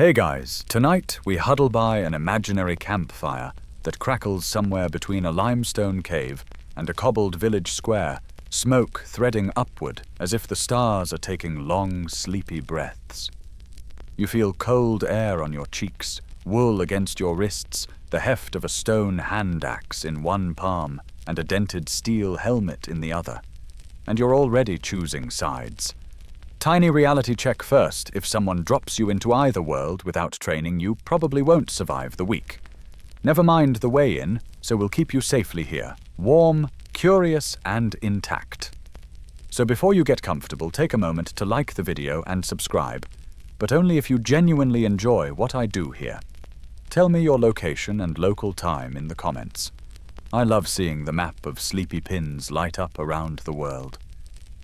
Hey guys, tonight we huddle by an imaginary campfire that crackles somewhere between a limestone cave and a cobbled village square, smoke threading upward as if the stars are taking long, sleepy breaths. You feel cold air on your cheeks, wool against your wrists, the heft of a stone hand axe in one palm and a dented steel helmet in the other. And you're already choosing sides. Tiny reality check first. If someone drops you into either world without training, you probably won't survive the week. Never mind the way in, so we'll keep you safely here, warm, curious, and intact. So before you get comfortable, take a moment to like the video and subscribe, but only if you genuinely enjoy what I do here. Tell me your location and local time in the comments. I love seeing the map of sleepy pins light up around the world.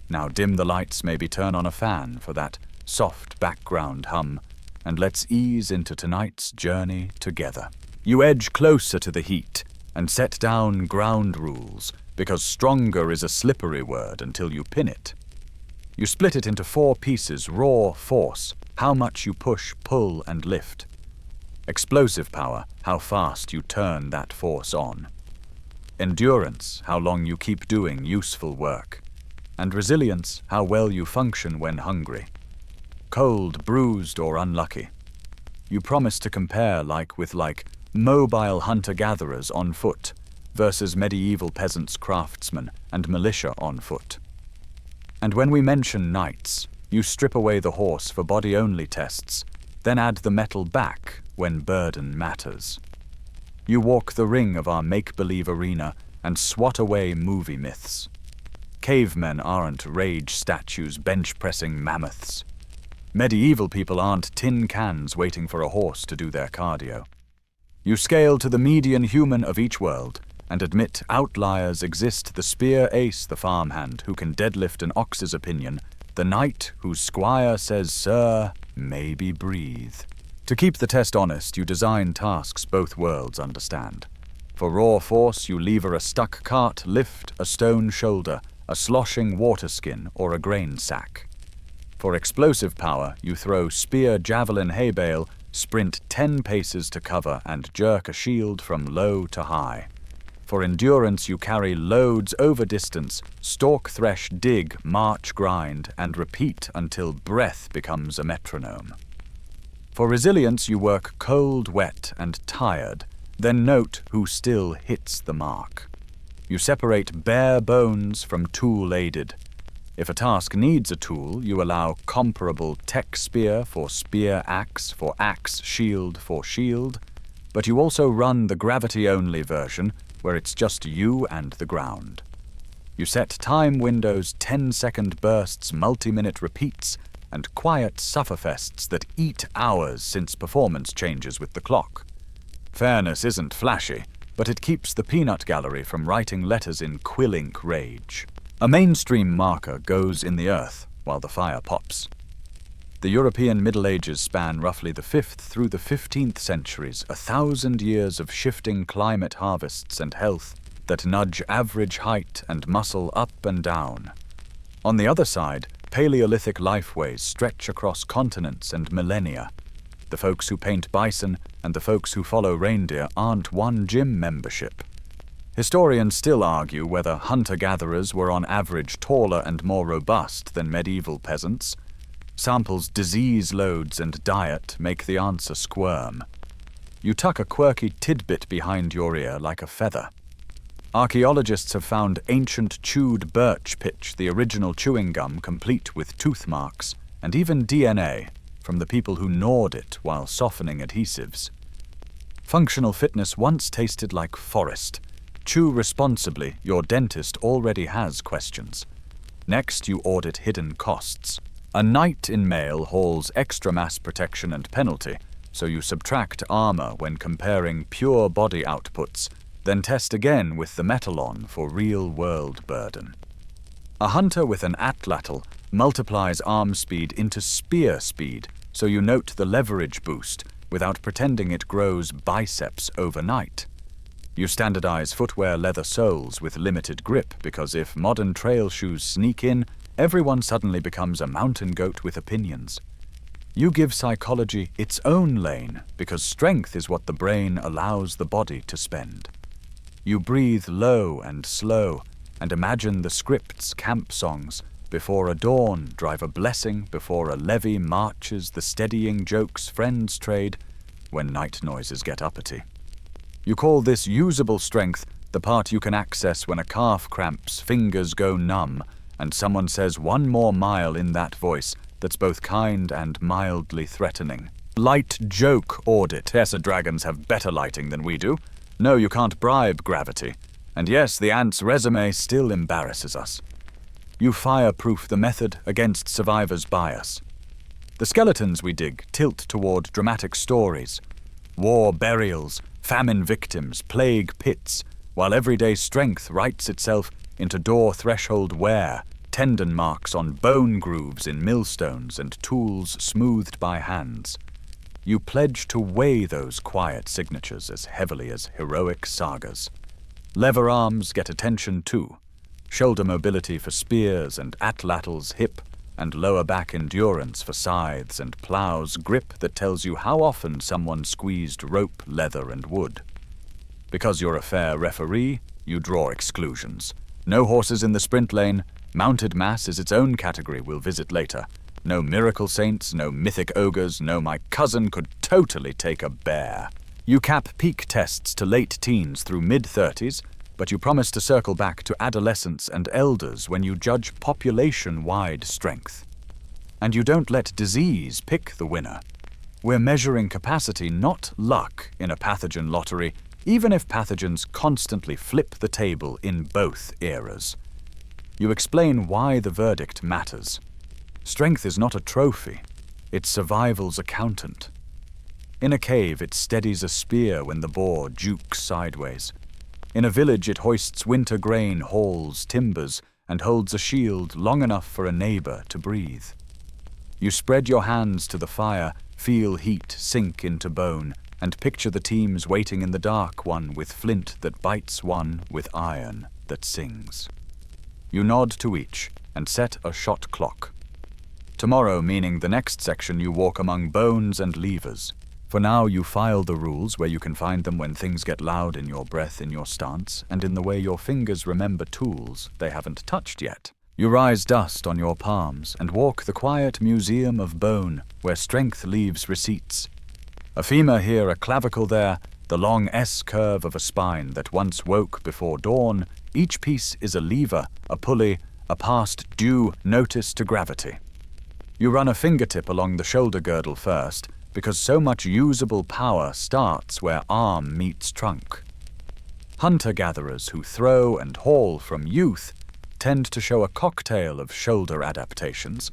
Now dim the lights, maybe turn on a fan for that soft background hum, and let's ease into tonight's journey together. You edge closer to the heat and set down ground rules, because stronger is a slippery word until you pin it. You split it into 4 pieces: raw force, how much you push, pull, and lift. Explosive power, how fast you turn that force on. Endurance, how long you keep doing useful work. And resilience, how well you function when hungry. Cold, bruised, or unlucky. You promise to compare like with like, mobile hunter-gatherers on foot versus medieval peasants, craftsmen, and militia on foot. And when we mention knights, you strip away the horse for body-only tests, then add the metal back when burden matters. You walk the ring of our make-believe arena and swat away movie myths. Cavemen aren't rage statues bench-pressing mammoths. Medieval people aren't tin cans waiting for a horse to do their cardio. You scale to the median human of each world and admit outliers exist: the spear ace, the farmhand who can deadlift an ox's opinion, the knight whose squire says, "Sir, maybe breathe." To keep the test honest, you design tasks both worlds understand. For raw force, you lever a stuck cart, lift a stone shoulder, a sloshing water skin, or a grain sack. For explosive power, you throw spear, javelin, hay bale, sprint 10 paces to cover, and jerk a shield from low to high. For endurance, you carry loads over distance, stalk, thresh, dig, march, grind, and repeat until breath becomes a metronome. For resilience, you work cold, wet, and tired, then note who still hits the mark. You separate bare bones from tool-aided. If a task needs a tool, you allow comparable tech spear for spear axe, for axe shield for shield, but you also run the gravity-only version, where it's just you and the ground. You set time windows, 10-second bursts, multi-minute repeats, and quiet sufferfests that eat hours since performance changes with the clock. Fairness isn't flashy, but it keeps the peanut gallery from writing letters in quill-ink rage. A mainstream marker goes in the earth while the fire pops. The European Middle Ages span roughly the 5th through the 15th centuries, 1,000 years of shifting climate harvests and health that nudge average height and muscle up and down. On the other side, Paleolithic lifeways stretch across continents and millennia. The folks who paint bison and the folks who follow reindeer aren't one gym membership. Historians still argue whether hunter-gatherers were on average taller and more robust than medieval peasants. Samples, disease loads, and diet make the answer squirm. You tuck a quirky tidbit behind your ear like a feather. Archaeologists have found ancient chewed birch pitch, the original chewing gum complete with tooth marks, and even DNA from the people who gnawed it while softening adhesives. Functional fitness once tasted like forest. Chew responsibly, your dentist already has questions. Next, you audit hidden costs. A knight in mail hauls extra mass protection and penalty, so you subtract armor when comparing pure body outputs, then test again with the metal on for real-world burden. A hunter with an atlatl multiplies arm speed into spear speed, so you note the leverage boost without pretending it grows biceps overnight. You standardize footwear leather soles with limited grip, because if modern trail shoes sneak in, everyone suddenly becomes a mountain goat with opinions. You give psychology its own lane because strength is what the brain allows the body to spend. You breathe low and slow and imagine the script's camp songs. Before a dawn, drive a blessing. Before a levee marches, the steadying jokes friends trade when night noises get uppity. You call this usable strength, the part you can access when a calf cramps, fingers go numb, and someone says one more mile in that voice that's both kind and mildly threatening. Light joke audit. Yes, dragons have better lighting than we do. No, you can't bribe gravity. And yes, the ant's resume still embarrasses us. You fireproof the method against survivor's bias. The skeletons we dig tilt toward dramatic stories. War burials, famine victims, plague pits, while everyday strength writes itself into door threshold wear, tendon marks on bone grooves in millstones and tools smoothed by hands. You pledge to weigh those quiet signatures as heavily as heroic sagas. Lever arms get attention too. Shoulder mobility for spears and atlatls, hip and lower back endurance for scythes and plows, grip that tells you how often someone squeezed rope, leather and wood. Because you're a fair referee, you draw exclusions. No horses in the sprint lane. Mounted mass is its own category we'll visit later. No miracle saints, no mythic ogres, no my cousin could totally take a bear. You cap peak tests to late teens through mid-30s, but you promise to circle back to adolescents and elders when you judge population-wide strength. And you don't let disease pick the winner. We're measuring capacity, not luck, in a pathogen lottery, even if pathogens constantly flip the table in both eras. You explain why the verdict matters. Strength is not a trophy, it's survival's accountant. In a cave, it steadies a spear when the boar jukes sideways. In a village, it hoists winter grain, hauls timbers, and holds a shield long enough for a neighbor to breathe. You spread your hands to the fire, feel heat sink into bone, and picture the teams waiting in the dark, one with flint that bites, one with iron that sings. You nod to each and set a shot clock. Tomorrow, meaning the next section, you walk among bones and levers. For now, you file the rules where you can find them when things get loud in your breath, in your stance, and in the way your fingers remember tools they haven't touched yet. You rise dust on your palms and walk the quiet museum of bone where strength leaves receipts. A femur here, a clavicle there, the long S-curve of a spine that once woke before dawn. Each piece is a lever, a pulley, a past due notice to gravity. You run a fingertip along the shoulder girdle first, because so much usable power starts where arm meets trunk. Hunter-gatherers who throw and haul from youth tend to show a cocktail of shoulder adaptations.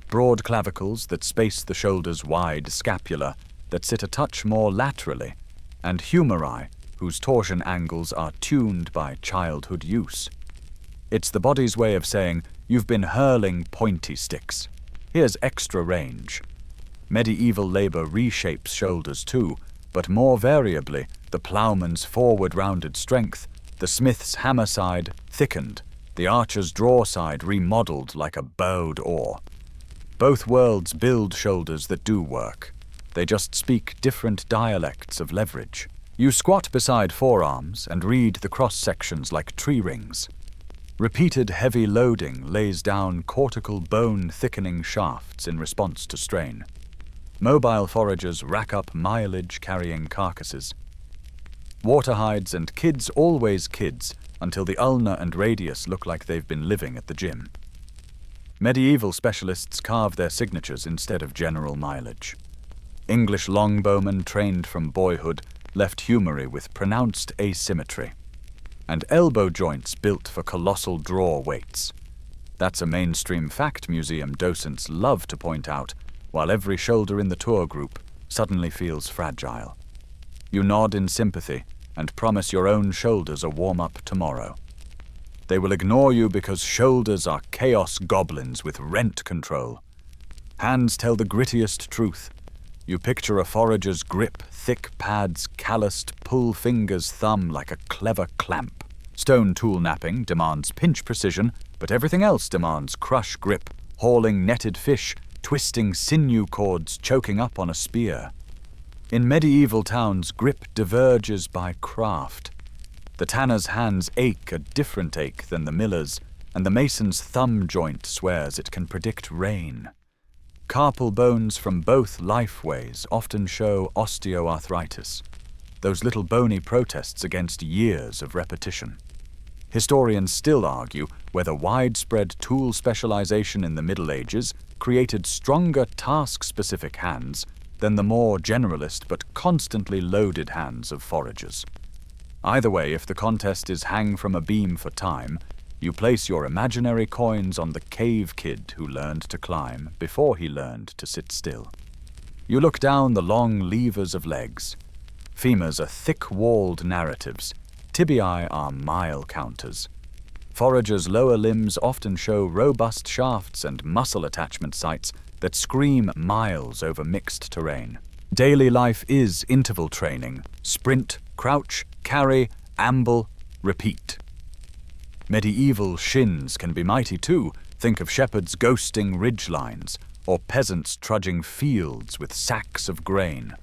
Broad clavicles that space the shoulder's wide scapula that sit a touch more laterally, and humeri whose torsion angles are tuned by childhood use. It's the body's way of saying, you've been hurling pointy sticks. Here's extra range. Medieval labor reshapes shoulders too, but more variably, the ploughman's forward-rounded strength, the smith's hammer side thickened, the archer's draw side remodeled like a bowed oar. Both worlds build shoulders that do work. They just speak different dialects of leverage. You squat beside forearms and read the cross-sections like tree rings. Repeated heavy loading lays down cortical bone-thickening shafts in response to strain. Mobile foragers rack up mileage carrying carcasses. Waterhides and kids always kids until the ulna and radius look like they've been living at the gym. Medieval specialists carve their signatures instead of general mileage. English longbowmen trained from boyhood left humeri with pronounced asymmetry. And elbow joints built for colossal draw weights. That's a mainstream fact museum docents love to point out, while every shoulder in the tour group suddenly feels fragile. You nod in sympathy and promise your own shoulders a warm-up tomorrow. They will ignore you because shoulders are chaos goblins with rent control. Hands tell the grittiest truth. You picture a forager's grip, thick pads, calloused, pull fingers thumb like a clever clamp. Stone tool napping demands pinch precision, but everything else demands crush grip, hauling netted fish, twisting sinew cords choking up on a spear. In medieval towns, grip diverges by craft. The tanner's hands ache a different ache than the miller's, and the mason's thumb joint swears it can predict rain. Carpal bones from both lifeways often show osteoarthritis, those little bony protests against years of repetition. Historians still argue whether widespread tool specialization in the Middle Ages created stronger task-specific hands than the more generalist but constantly loaded hands of foragers. Either way, if the contest is hang from a beam for time, you place your imaginary coins on the cave kid who learned to climb before he learned to sit still. You look down the long levers of legs. Femurs are thick-walled narratives. Tibiae are mile counters. Foragers' lower limbs often show robust shafts and muscle attachment sites that scream miles over mixed terrain. Daily life is interval training: sprint, crouch, carry, amble, repeat. Medieval shins can be mighty too. Think of shepherds ghosting ridgelines, or peasants trudging fields with sacks of grain.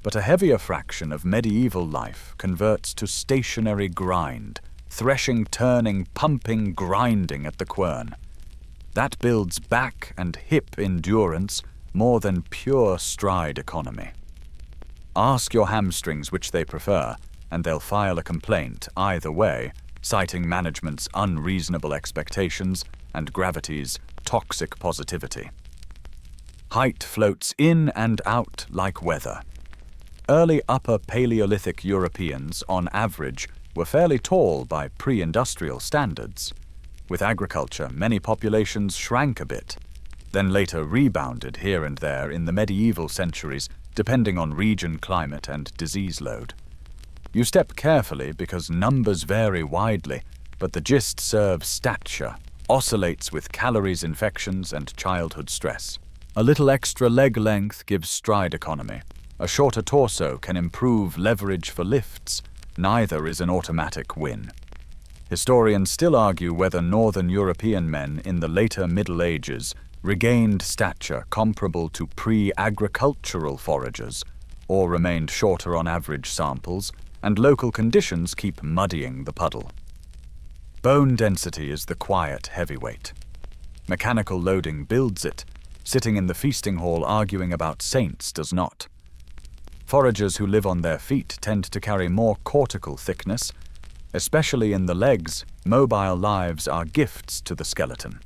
But a heavier fraction of medieval life converts to stationary grind, threshing, turning, pumping, grinding at the quern. That builds back and hip endurance more than pure stride economy. Ask your hamstrings which they prefer, and they'll file a complaint either way, citing management's unreasonable expectations and gravity's toxic positivity. Height floats in and out like weather. Early Upper Paleolithic Europeans, on average, were fairly tall by pre-industrial standards. With agriculture, many populations shrank a bit, then later rebounded here and there in the medieval centuries, depending on region, climate, and disease load. You step carefully because numbers vary widely, but the gist serves stature, oscillates with calories, infections, and childhood stress. A little extra leg length gives stride economy. A shorter torso can improve leverage for lifts. Neither is an automatic win. Historians still argue whether Northern European men in the later Middle Ages regained stature comparable to pre-agricultural foragers, or remained shorter on average samples, and local conditions keep muddying the puddle. Bone density is the quiet heavyweight. Mechanical loading builds it. Sitting in the feasting hall arguing about saints does not. Foragers who live on their feet tend to carry more cortical thickness. Especially in the legs, mobile lives are gifts to the skeleton.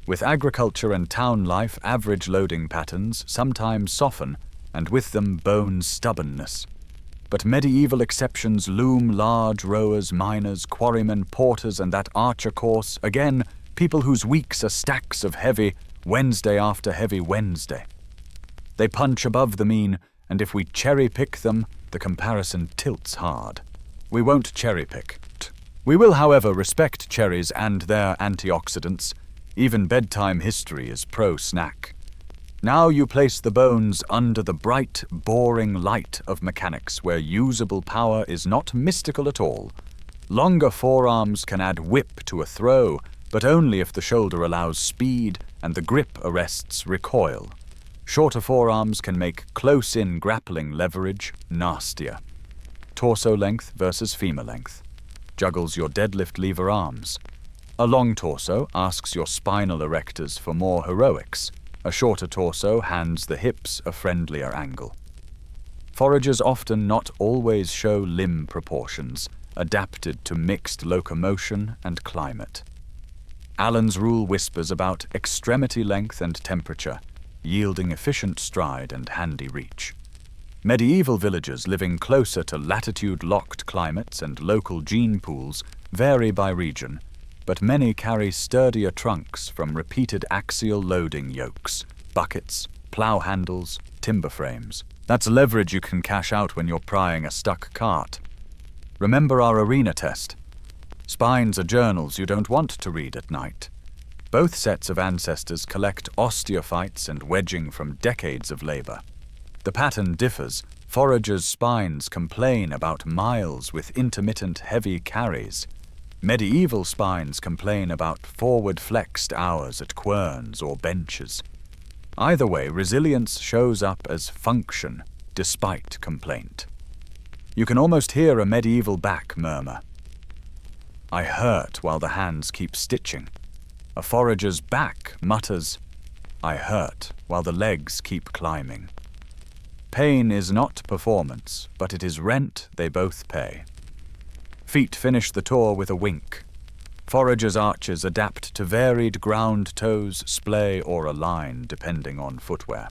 With agriculture and town life, average loading patterns sometimes soften, and with them bone stubbornness. But medieval exceptions loom: large rowers, miners, quarrymen, porters, and that archer course, again, people whose weeks are stacks of heavy Wednesday after heavy Wednesday. They punch above the mean, and if we cherry-pick them, the comparison tilts hard. We won't cherry-pick. We will, however, respect cherries and their antioxidants. Even bedtime history is pro-snack. Now you place the bones under the bright, boring light of mechanics, where usable power is not mystical at all. Longer forearms can add whip to a throw, but only if the shoulder allows speed and the grip arrests recoil. Shorter forearms can make close-in grappling leverage nastier. Torso length versus femur length juggles your deadlift lever arms. A long torso asks your spinal erectors for more heroics. A shorter torso hands the hips a friendlier angle. Foragers often not always show limb proportions, adapted to mixed locomotion and climate. Allen's rule whispers about extremity length and temperature, yielding efficient stride and handy reach. Medieval villagers living closer to latitude-locked climates and local gene pools vary by region, but many carry sturdier trunks from repeated axial loading yokes, buckets, plow handles, timber frames. That's leverage you can cash out when you're prying a stuck cart. Remember our arena test. Spines are journals you don't want to read at night. Both sets of ancestors collect osteophytes and wedging from decades of labor. The pattern differs. Foragers' spines complain about miles with intermittent heavy carries. Medieval spines complain about forward-flexed hours at querns or benches. Either way, resilience shows up as function, despite complaint. You can almost hear a medieval back murmur. I hurt while the hands keep stitching. A forager's back mutters, I hurt while the legs keep climbing. Pain is not performance, but it is rent they both pay. Feet finish the tour with a wink. Foragers' arches adapt to varied ground toes, splay, or a line, depending on footwear.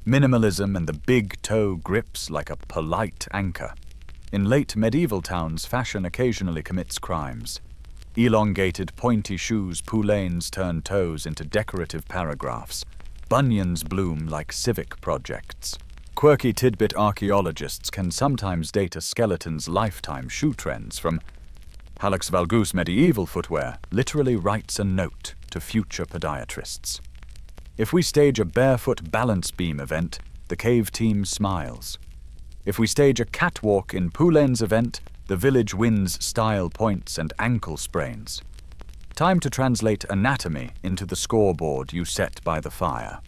Minimalism and the big toe grips like a polite anchor. In late medieval towns, fashion occasionally commits crimes. Elongated, pointy shoes, poulaines turn toes into decorative paragraphs. Bunions bloom like civic projects. Quirky tidbit archaeologists can sometimes date a skeleton's lifetime shoe trends from Hallux valgus medieval footwear literally writes a note to future podiatrists. If we stage a barefoot balance beam event, the cave team smiles. If we stage a catwalk in Poulen's event, the village wins style points and ankle sprains. Time to translate anatomy into the scoreboard you set by the fire.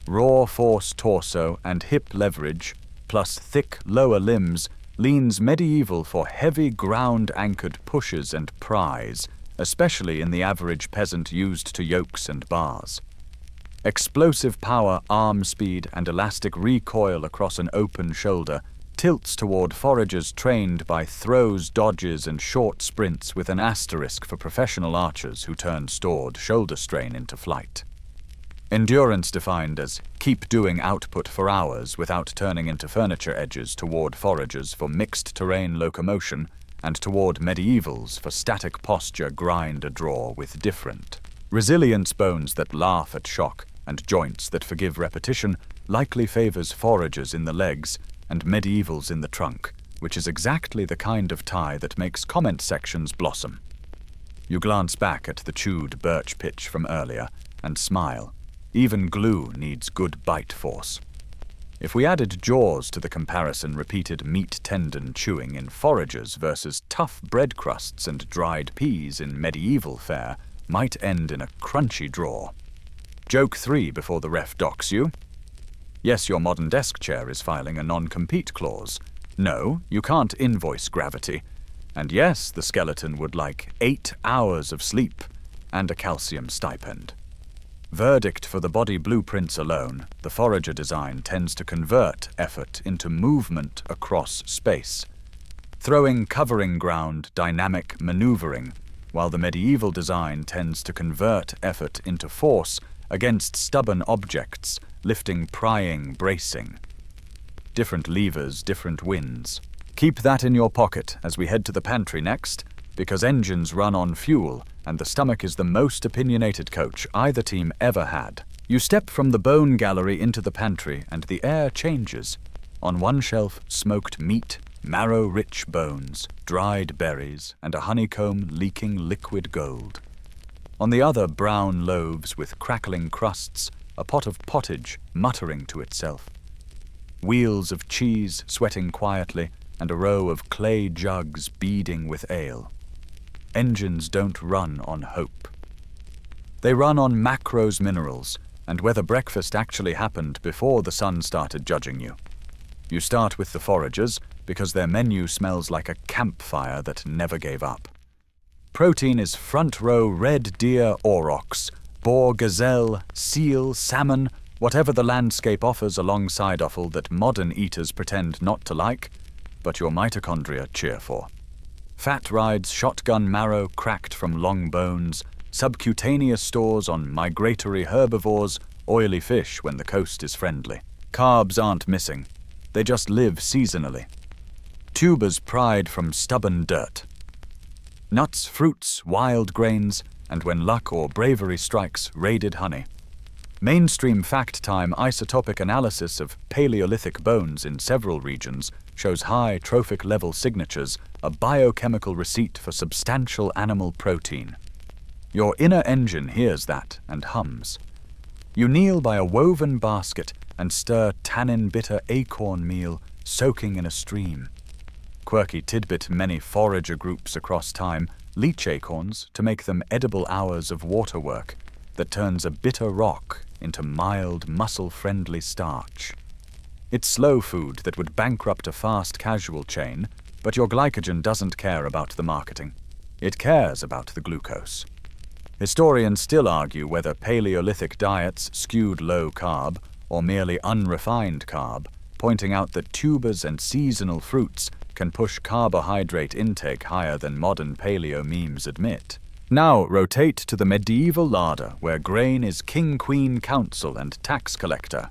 Raw force torso and hip leverage, plus thick lower limbs, leans medieval for heavy ground-anchored pushes and pries, especially in the average peasant used to yokes and bars. Explosive power, arm speed, and elastic recoil across an open shoulder tilts toward foragers trained by throws, dodges, and short sprints with an asterisk for professional archers who turn stored shoulder strain into flight. Endurance defined as keep doing output for hours without turning into furniture edges toward foragers for mixed terrain locomotion and toward medievals for static posture grind a draw with different. Resilience bones that laugh at shock and joints that forgive repetition likely favors foragers in the legs and medievals in the trunk, which is exactly the kind of tie that makes comment sections blossom. You glance back at the chewed birch pitch from earlier and smile. Even glue needs good bite force. If we added jaws to the comparison, repeated meat tendon chewing in foragers versus tough bread crusts and dried peas in medieval fare might end in a crunchy draw. Joke 3 before the ref docks you. Yes, your modern desk chair is filing a non-compete clause. No, you can't invoice gravity. And yes, the skeleton would like 8 hours of sleep and a calcium stipend. Verdict for the body blueprints alone, the forager design tends to convert effort into movement across space. Throwing covering ground, dynamic maneuvering, while the medieval design tends to convert effort into force against stubborn objects, lifting, prying, bracing. Different levers, different winds. Keep that in your pocket as we head to the pantry next, because engines run on fuel, and the stomach is the most opinionated coach either team ever had. You step from the bone gallery into the pantry, and the air changes. On one shelf, smoked meat, marrow-rich bones, dried berries, and a honeycomb leaking liquid gold. On the other, brown loaves with crackling crusts, a pot of pottage muttering to itself. Wheels of cheese sweating quietly, and a row of clay jugs beading with ale. Engines don't run on hope. They run on macros minerals, and whether breakfast actually happened before the sun started judging you. You start with the foragers, because their menu smells like a campfire that never gave up. Protein is front row red deer aurochs, boar gazelle, seal, salmon, whatever the landscape offers alongside offal that modern eaters pretend not to like, but your mitochondria cheer for. Fat rides shotgun marrow cracked from long bones, subcutaneous stores on migratory herbivores, oily fish when the coast is friendly. Carbs aren't missing, they just live seasonally. Tubers pried from stubborn dirt. Nuts, fruits, wild grains, and when luck or bravery strikes, raided honey. Mainstream fact-time isotopic analysis of Paleolithic bones in several regions shows high trophic level signatures, a biochemical receipt for substantial animal protein. Your inner engine hears that and hums. You kneel by a woven basket and stir tannin-bitter acorn meal soaking in a stream. Quirky tidbit, many forager groups across time leach acorns to make them edible hours of water work that turns a bitter rock into mild, muscle-friendly starch. It's slow food that would bankrupt a fast casual chain, but your glycogen doesn't care about the marketing. It cares about the glucose. Historians still argue whether Paleolithic diets skewed low-carb or merely unrefined carb, pointing out that tubers and seasonal fruits can push carbohydrate intake higher than modern paleo memes admit. Now rotate to the medieval larder, where grain is king, queen, counsel, and tax collector.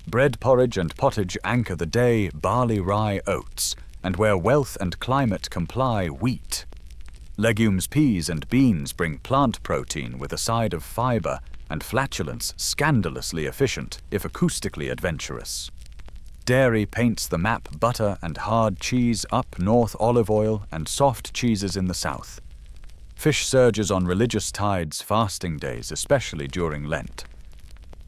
Bread, porridge, and pottage anchor the day, barley, rye, oats, and where wealth and climate comply, wheat. Legumes, peas, and beans bring plant protein with a side of fiber, and flatulence scandalously efficient, if acoustically adventurous. Dairy paints the map, butter and hard cheese up north, olive oil and soft cheeses in the south. Fish surges on religious tides, fasting days, especially during Lent.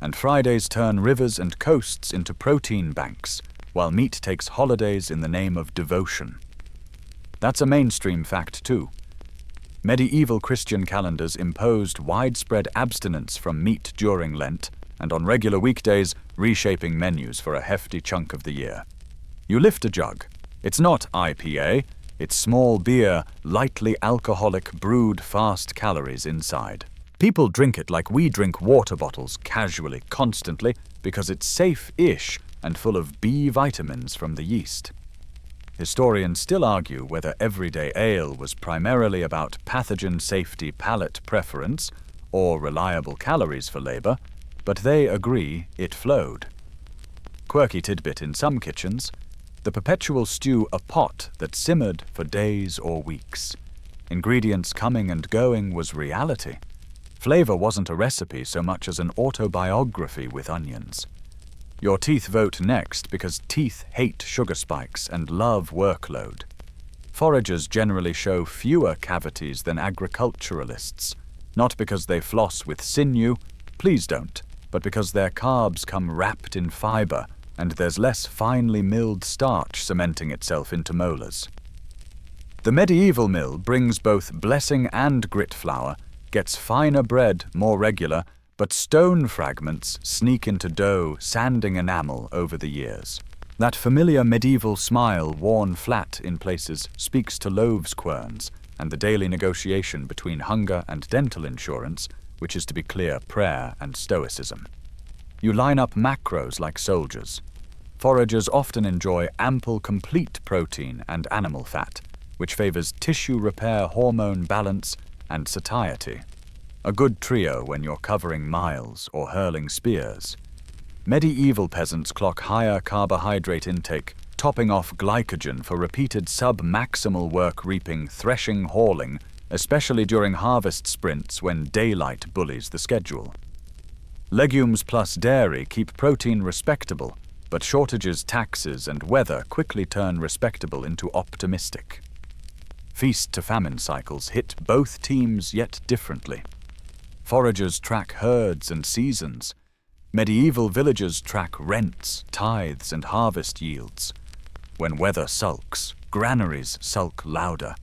And Fridays turn rivers and coasts into protein banks, while meat takes holidays in the name of devotion. That's a mainstream fact too. Medieval Christian calendars imposed widespread abstinence from meat during Lent, and on regular weekdays, reshaping menus for a hefty chunk of the year. You lift a jug. It's not IPA, it's small beer, lightly alcoholic, brewed fast calories inside. People drink it like we drink water bottles, casually, constantly, because it's safe-ish and full of B vitamins from the yeast. Historians still argue whether everyday ale was primarily about pathogen safety, palate preference, or reliable calories for labor, but they agree it flowed. Quirky tidbit in some kitchens, the perpetual stew a pot that simmered for days or weeks. Ingredients coming and going was reality. Flavor wasn't a recipe so much as an autobiography with onions. Your teeth vote next because teeth hate sugar spikes and love workload. Foragers generally show fewer cavities than agriculturalists, not because they floss with sinew, please don't, but because their carbs come wrapped in fiber and there's less finely milled starch cementing itself into molars. The medieval mill brings both blessing and grit flour, gets finer bread more regular, but stone fragments sneak into dough, sanding enamel over the years. That familiar medieval smile worn flat in places speaks to loaves querns and the daily negotiation between hunger and dental insurance, which is to be clear prayer and stoicism. You line up macros like soldiers. Foragers often enjoy ample complete protein and animal fat, which favors tissue repair, hormone balance, and satiety. A good trio when you're covering miles or hurling spears. Medieval peasants clock higher carbohydrate intake, topping off glycogen for repeated sub-maximal work reaping, threshing, hauling, especially during harvest sprints when daylight bullies the schedule. Legumes plus dairy keep protein respectable, but shortages, taxes, and weather quickly turn respectable into optimistic. Feast-to-famine cycles hit both teams yet differently. Foragers track herds and seasons. Medieval villagers track rents, tithes, and harvest yields. When weather sulks, granaries sulk louder.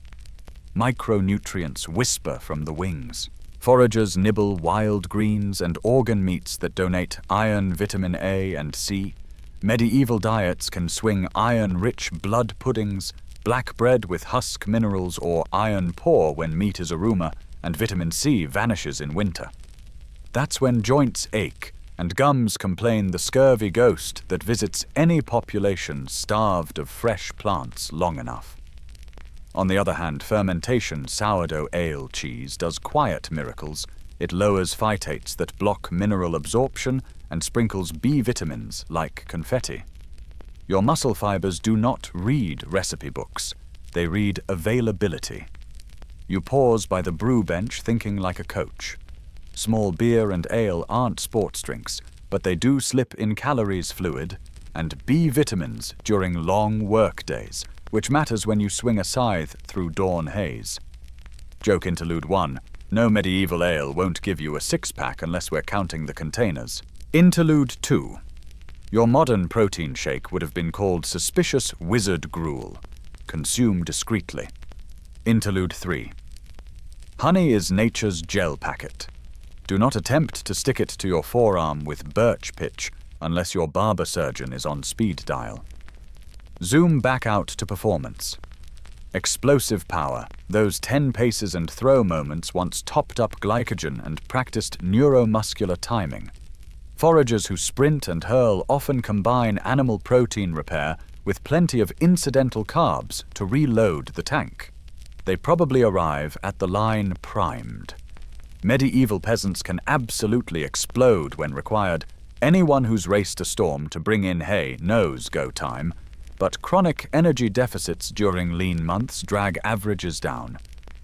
Micronutrients whisper from the wings. Foragers nibble wild greens and organ meats that donate iron, vitamin A, and C. Medieval diets can swing iron-rich blood puddings, black bread with husk minerals, or iron poor when meat is a rumor, and vitamin C vanishes in winter. That's when joints ache, and gums complain the scurvy ghost that visits any population starved of fresh plants long enough. On the other hand, fermentation sourdough ale cheese does quiet miracles. It lowers phytates that block mineral absorption and sprinkles B vitamins like confetti. Your muscle fibers do not read recipe books. They read availability. You pause by the brew bench thinking like a coach. Small beer and ale aren't sports drinks, but they do slip in calories fluid and B vitamins during long work days, which matters when you swing a scythe through dawn haze. Joke interlude 1. No medieval ale won't give you a six-pack unless we're counting the containers. Interlude 2. Your modern protein shake would have been called suspicious wizard gruel. Consume discreetly. Interlude 3. Honey is nature's gel packet. Do not attempt to stick it to your forearm with birch pitch unless your barber surgeon is on speed dial. Zoom back out to performance. Explosive power, those 10 paces and throw moments once topped up glycogen and practiced neuromuscular timing. Foragers who sprint and hurl often combine animal protein repair with plenty of incidental carbs to reload the tank. They probably arrive at the line primed. Medieval peasants can absolutely explode when required. Anyone who's raced a storm to bring in hay knows go time, but chronic energy deficits during lean months drag averages down.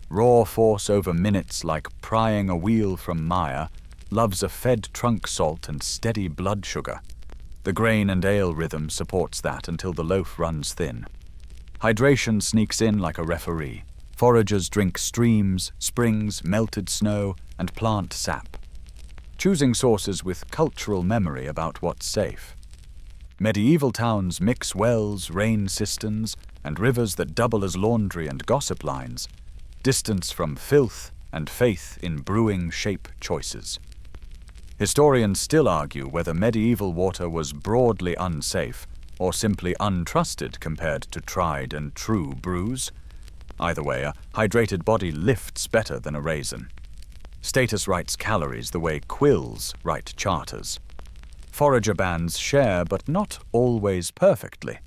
Raw force over minutes like prying a wheel from mire loves a fed trunk salt and steady blood sugar. The grain and ale rhythm supports that until the loaf runs thin. Hydration sneaks in like a referee. Foragers drink streams, springs, melted snow, and plant sap, choosing sources with cultural memory about what's safe. Medieval towns mix wells, rain cisterns, and rivers that double as laundry and gossip lines, distance from filth and faith in brewing shape choices. Historians still argue whether medieval water was broadly unsafe or simply untrusted compared to tried and true brews. Either way, a hydrated body lifts better than a raisin. Status writes calories the way quills write charters. Forager bands share, but not always perfectly.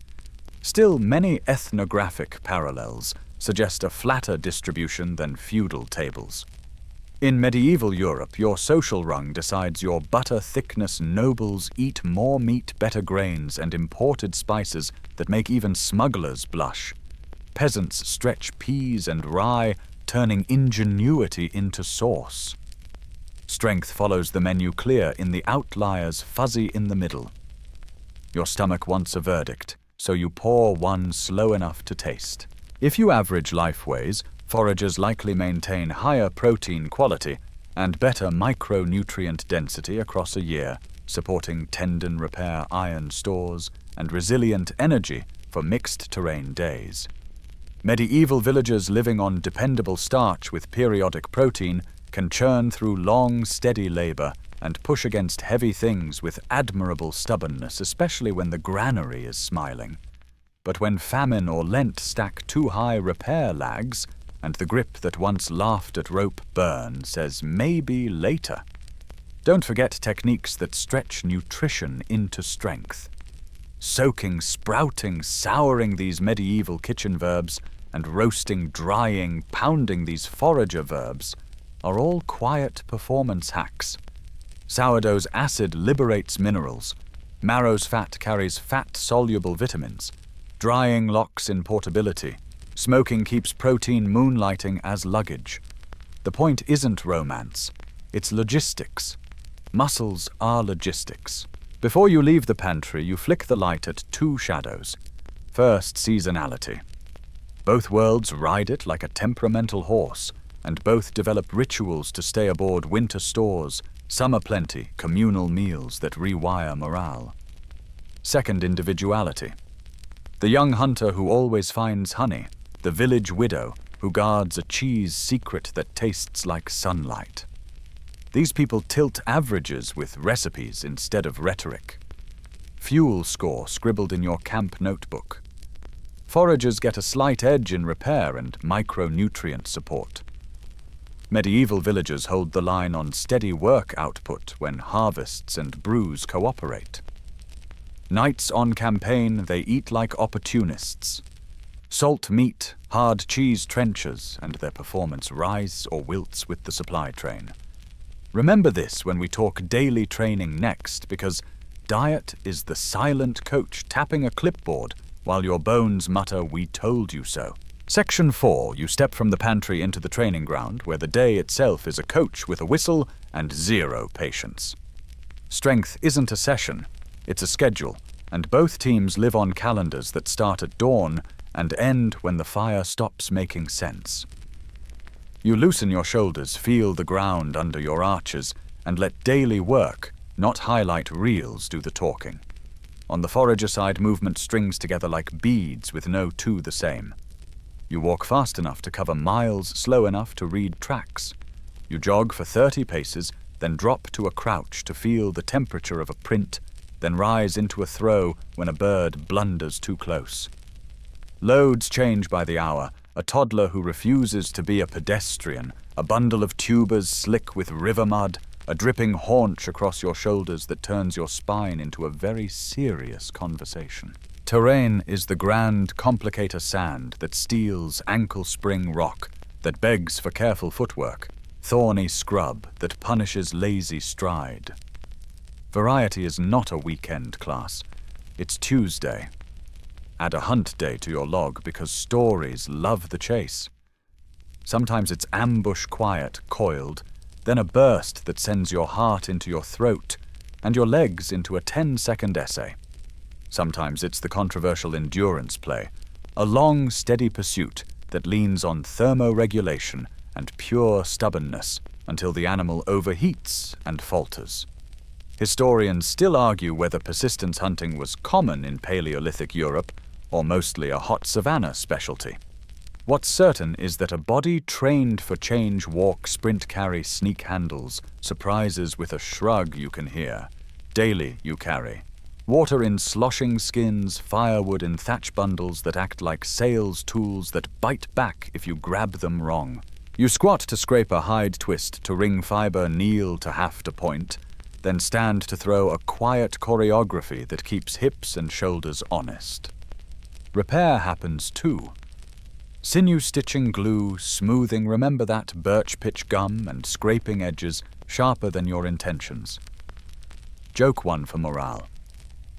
Still, many ethnographic parallels suggest a flatter distribution than feudal tables. In medieval Europe, your social rung decides your butter thickness nobles eat more meat, better grains, and imported spices that make even smugglers blush. Peasants stretch peas and rye, turning ingenuity into sauce. Strength follows the menu clear in the outliers, fuzzy in the middle. Your stomach wants a verdict, so you pour one slow enough to taste. If you average lifeways, foragers likely maintain higher protein quality and better micronutrient density across a year, supporting tendon repair iron stores and resilient energy for mixed terrain days. Medieval villagers living on dependable starch with periodic protein can churn through long, steady labor and push against heavy things with admirable stubbornness, especially when the granary is smiling. But when famine or Lent stack too high repair lags, and the grip that once laughed at rope burn says maybe later. Don't forget techniques that stretch nutrition into strength. Soaking, sprouting, souring these medieval kitchen verbs, and roasting, drying, pounding these forager verbs are all quiet performance hacks. Sourdough's acid liberates minerals. Marrow's fat carries fat-soluble vitamins. Drying locks in portability. Smoking keeps protein moonlighting as luggage. The point isn't romance, it's logistics. Muscles are logistics. Before you leave the pantry, you flick the light at 2 shadows. First, seasonality. Both worlds ride it like a temperamental horse, and both develop rituals to stay aboard winter stores, summer plenty, communal meals that rewire morale. Second, individuality. The young hunter who always finds honey, the village widow who guards a cheese secret that tastes like sunlight. These people tilt averages with recipes instead of rhetoric. Fuel score scribbled in your camp notebook. Foragers get a slight edge in repair and micronutrient support. Medieval villagers hold the line on steady work output when harvests and brews cooperate. Knights on campaign, they eat like opportunists. Salt meat, hard cheese trenchers, and their performance rises or wilts with the supply train. Remember this when we talk daily training next, because diet is the silent coach tapping a clipboard while your bones mutter, "We told you so." Section 4, you step from the pantry into the training ground, where the day itself is a coach with a whistle and 0 patience. Strength isn't a session, it's a schedule, and both teams live on calendars that start at dawn and end when the fire stops making sense. You loosen your shoulders, feel the ground under your arches, and let daily work, not highlight reels, do the talking. On the forager side, movement strings together like beads with no two the same. You walk fast enough to cover miles, slow enough to read tracks. You jog for 30 paces, then drop to a crouch to feel the temperature of a print, then rise into a throw when a bird blunders too close. Loads change by the hour, a toddler who refuses to be a pedestrian, a bundle of tubers slick with river mud, a dripping haunch across your shoulders that turns your spine into a very serious conversation. Terrain is the grand complicator sand that steals ankle spring rock, that begs for careful footwork, thorny scrub that punishes lazy stride. Variety is not a weekend class, it's Tuesday. Add a hunt day to your log because stories love the chase. Sometimes it's ambush quiet, coiled, then a burst that sends your heart into your throat and your legs into a 10-second essay. Sometimes it's the controversial endurance play, a long, steady pursuit that leans on thermoregulation and pure stubbornness until the animal overheats and falters. Historians still argue whether persistence hunting was common in Paleolithic Europe or mostly a hot savanna specialty. What's certain is that a body trained for change, walk, sprint, carry, sneak handles surprises with a shrug you can hear. Daily you carry. Water in sloshing skins, firewood in thatch bundles that act like sales tools that bite back if you grab them wrong. You squat to scrape a hide twist, to ring fiber, kneel to have to point, then stand to throw a quiet choreography that keeps hips and shoulders honest. Repair happens too. Sinew stitching, glue, smoothing, remember that, birch pitch gum and scraping edges sharper than your intentions. Joke one for morale.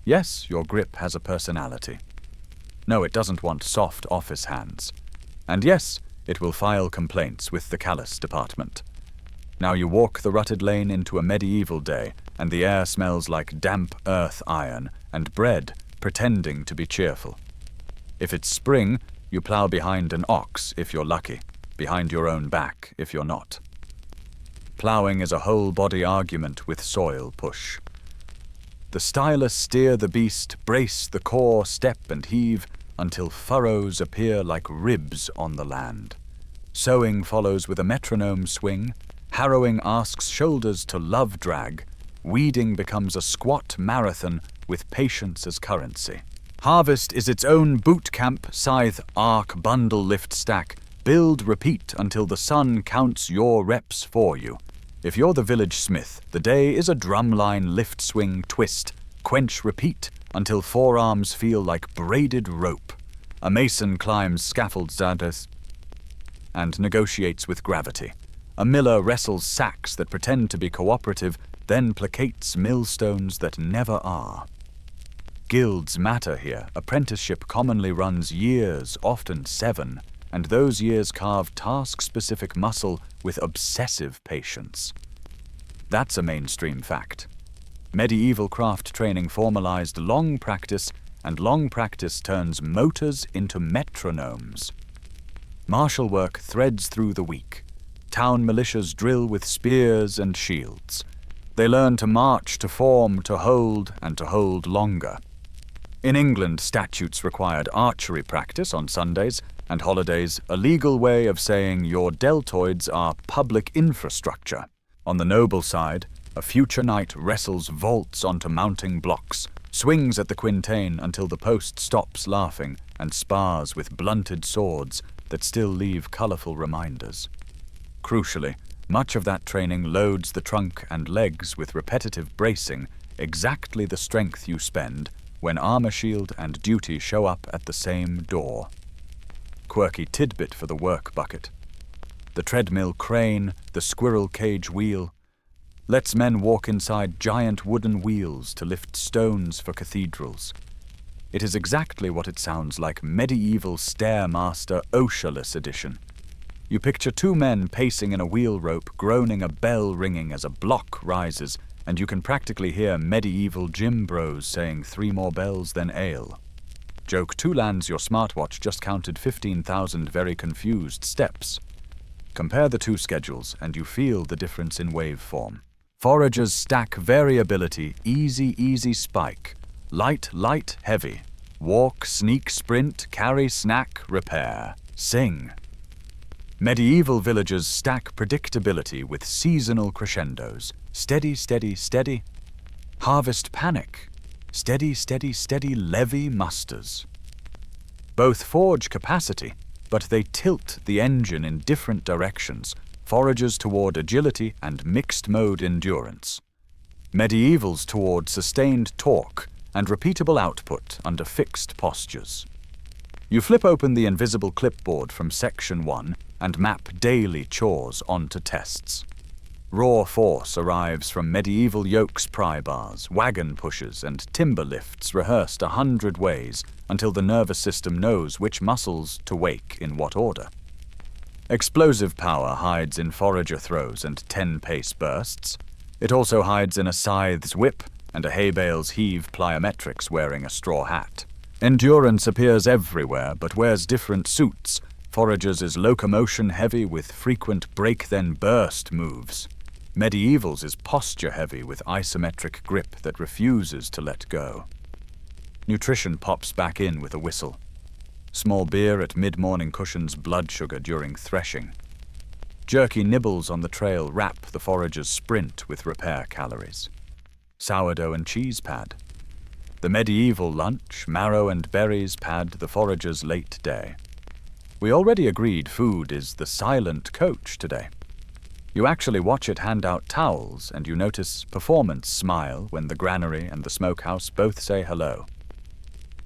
Yes, your grip has a personality. No, it doesn't want soft office hands. And yes, it will file complaints with the callous department. Now you walk the rutted lane into a medieval day, and the air smells like damp earth iron and bread pretending to be cheerful. If it's spring, you plow behind an ox if you're lucky, behind your own back if you're not. Plowing is a whole-body argument with soil push. The stylus steer the beast, brace the core, step and heave until furrows appear like ribs on the land. Sowing follows with a metronome swing, harrowing asks shoulders to love drag, weeding becomes a squat marathon with patience as currency. Harvest is its own boot camp, scythe, arc, bundle, lift, stack. Build, repeat until the sun counts your reps for you. If you're the village smith, the day is a drumline, lift, swing, twist, quench, repeat until forearms feel like braided rope. A mason climbs scaffold ladders and negotiates with gravity. A miller wrestles sacks that pretend to be cooperative, then placates millstones that never are. Guilds matter here. Apprenticeship commonly runs years, often 7, and those years carve task-specific muscle with obsessive patience. That's a mainstream fact. Medieval craft training formalized long practice, and long practice turns motors into metronomes. Martial work threads through the week. Town militias drill with spears and shields. They learn to march, to form, to hold, and to hold longer. In England, statutes required archery practice on Sundays and holidays, a legal way of saying your deltoids are public infrastructure. On the noble side, a future knight wrestles vaults onto mounting blocks, swings at the quintain until the post stops laughing, and spars with blunted swords that still leave colorful reminders. Crucially, much of that training loads the trunk and legs with repetitive bracing, exactly the strength you spend when armor shield and duty show up at the same door. Quirky tidbit for the work bucket. The treadmill crane, the squirrel cage wheel, lets men walk inside giant wooden wheels to lift stones for cathedrals. It is exactly what it sounds like, medieval Stairmaster Oceanless edition. You picture 2 men pacing in a wheel rope, groaning, a bell ringing as a block rises, and you can practically hear medieval gym bros saying 3 more bells than ale. Joke 2 lands your smartwatch just counted 15,000 very confused steps. Compare the 2 schedules and you feel the difference in waveform. Foragers stack variability, easy, easy, spike. Light, light, heavy. Walk, sneak, sprint, carry, snack, repair. Sing. Medieval villagers stack predictability with seasonal crescendos. Steady, steady, steady. Harvest panic. Steady, steady, steady levy musters. Both forge capacity, but they tilt the engine in different directions, foragers toward agility and mixed-mode endurance. Medievals toward sustained torque and repeatable output under fixed postures. You flip open the invisible clipboard from Section 1 and map daily chores onto tests. Raw force arrives from medieval yokes pry bars, wagon pushers, and timber lifts rehearsed 100 ways until the nervous system knows which muscles to wake in what order. Explosive power hides in forager throws and 10-pace bursts. It also hides in a scythe's whip and a hay bale's heave plyometrics wearing a straw hat. Endurance appears everywhere but wears different suits. Foragers is locomotion heavy with frequent break-then-burst moves. Medievals is posture heavy with isometric grip that refuses to let go. Nutrition pops back in with a whistle. Small beer at mid-morning cushions blood sugar during threshing. Jerky nibbles on the trail wrap the forager's sprint with repair calories. Sourdough and cheese pad. The medieval lunch, marrow and berries pad the forager's late day. We already agreed food is the silent coach today. You actually watch it hand out towels, and you notice performance smile when the granary and the smokehouse both say hello.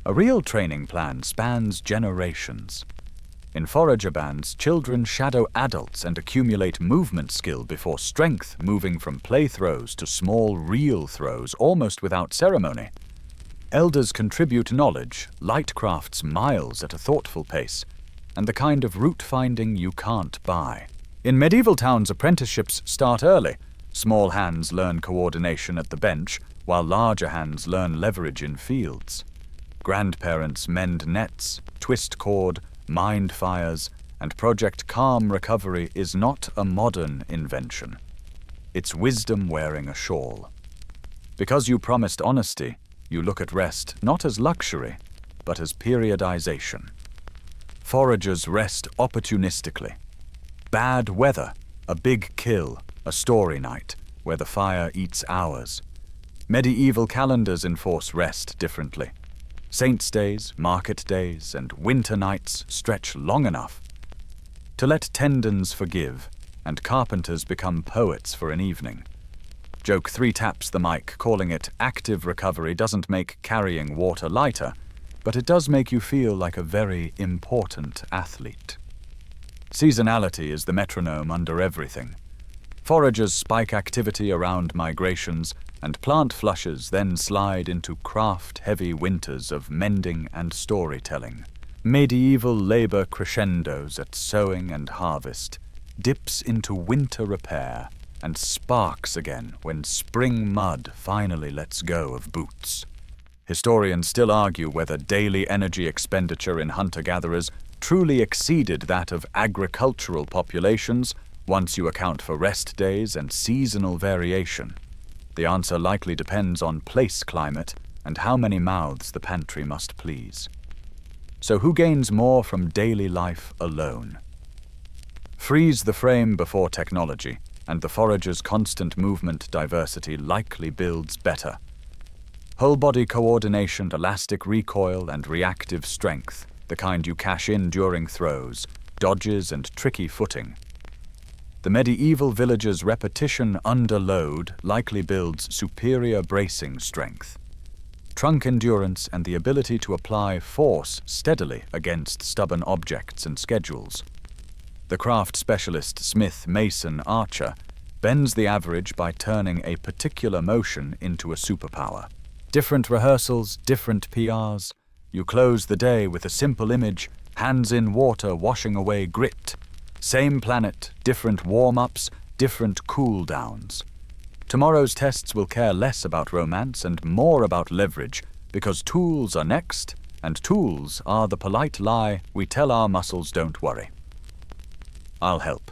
A real training plan spans generations. In forager bands, children shadow adults and accumulate movement skill before strength, moving from play throws to small, real throws almost without ceremony. Elders contribute knowledge, light crafts miles at a thoughtful pace, and the kind of route finding you can't buy. In medieval towns, apprenticeships start early. Small hands learn coordination at the bench, while larger hands learn leverage in fields. Grandparents mend nets, twist cord, mind fires, and Project Calm Recovery is not a modern invention. It's wisdom wearing a shawl. Because you promised honesty, you look at rest not as luxury, but as periodization. Foragers rest opportunistically. Bad weather, a big kill, a story night, where the fire eats hours. Medieval calendars enforce rest differently. Saints' days, market days, and winter nights stretch long enough to let tendons forgive and carpenters become poets for an evening. Joke 3 taps the mic, calling it active recovery doesn't make carrying water lighter, but it does make you feel like a very important athlete. Seasonality is the metronome under everything. Foragers spike activity around migrations, and plant flushes then slide into craft-heavy winters of mending and storytelling. Medieval labor crescendos at sowing and harvest, dips into winter repair, and sparks again when spring mud finally lets go of boots. Historians still argue whether daily energy expenditure in hunter-gatherers truly exceeded that of agricultural populations once you account for rest days and seasonal variation. The answer likely depends on place climate and how many mouths the pantry must please. So who gains more from daily life alone? Freeze the frame before technology, and the forager's constant movement diversity likely builds better. Whole-body coordination, elastic recoil, and reactive strength, the kind you cash in during throws, dodges, and tricky footing. The medieval villager's repetition under load likely builds superior bracing strength, trunk endurance, and the ability to apply force steadily against stubborn objects and schedules. The craft specialist smith, mason, archer bends the average by turning a particular motion into a superpower. Different rehearsals, different PRs. You close the day with a simple image, hands in water washing away grit. Same planet, different warm-ups, different cool-downs. Tomorrow's tests will care less about romance and more about leverage, because tools are next, and tools are the polite lie we tell our muscles don't worry. I'll help.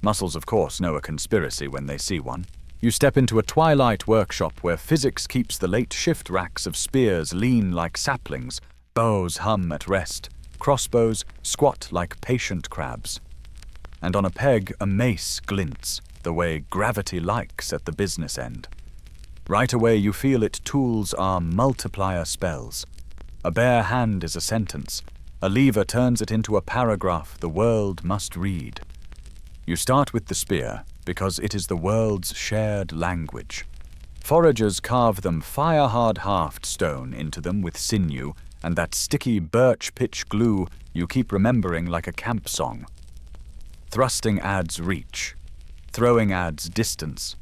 Muscles, of course, know a conspiracy when they see one. You step into a twilight workshop where physics keeps the late shift racks of spears lean like saplings, bows hum at rest, crossbows squat like patient crabs. and on a peg a mace glints, the way gravity likes at the business end. Right away you feel its tools are multiplier spells. A bare hand is a sentence. A lever turns it into a paragraph the world must read. You start with the spear because it is the world's shared language. Foragers carve them fire-hard haft stone into them with sinew and that sticky birch pitch glue you keep remembering like a camp song. Thrusting adds reach. Throwing adds distance.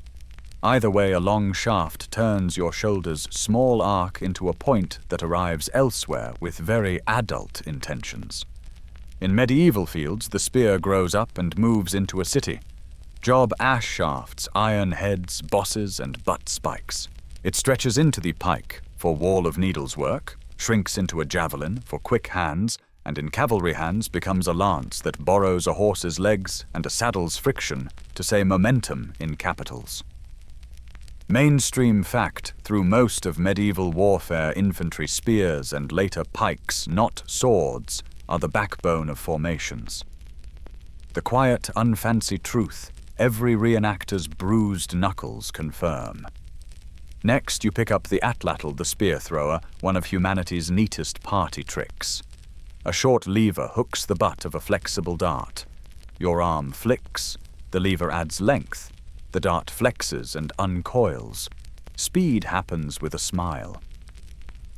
Either way, a long shaft turns your shoulder's small arc into a point that arrives elsewhere with very adult intentions. In medieval fields, the spear grows up and moves into a city. Job ash shafts, iron heads, bosses, and butt spikes. It stretches into the pike for wall of needles work, shrinks into a javelin for quick hands, and in cavalry hands becomes a lance that borrows a horse's legs and a saddle's friction to say momentum in capitals. Mainstream fact through most of medieval warfare, infantry spears and later pikes, not swords, are the backbone of formations. The quiet, unfancy truth every reenactor's bruised knuckles confirm. Next, you pick up the atlatl, the spear thrower, one of humanity's neatest party tricks. A short lever hooks the butt of a flexible dart. Your arm flicks, the lever adds length, the dart flexes and uncoils. Speed happens with a smile.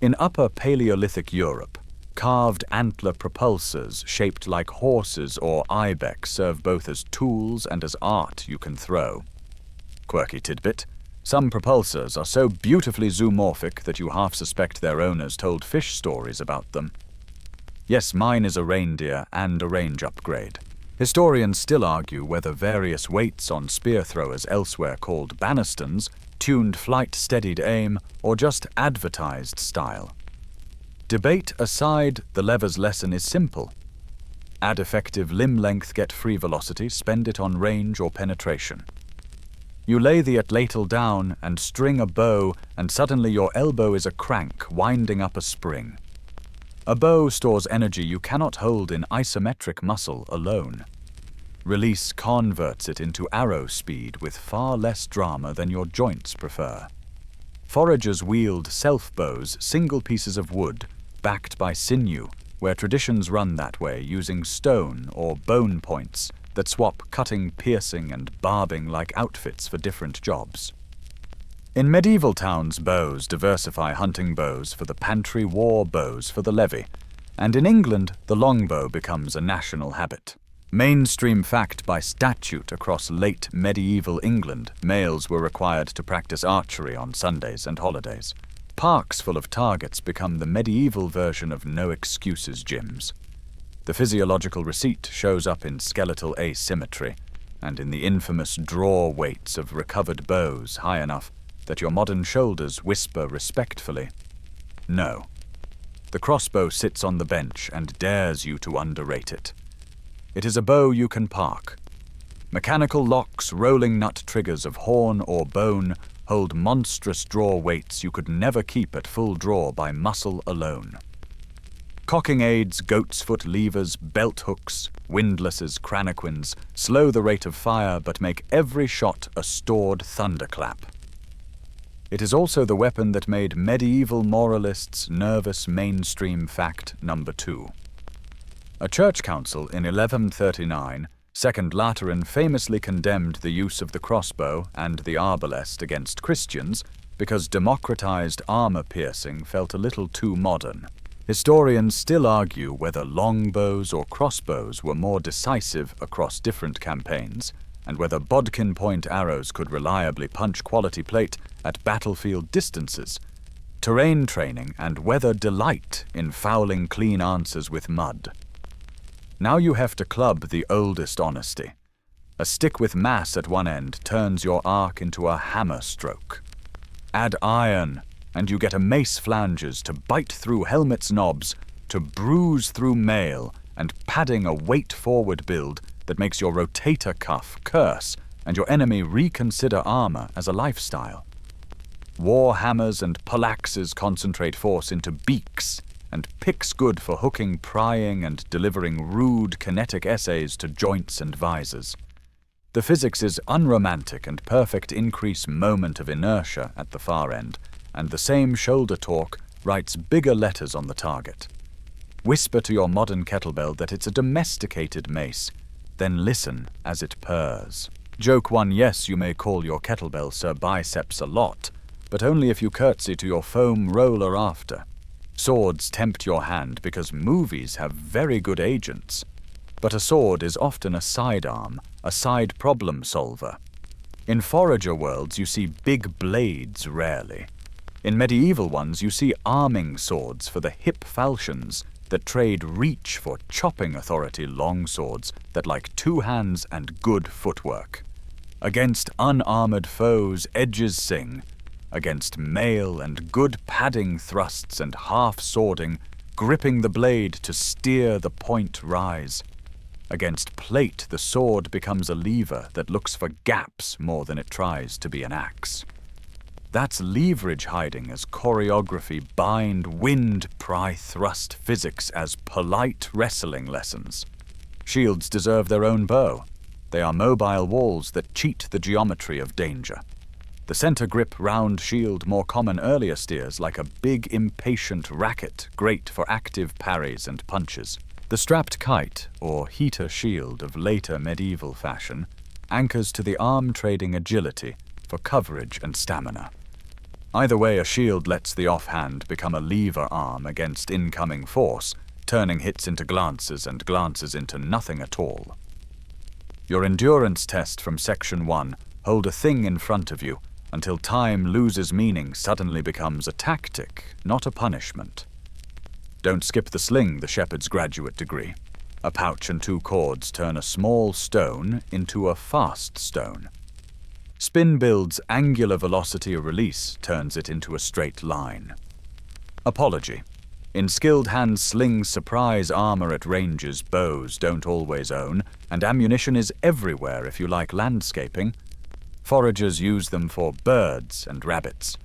In Upper Paleolithic Europe, carved antler propulsors shaped like horses or ibex serve both as tools and as art you can throw. Quirky tidbit: some propulsors are so beautifully zoomorphic that you half suspect their owners told fish stories about them. Yes, mine is a reindeer and a range upgrade. Historians still argue whether various weights on spear throwers elsewhere called banistons tuned flight-steadied aim or just advertised style. Debate aside, the lever's lesson is simple. Add effective limb length, get free velocity, spend it on range or penetration. You lay the atlatl down and string a bow, and suddenly your elbow is a crank winding up a spring. A bow stores energy you cannot hold in isometric muscle alone. Release converts it into arrow speed with far less drama than your joints prefer. Foragers wield self-bows, single pieces of wood, backed by sinew, where traditions run that way using stone or bone points that swap cutting, piercing, and barbing like outfits for different jobs. In medieval towns, bows diversify hunting bows for the pantry, war bows for the levy, and in England, the longbow becomes a national habit. Mainstream fact: by statute across late medieval England, males were required to practice archery on Sundays and holidays. Parks full of targets become the medieval version of no excuses gyms. The physiological receipt shows up in skeletal asymmetry, and in the infamous draw weights of recovered bows high enough that your modern shoulders whisper respectfully, no. The crossbow sits on the bench and dares you to underrate it. It is a bow you can park. Mechanical locks, rolling nut triggers of horn or bone hold monstrous draw weights you could never keep at full draw by muscle alone. Cocking aids, goat's foot levers, belt hooks, windlasses, cranaquins slow the rate of fire but make every shot a stored thunderclap. It is also the weapon that made medieval moralists nervous. Mainstream fact number 2. A church council in 1139, Second Lateran, famously condemned the use of the crossbow and the arbalest against Christians because democratized armor piercing felt a little too modern. Historians still argue whether longbows or crossbows were more decisive across different campaigns, and whether bodkin point arrows could reliably punch quality plate at battlefield distances. Terrain training and weather delight in fouling clean answers with mud. Now you have to club the oldest honesty. A stick with mass at one end turns your arc into a hammer stroke. Add iron, and you get a mace flanges to bite through helmet's knobs, to bruise through mail, and padding a weight-forward build that makes your rotator cuff curse and your enemy reconsider armor as a lifestyle. War hammers and poleaxes concentrate force into beaks, and picks good for hooking, prying, and delivering rude kinetic essays to joints and visors. The physics is unromantic and perfect increase moment of inertia at the far end, and the same shoulder torque writes bigger letters on the target. Whisper to your modern kettlebell that it's a domesticated mace, then listen as it purrs. Joke 1: yes, you may call your kettlebell Sir Biceps a lot, but only if you curtsy to your foam roller after. Swords tempt your hand because movies have very good agents, but a sword is often a sidearm, a side problem solver. In forager worlds you see big blades rarely. In medieval ones you see arming swords for the hip falchions that trade reach for chopping authority longswords that like two hands and good footwork. Against unarmored foes edges sing, against mail and good padding thrusts and half-swording, gripping the blade to steer the point rise. Against plate the sword becomes a lever that looks for gaps more than it tries to be an axe. That's leverage hiding as choreography, bind, wind, pry, thrust physics as polite wrestling lessons. Shields deserve their own bow. They are mobile walls that cheat the geometry of danger. The center grip round shield more common earlier steers like a big impatient racket, great for active parries and punches. The strapped kite, or heater shield of later medieval fashion, anchors to the arm-trading agility for coverage and stamina. Either way, a shield lets the offhand become a lever arm against incoming force, turning hits into glances and glances into nothing at all. Your endurance test from Section 1, hold a thing in front of you until time loses meaning, suddenly becomes a tactic, not a punishment. Don't skip the sling, the shepherd's graduate degree. A pouch and two cords turn a small stone into a fast stone. Spin builds angular velocity, a release turns it into a straight line. Apology. In skilled hands, slings surprise armor at ranges bows don't always own, and ammunition is everywhere if you like landscaping. Foragers use them for birds and rabbits.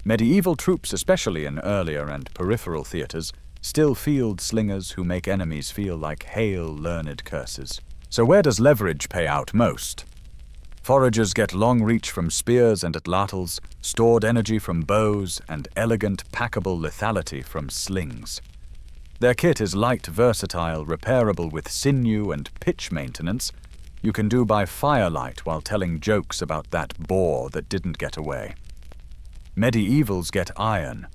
Medieval troops, especially in earlier and peripheral theaters, still field slingers who make enemies feel like hail-learned curses. So where does leverage pay out most? Foragers get long reach from spears and atlatls, stored energy from bows, and elegant, packable lethality from slings. Their kit is light, versatile, repairable with sinew and pitch maintenance. You can do by firelight while telling jokes about that boar that didn't get away. Medievals get iron.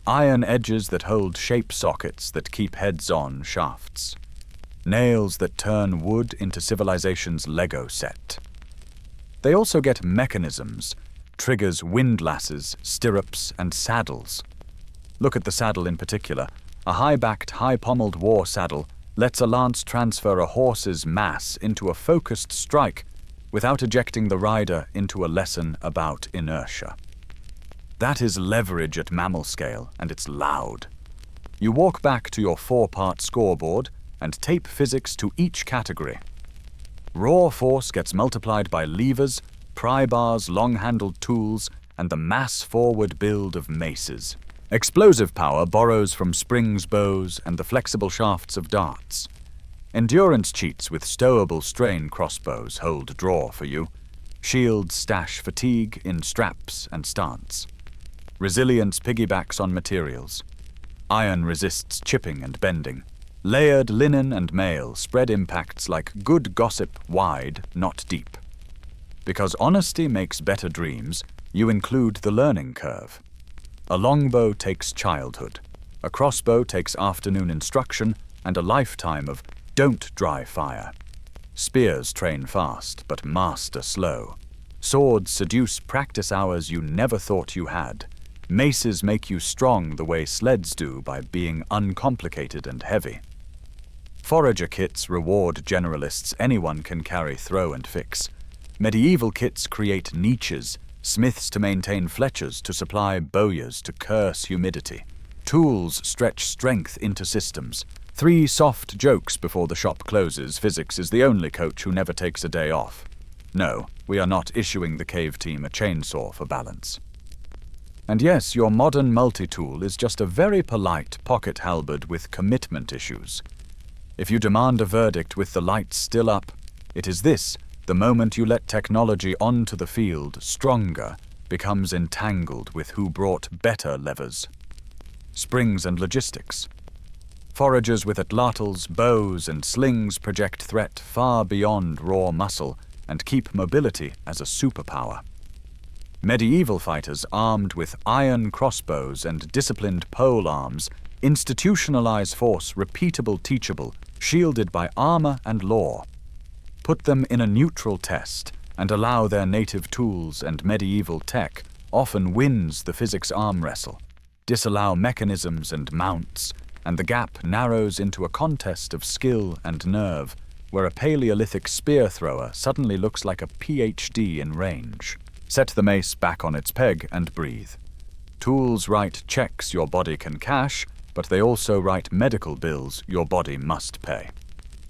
Iron edges that hold shape sockets that keep heads-on shafts. Nails that turn wood into civilization's Lego set. They also get mechanisms, triggers, windlasses, stirrups, and saddles. Look at the saddle in particular. A high-backed, high-pommeled war saddle lets a lance transfer a horse's mass into a focused strike without ejecting the rider into a lesson about inertia. That is leverage at mammal scale, and it's loud. You walk back to your 4-part scoreboard and tape physics to each category. Raw force gets multiplied by levers, pry bars, long-handled tools, and the mass-forward build of maces. Explosive power borrows from springs, bows, and the flexible shafts of darts. Endurance cheats with stowable strain crossbows hold draw for you. Shields stash fatigue in straps and stance. Resilience piggybacks on materials. Iron resists chipping and bending. Layered linen and mail spread impacts like good gossip wide, not deep. Because honesty makes better dreams, you include the learning curve. A longbow takes childhood. A crossbow takes afternoon instruction and a lifetime of don't dry fire. Spears train fast, but master slow. Swords seduce practice hours you never thought you had. Maces make you strong the way sleds do by being uncomplicated and heavy. Forager kits reward generalists anyone can carry, throw, and fix. Medieval kits create niches, smiths to maintain fletchers, to supply bowyers, to curse humidity. Tools stretch strength into systems. 3 soft jokes before the shop closes. Physics is the only coach who never takes a day off. No, we are not issuing the cave team a chainsaw for balance. And yes, your modern multi-tool is just a very polite pocket halberd with commitment issues. If you demand a verdict with the lights still up, it is this: the moment you let technology onto the field, stronger, becomes entangled with who brought better levers. Springs and logistics. Foragers with atlatls, bows, and slings project threat far beyond raw muscle and keep mobility as a superpower. Medieval fighters armed with iron crossbows and disciplined pole arms institutionalize force repeatable, teachable, shielded by armor and law. Put them in a neutral test and allow their native tools and medieval tech often wins the physics arm wrestle. Disallow mechanisms and mounts, and the gap narrows into a contest of skill and nerve, where a Paleolithic spear thrower suddenly looks like a PhD in range. Set the mace back on its peg and breathe. Tools write checks your body can cash, but they also write medical bills your body must pay.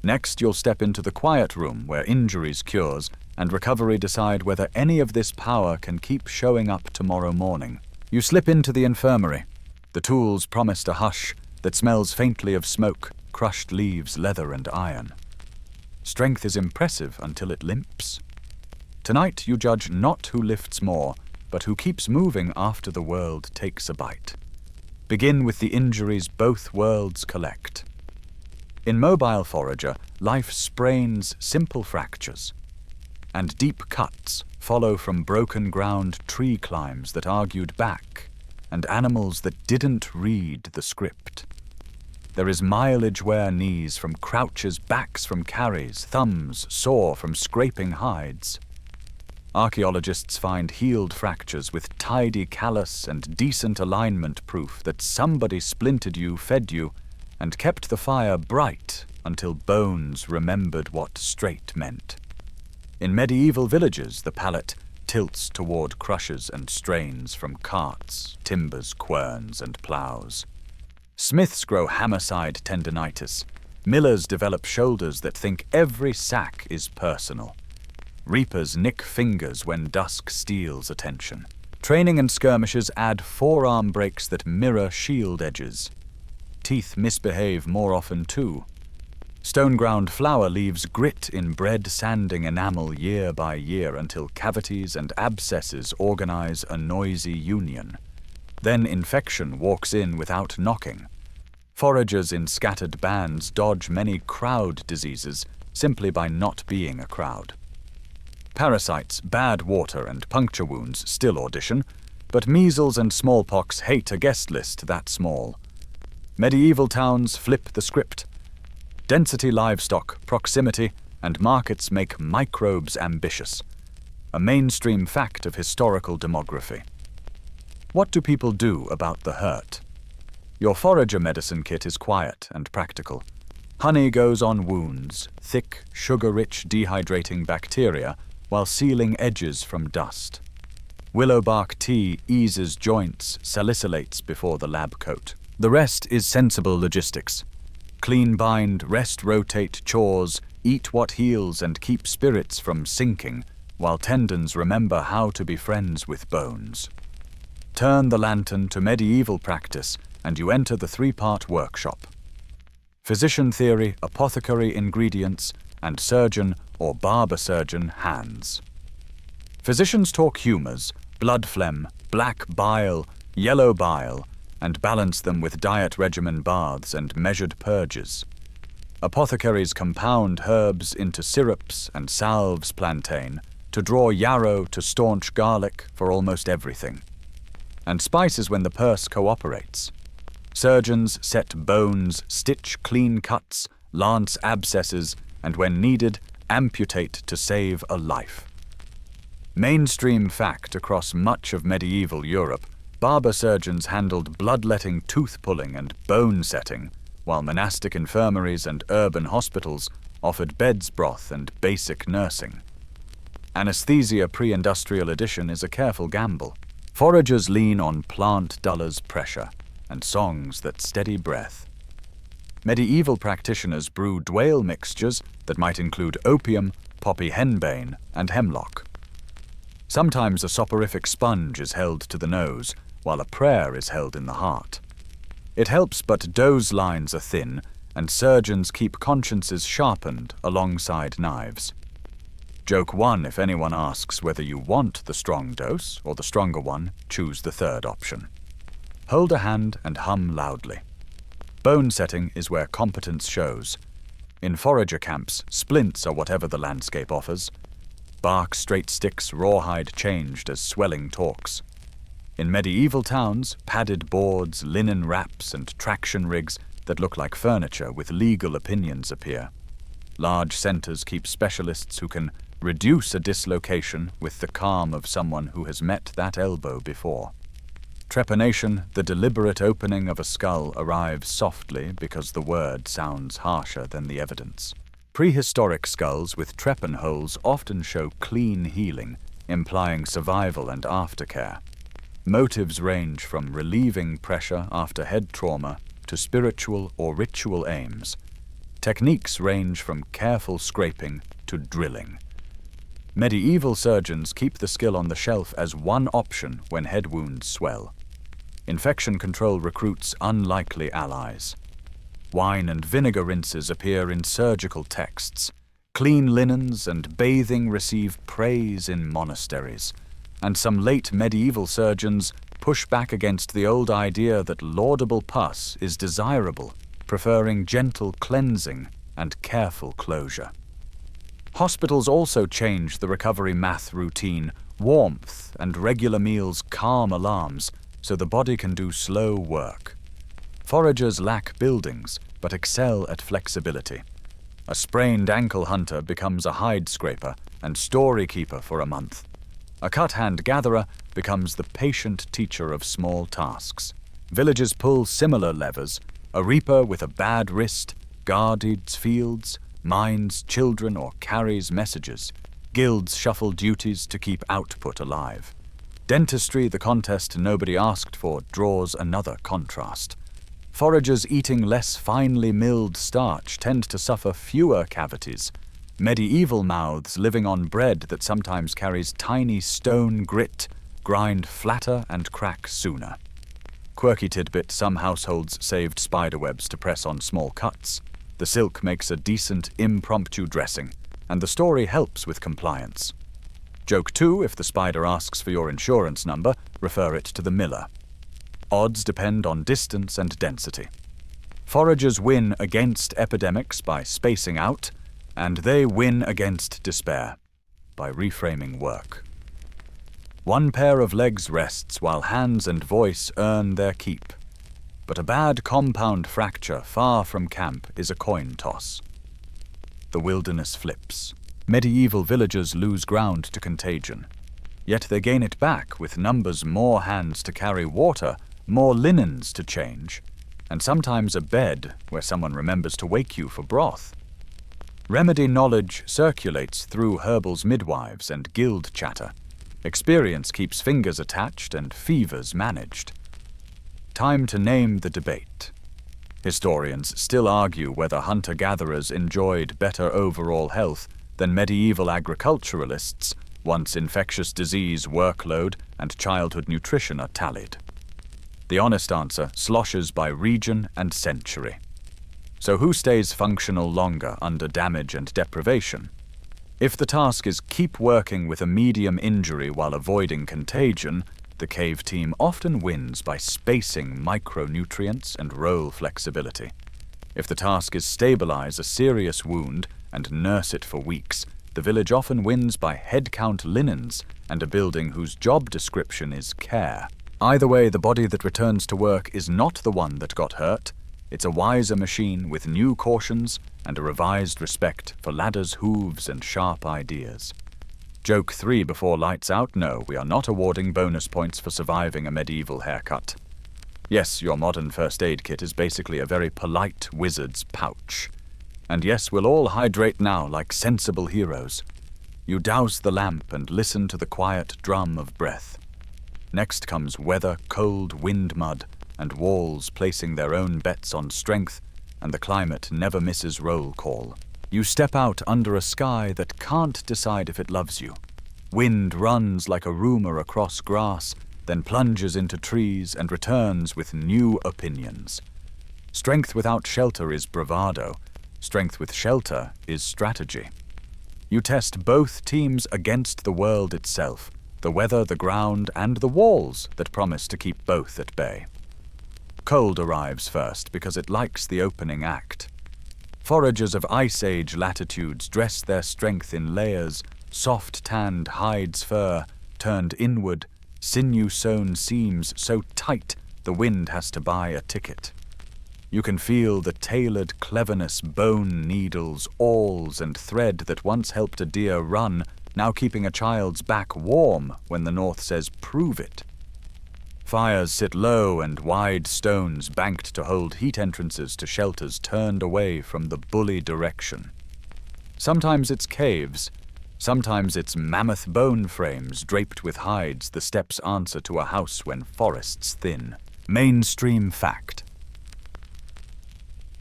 Next, you'll step into the quiet room where injuries, cures, and recovery decide whether any of this power can keep showing up tomorrow morning. You slip into the infirmary. The tools promised a hush that smells faintly of smoke, crushed leaves, leather, and iron. Strength is impressive until it limps. Tonight you judge not who lifts more, but who keeps moving after the world takes a bite. Begin with the injuries both worlds collect. In Mobile Forager, life sprains simple fractures, and deep cuts follow from broken ground tree climbs that argued back, and animals that didn't read the script. There is mileage wear knees from crouches, backs from carries, thumbs sore from scraping hides. Archaeologists find healed fractures with tidy callus and decent alignment proof that somebody splintered you, fed you, and kept the fire bright until bones remembered what straight meant. In medieval villages, the palate tilts toward crushes and strains from carts, timbers, querns, and plows. Smiths grow hammer-side tendinitis. Millers develop shoulders that think every sack is personal. Reapers nick fingers when dusk steals attention. Training and skirmishes add forearm breaks that mirror shield edges. Teeth misbehave more often too. Stone-ground flour leaves grit in bread sanding enamel year by year until cavities and abscesses organize a noisy union. Then infection walks in without knocking. Foragers in scattered bands dodge many crowd diseases simply by not being a crowd. Parasites, bad water, and puncture wounds still audition, but measles and smallpox hate a guest list that small. Medieval towns flip the script. Density livestock, proximity, and markets make microbes ambitious. A mainstream fact of historical demography. What do people do about the hurt? Your forager medicine kit is quiet and practical. Honey goes on wounds, thick, sugar-rich dehydrating bacteria, while sealing edges from dust. Willow bark tea eases joints, salicylates before the lab coat. The rest is sensible logistics. Clean bind, rest, rotate, chores, eat what heals and keep spirits from sinking, while tendons remember how to be friends with bones. Turn the lantern to medieval practice, and you enter the three-part workshop. Physician theory, apothecary ingredients, and surgeon or barber surgeon hands. Physicians talk humors, blood phlegm, black bile, yellow bile, and balance them with diet regimen baths and measured purges. Apothecaries compound herbs into syrups and salves plantain to draw yarrow to staunch garlic for almost everything. And spices when the purse cooperates. Surgeons set bones, stitch clean cuts, lance abscesses, and when needed, amputate to save a life. Mainstream fact across much of medieval Europe, barber surgeons handled bloodletting tooth pulling and bone setting, while monastic infirmaries and urban hospitals offered bed's broth and basic nursing. Anesthesia pre-industrial edition is a careful gamble. Foragers lean on plant dullers pressure and songs that steady breath. Medieval practitioners brew dwale mixtures that might include opium, poppy henbane, and hemlock. Sometimes a soporific sponge is held to the nose, while a prayer is held in the heart. It helps, but dose lines are thin, and surgeons keep consciences sharpened alongside knives. Joke 1: if anyone asks whether you want the strong dose or the stronger one, choose the third option. Hold a hand and hum loudly. Bone setting is where competence shows. In forager camps, splints are whatever the landscape offers. Bark, straight sticks, rawhide changed as swelling talks. In medieval towns, padded boards, linen wraps, and traction rigs that look like furniture with legal opinions appear. Large centers keep specialists who can reduce a dislocation with the calm of someone who has met that elbow before. Trepanation, the deliberate opening of a skull, arrives softly because the word sounds harsher than the evidence. Prehistoric skulls with trepan holes often show clean healing, implying survival and aftercare. Motives range from relieving pressure after head trauma to spiritual or ritual aims. Techniques range from careful scraping to drilling. Medieval surgeons keep the skill on the shelf as one option when head wounds swell. Infection control recruits unlikely allies. Wine and vinegar rinses appear in surgical texts. Clean linens and bathing receive praise in monasteries. And some late medieval surgeons push back against the old idea that laudable pus is desirable, preferring gentle cleansing and careful closure. Hospitals also change the recovery math routine. Warmth and regular meals calm alarms so the body can do slow work. Foragers lack buildings but excel at flexibility. A sprained ankle hunter becomes a hide scraper and story keeper for a month. A cut-hand gatherer becomes the patient teacher of small tasks. Villagers pull similar levers. A reaper with a bad wrist guards fields, mines children, or carries messages. Guilds shuffle duties to keep output alive. Dentistry, the contest nobody asked for, draws another contrast. Foragers eating less finely milled starch tend to suffer fewer cavities. Medieval mouths living on bread that sometimes carries tiny stone grit grind flatter and crack sooner. Quirky tidbit: some households saved spiderwebs to press on small cuts. The silk makes a decent impromptu dressing, and the story helps with compliance. Joke 2: if the spider asks for your insurance number, refer it to the miller. Odds depend on distance and density. Foragers win against epidemics by spacing out, and they win against despair by reframing work. One pair of legs rests while hands and voice earn their keep. But a bad compound fracture far from camp is a coin toss. The wilderness flips. Medieval villagers lose ground to contagion. Yet they gain it back with numbers, more hands to carry water, more linens to change, and sometimes a bed where someone remembers to wake you for broth. Remedy knowledge circulates through herbals, midwives, and guild chatter. Experience keeps fingers attached and fevers managed. Time to name the debate. Historians still argue whether hunter-gatherers enjoyed better overall health than medieval agriculturalists once infectious disease, workload, and childhood nutrition are tallied. The honest answer sloshes by region and century. So who stays functional longer under damage and deprivation? If the task is keep working with a medium injury while avoiding contagion, the cave team often wins by spacing micronutrients and role flexibility. If the task is stabilize a serious wound and nurse it for weeks, the village often wins by headcount linens and a building whose job description is care. Either way, the body that returns to work is not the one that got hurt. It's a wiser machine with new cautions and a revised respect for ladders, hooves, and sharp ideas. Joke 3 before lights out: no, we are not awarding bonus points for surviving a medieval haircut. Yes, your modern first aid kit is basically a very polite wizard's pouch. And yes, we'll all hydrate now like sensible heroes. You douse the lamp and listen to the quiet drum of breath. Next comes weather, cold, wind, mud, and walls placing their own bets on strength, and the climate never misses roll call. You step out under a sky that can't decide if it loves you. Wind runs like a rumor across grass, then plunges into trees and returns with new opinions. Strength without shelter is bravado. Strength with shelter is strategy. You test both teams against the world itself, the weather, the ground, and the walls that promise to keep both at bay. Cold arrives first because it likes the opening act. Foragers of Ice Age latitudes dress their strength in layers, soft-tanned hides fur, turned inward, sinew-sewn seams so tight the wind has to buy a ticket. You can feel the tailored cleverness, bone needles, awls, and thread that once helped a deer run, now keeping a child's back warm when the north says, "Prove it." Fires sit low and wide stones banked to hold heat entrances to shelters turned away from the bully direction. Sometimes it's caves, sometimes it's mammoth bone frames draped with hides, the steps answer to a house when forests thin. Mainstream fact.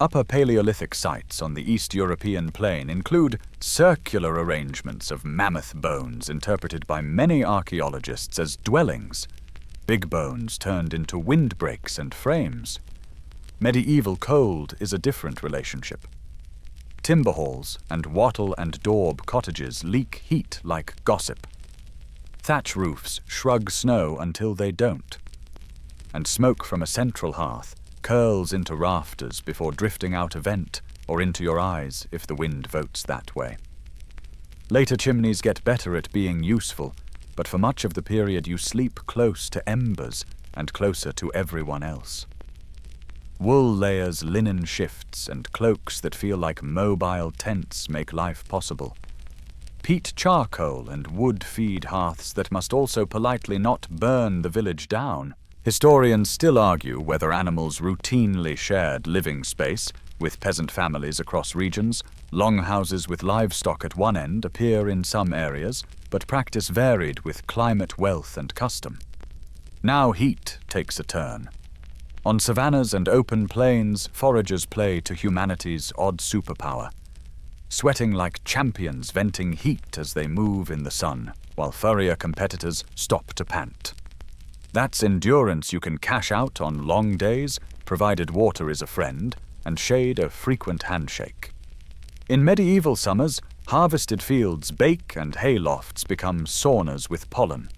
Upper Paleolithic sites on the East European plain include circular arrangements of mammoth bones interpreted by many archaeologists as dwellings, big bones turned into windbreaks and frames. Medieval cold is a different relationship. Timber halls and wattle and daub cottages leak heat like gossip. Thatch roofs shrug snow until they don't. And smoke from a central hearth curls into rafters before drifting out a vent or into your eyes if the wind votes that way. Later chimneys get better at being useful, but for much of the period you sleep close to embers and closer to everyone else. Wool layers, linen shifts, and cloaks that feel like mobile tents make life possible. Peat charcoal and wood feed hearths that must also politely not burn the village down. Historians still argue whether animals routinely shared living space with peasant families across regions. Longhouses with livestock at one end appear in some areas, but practice varied with climate, wealth, and custom. Now heat takes a turn. On savannas and open plains, foragers play to humanity's odd superpower, sweating like champions, venting heat as they move in the sun, while furrier competitors stop to pant. That's endurance you can cash out on long days, provided water is a friend, and shade a frequent handshake. In medieval summers, harvested fields bake and haylofts become saunas with pollen.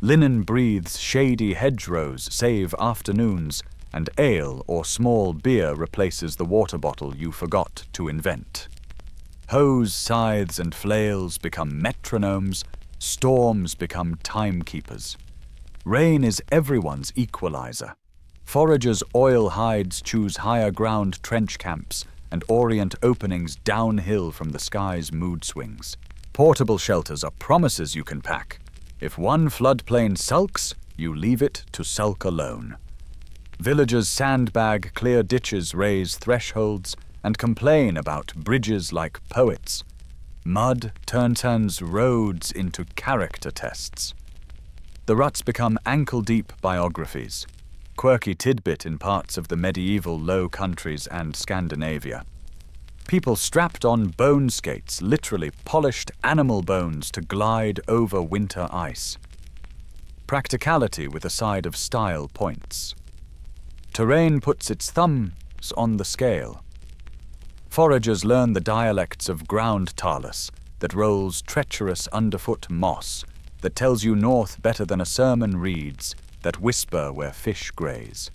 Linen breathes shady hedgerows save afternoons, and ale or small beer replaces the water bottle you forgot to invent. Hoes, scythes, and flails become metronomes, storms become timekeepers. Rain is everyone's equalizer. Foragers' oil hides choose higher ground trench camps and orient openings downhill from the sky's mood swings. Portable shelters are promises you can pack. If one floodplain sulks, you leave it to sulk alone. Villagers sandbag clear ditches, raise thresholds, and complain about bridges like poets. Mud turns roads into character tests. The ruts become ankle-deep biographies, quirky tidbit in parts of the medieval Low Countries and Scandinavia. People strapped on bone skates, literally polished animal bones to glide over winter ice. Practicality with a side of style points. Terrain puts its thumbs on the scale. Foragers learn the dialects of ground talus that rolls treacherous underfoot moss, that tells you north better than a sermon reads, that whisper where fish graze.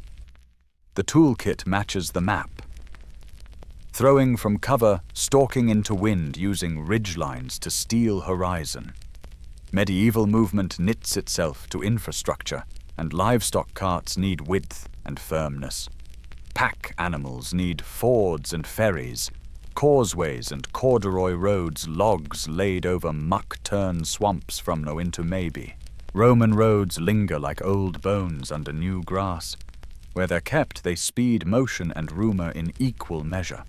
The toolkit matches the map. Throwing from cover, stalking into wind using ridgelines to steal horizon. Medieval movement knits itself to infrastructure, and livestock carts need width and firmness. Pack animals need fords and ferries, causeways and corduroy roads, logs laid over muck-turn swamps from no into maybe. Roman roads linger like old bones under new grass. Where they're kept, they speed motion and rumor in equal measure.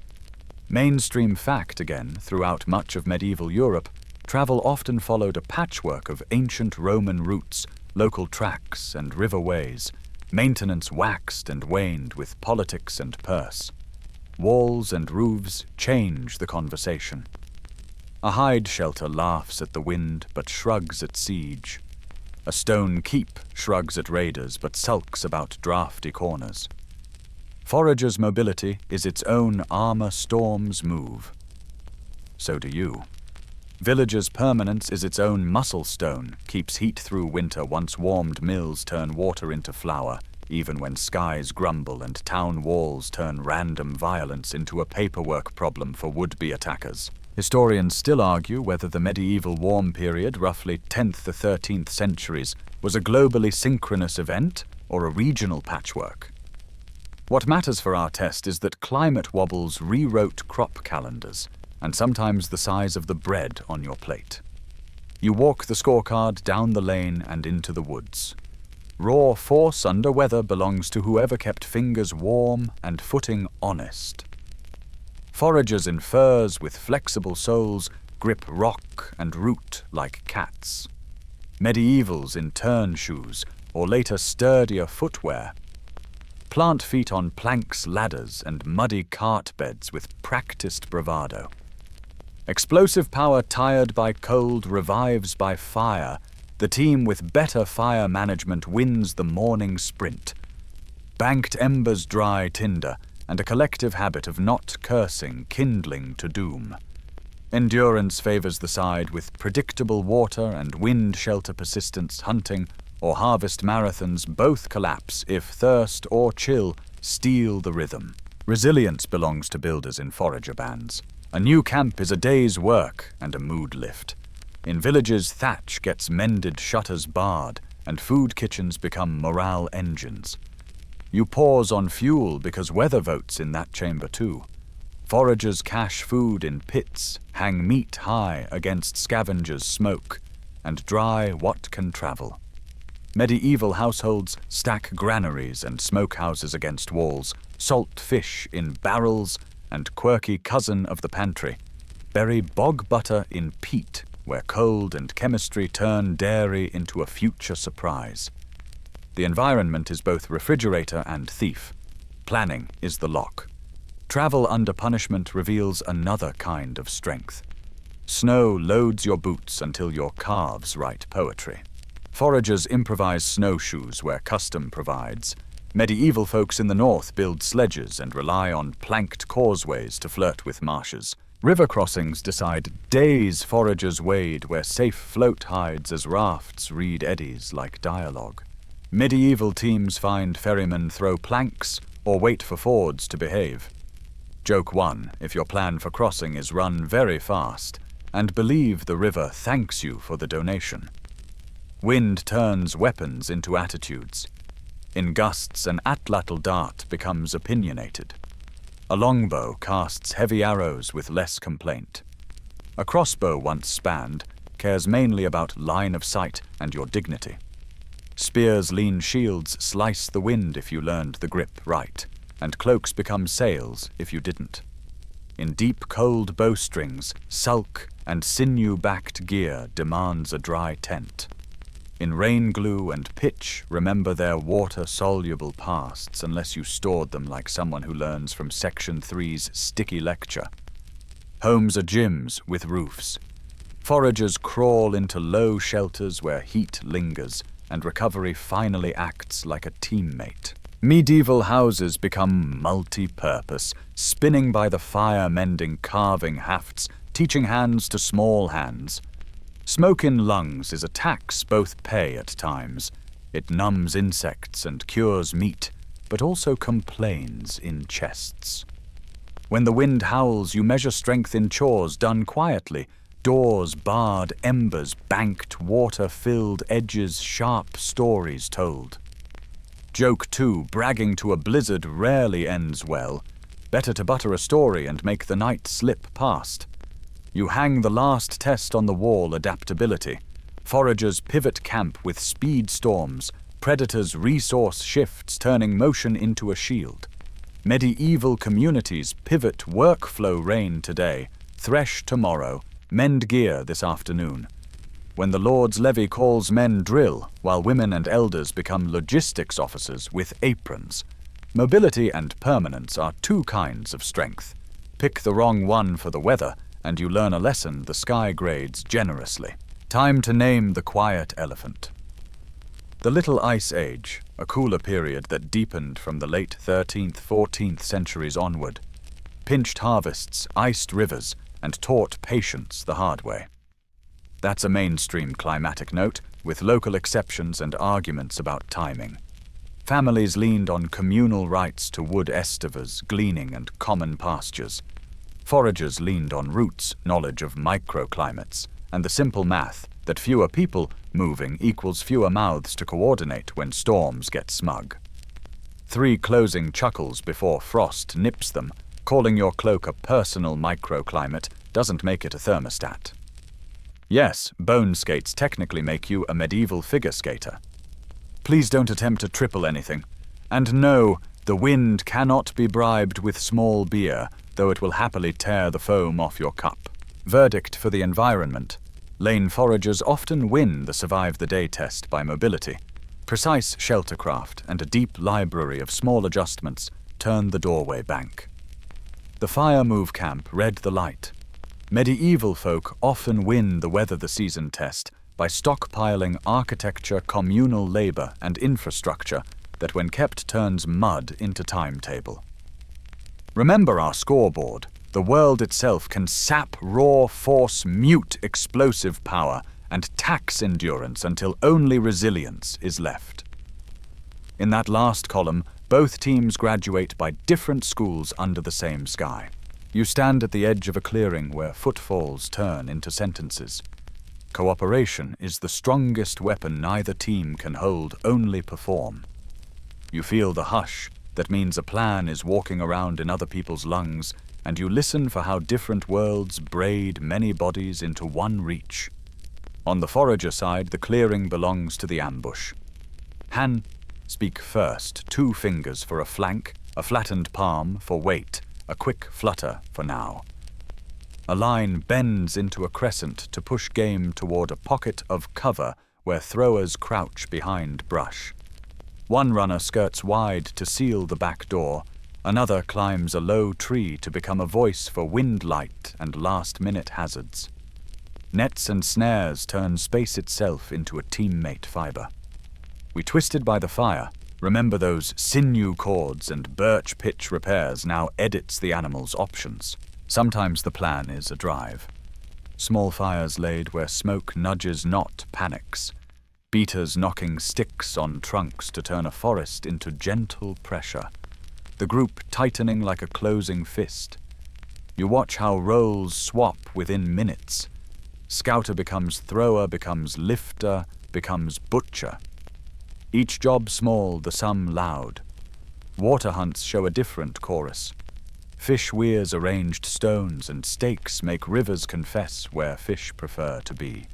Mainstream fact again, throughout much of medieval Europe, travel often followed a patchwork of ancient Roman routes, local tracks and riverways. Maintenance waxed and waned with politics and purse. Walls and roofs change the conversation. A hide shelter laughs at the wind but shrugs at siege. A stone keep shrugs at raiders but sulks about drafty corners. Foragers' mobility is its own armor storm's move. So do you. Villagers' permanence is its own muscle stone, keeps heat through winter once warmed mills turn water into flour, even when skies grumble and town walls turn random violence into a paperwork problem for would-be attackers. Historians still argue whether the medieval warm period, roughly 10th to 13th centuries, was a globally synchronous event or a regional patchwork. What matters for our test is that climate wobbles rewrote crop calendars, and sometimes the size of the bread on your plate. You walk the scorecard down the lane and into the woods. Raw force under weather belongs to whoever kept fingers warm and footing honest. Foragers in furs with flexible soles grip rock and root like cats. Medievals in turn shoes, or later sturdier footwear. Plant feet on planks, ladders, and muddy cart beds with practiced bravado. Explosive power tired by cold revives by fire. The team with better fire management wins the morning sprint. Banked embers dry tinder, and a collective habit of not cursing kindling to doom. Endurance favors the side with predictable water and wind shelter persistence. Hunting or harvest marathons both collapse if thirst or chill steal the rhythm. Resilience belongs to builders in forager bands. A new camp is a day's work and a mood lift. In villages, thatch gets mended, shutters barred, and food kitchens become morale engines. You pause on fuel because weather votes in that chamber too. Foragers cache food in pits, hang meat high against scavengers' smoke, and dry what can travel. Medieval households stack granaries and smokehouses against walls, salt fish in barrels, and quirky cousin of the pantry. Bury bog butter in peat, where cold and chemistry turn dairy into a future surprise. The environment is both refrigerator and thief. Planning is the lock. Travel under punishment reveals another kind of strength. Snow loads your boots until your calves write poetry. Foragers improvise snowshoes where custom provides. Medieval folks in the north build sledges and rely on planked causeways to flirt with marshes. River crossings decide days foragers wade where safe float hides as rafts read eddies like dialogue. Medieval teams find ferrymen throw planks or wait for fords to behave. Joke 1, if your plan for crossing is run very fast, and believe the river thanks you for the donation. Wind turns weapons into attitudes. In gusts, an atlatl dart becomes opinionated. A longbow casts heavy arrows with less complaint. A crossbow once spanned cares mainly about line of sight and your dignity. Spears' lean shields slice the wind if you learned the grip right, and cloaks become sails if you didn't. In deep cold bowstrings, sulk and sinew-backed gear demands a dry tent. In rain glue and pitch, remember their water-soluble pasts unless you stored them like someone who learns from Section 3's sticky lecture. Homes are gyms with roofs. Foragers crawl into low shelters where heat lingers, and recovery finally acts like a teammate. Medieval houses become multi-purpose, spinning by the fire, mending carving hafts, teaching hands to small hands. Smoke in lungs is a tax both pay at times. It numbs insects and cures meat, but also complains in chests. When the wind howls, you measure strength in chores done quietly. Doors barred, embers banked, water-filled edges, sharp stories told. Joke 2, bragging to a blizzard rarely ends well. Better to butter a story and make the night slip past. You hang the last test on the wall, adaptability. Foragers pivot camp with speed storms. Predators resource shifts, turning motion into a shield. Medieval communities pivot workflow rain today, thresh tomorrow, mend gear this afternoon. When the Lord's levy calls men drill, while women and elders become logistics officers with aprons. Mobility and permanence are two kinds of strength. Pick the wrong one for the weather, and you learn a lesson the sky grades generously. Time to name the quiet elephant. The Little Ice Age, a cooler period that deepened from the late 13th, 14th centuries onward, pinched harvests, iced rivers, and taught patience the hard way. That's a mainstream climatic note, with local exceptions and arguments about timing. Families leaned on communal rights to wood estivers, gleaning, and common pastures. Foragers leaned on roots, knowledge of microclimates, and the simple math that fewer people moving equals fewer mouths to coordinate when storms get smug. 3 closing chuckles before frost nips them. Calling your cloak a personal microclimate doesn't make it a thermostat. Yes, bone skates technically make you a medieval figure skater. Please don't attempt to triple anything. And no, the wind cannot be bribed with small beer, though it will happily tear the foam off your cup. Verdict for the environment. Lane foragers often win the Survive the Day test by mobility. Precise sheltercraft and a deep library of small adjustments turn the doorway bank. The fire move camp read the light. Medieval folk often win the weather the season test by stockpiling architecture, communal labor, and infrastructure that when kept turns mud into timetable. Remember our scoreboard. The world itself can sap raw force, mute explosive power, and tax endurance until only resilience is left. In that last column, both teams graduate by different schools under the same sky. You stand at the edge of a clearing where footfalls turn into sentences. Cooperation is the strongest weapon neither team can hold, only perform. You feel the hush that means a plan is walking around in other people's lungs, and you listen for how different worlds braid many bodies into one reach. On the forager side, the clearing belongs to the ambush. Han, speak first, 2 fingers for a flank, a flattened palm for wait, a quick flutter for now. A line bends into a crescent to push game toward a pocket of cover where throwers crouch behind brush. One runner skirts wide to seal the back door. Another climbs a low tree to become a voice for wind light and last-minute hazards. Nets and snares turn space itself into a teammate fiber. We twisted by the fire. Remember those sinew cords and birch pitch repairs now edits the animal's options. Sometimes the plan is a drive. Small fires laid where smoke nudges not panics. Beaters knocking sticks on trunks to turn a forest into gentle pressure. The group tightening like a closing fist. You watch how roles swap within minutes. Scouter becomes thrower, becomes lifter, becomes butcher. Each job small, the sum loud. Water hunts show a different chorus. Fish weirs arranged stones and stakes make rivers confess where fish prefer to be.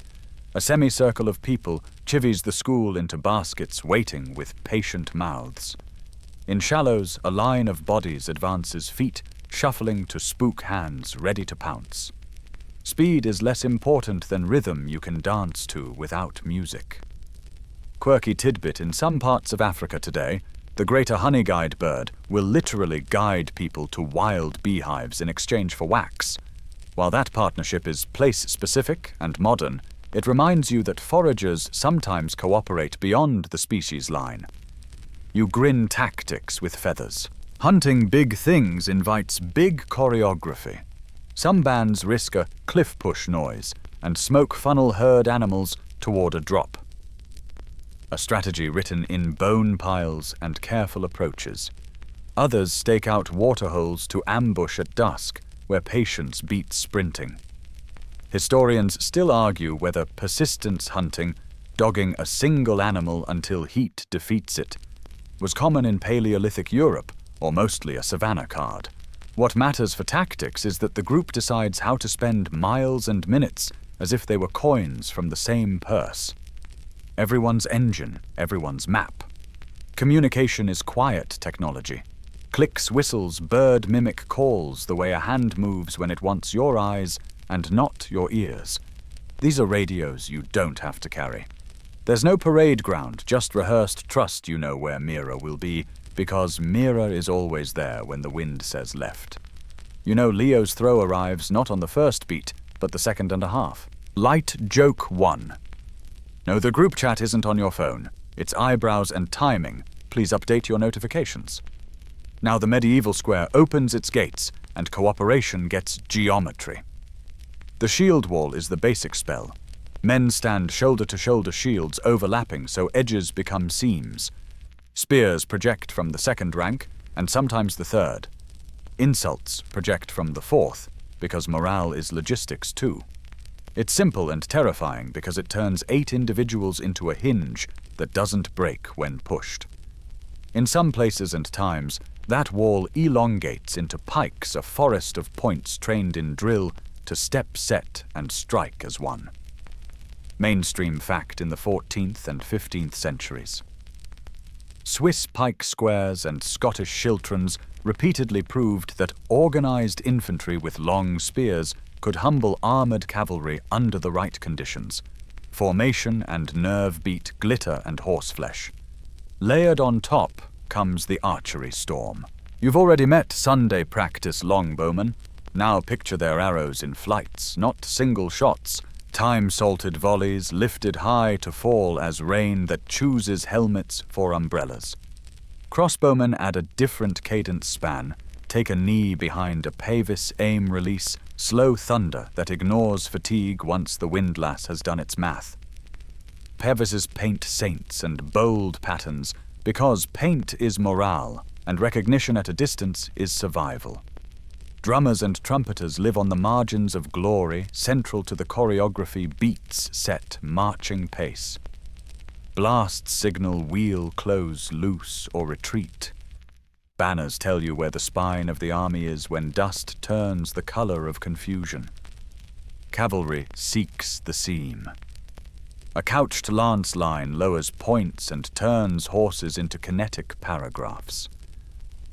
A semicircle of people chivies the school into baskets waiting with patient mouths. In shallows, a line of bodies advances, feet shuffling to spook hands ready to pounce. Speed is less important than rhythm you can dance to without music. Quirky tidbit: in some parts of Africa today, the greater honey guide bird will literally guide people to wild beehives in exchange for wax. While that partnership is place-specific and modern, it reminds you that foragers sometimes cooperate beyond the species line. You grin tactics with feathers. Hunting big things invites big choreography. Some bands risk a cliff push noise and smoke funnel herd animals toward a drop. A strategy written in bone piles and careful approaches. Others stake out waterholes to ambush at dusk, where patience beats sprinting. Historians still argue whether persistence hunting, dogging a single animal until heat defeats it, was common in Paleolithic Europe, or mostly a savanna card. What matters for tactics is that the group decides how to spend miles and minutes as if they were coins from the same purse. Everyone's engine, everyone's map. Communication is quiet technology. Clicks, whistles, bird mimic calls the way a hand moves when it wants your eyes and not your ears. These are radios you don't have to carry. There's no parade ground, just rehearsed trust you know where Mira will be, because Mira is always there when the wind says left. You know Leo's throw arrives not on the first beat, but the second and a half. Light joke 1. No, the group chat isn't on your phone. its eyebrows and timing, please update your notifications. Now the medieval square opens its gates, and cooperation gets geometry. The shield wall is the basic spell. Men stand shoulder-to-shoulder shields overlapping so edges become seams. Spears project from the second rank, and sometimes the third. Insults project from the fourth, because morale is logistics too. It's simple and terrifying because it turns 8 individuals into a hinge that doesn't break when pushed. In some places and times, that wall elongates into pikes, a forest of points trained in drill to step, set, and strike as one. Mainstream fact in the 14th and 15th centuries. Swiss pike squares and Scottish schiltrons repeatedly proved that organized infantry with long spears could humble armored cavalry under the right conditions. Formation and nerve beat glitter and horseflesh. Layered on top comes the archery storm. You've already met Sunday practice longbowmen. Now picture their arrows in flights, not single shots, time-salted volleys lifted high to fall as rain that chooses helmets for umbrellas. Crossbowmen add a different cadence span, take a knee behind a Pavis aim release, slow thunder that ignores fatigue once the windlass has done its math. Pavises paint saints and bold patterns because paint is morale and recognition at a distance is survival. Drummers and trumpeters live on the margins of glory, central to the choreography beats set marching pace. Blasts signal wheel, close, loose, or retreat. Banners tell you where the spine of the army is when dust turns the color of confusion. Cavalry seeks the seam. A couched lance line lowers points and turns horses into kinetic paragraphs.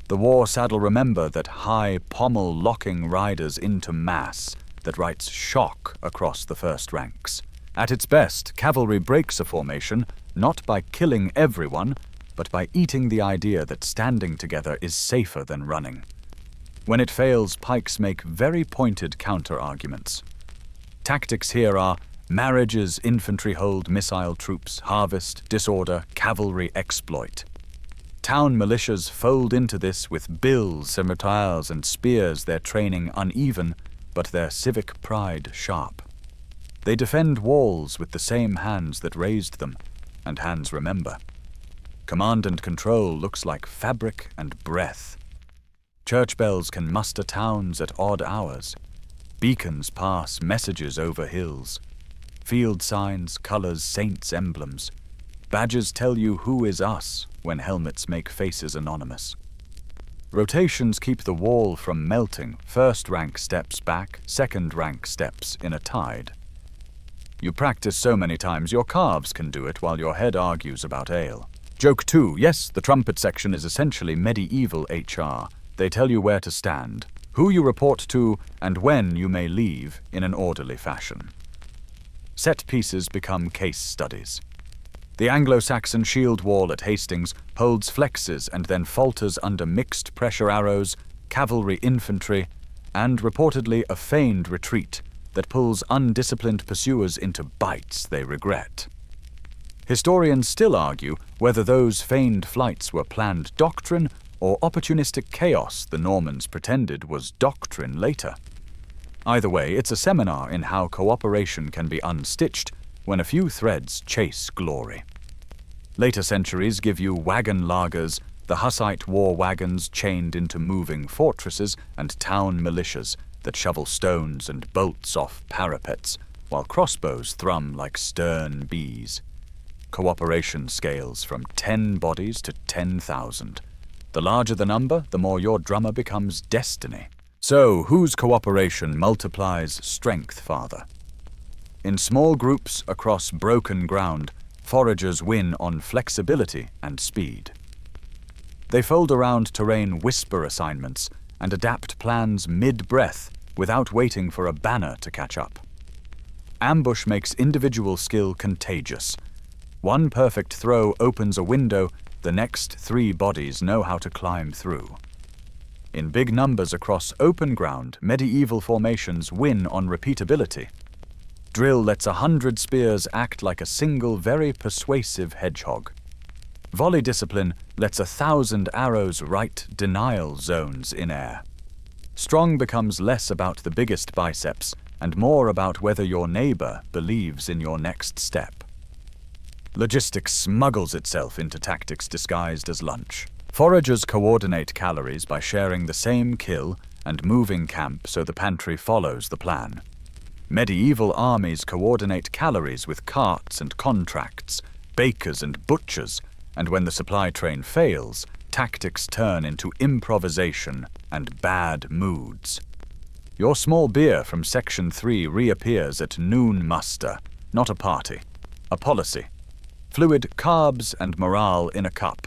The war saddle remember that high pommel locking riders into mass that writes shock across the first ranks. At its best, cavalry breaks a formation not by killing everyone, but by eating the idea that standing together is safer than running. When it fails, pikes make very pointed counter-arguments. Tactics here are marriages infantry hold missile troops, harvest, disorder, cavalry exploit. Town militias fold into this with bills, scimitars, and spears, their training uneven, but their civic pride sharp. They defend walls with the same hands that raised them, and hands remember. Command and control looks like fabric and breath. Church bells can muster towns at odd hours. Beacons pass messages over hills. Field signs, colors, saints' emblems. Badges tell you who is us when helmets make faces anonymous. Rotations keep the wall from melting. First rank steps back, second rank steps in a tide. You practice so many times your calves can do it while your head argues about ale. Joke 2, yes, the trumpet section is essentially medieval HR. They tell you where to stand, who you report to, and when you may leave in an orderly fashion. Set pieces become case studies. The Anglo-Saxon shield wall at Hastings holds flexes and then falters under mixed pressure arrows, cavalry infantry, and reportedly a feigned retreat that pulls undisciplined pursuers into bites they regret. Historians still argue whether those feigned flights were planned doctrine or opportunistic chaos the Normans pretended was doctrine later. Either way, it's a seminar in how cooperation can be unstitched when a few threads chase glory. Later centuries give you wagon lagers, the Hussite war wagons chained into moving fortresses, and town militias that shovel stones and bolts off parapets, while crossbows thrum like stern bees. Cooperation scales from 10 bodies to 10,000. The larger the number, the more your drummer becomes destiny. So, whose cooperation multiplies strength farther? In small groups across broken ground, foragers win on flexibility and speed. They fold around terrain whisper assignments and adapt plans mid-breath without waiting for a banner to catch up. Ambush makes individual skill contagious. One perfect throw opens a window, the next 3 bodies know how to climb through. In big numbers across open ground, medieval formations win on repeatability. Drill lets 100 spears act like a single, very persuasive hedgehog. Volley discipline lets 1,000 arrows write denial zones in air. Strong becomes less about the biggest biceps and more about whether your neighbor believes in your next step. Logistics smuggles itself into tactics disguised as lunch. Foragers coordinate calories by sharing the same kill and moving camp so the pantry follows the plan. Medieval armies coordinate calories with carts and contracts, bakers and butchers, and when the supply train fails, tactics turn into improvisation and bad moods. Your small beer from Section 3 reappears at noon muster, not a party, a policy. Fluid carbs and morale in a cup.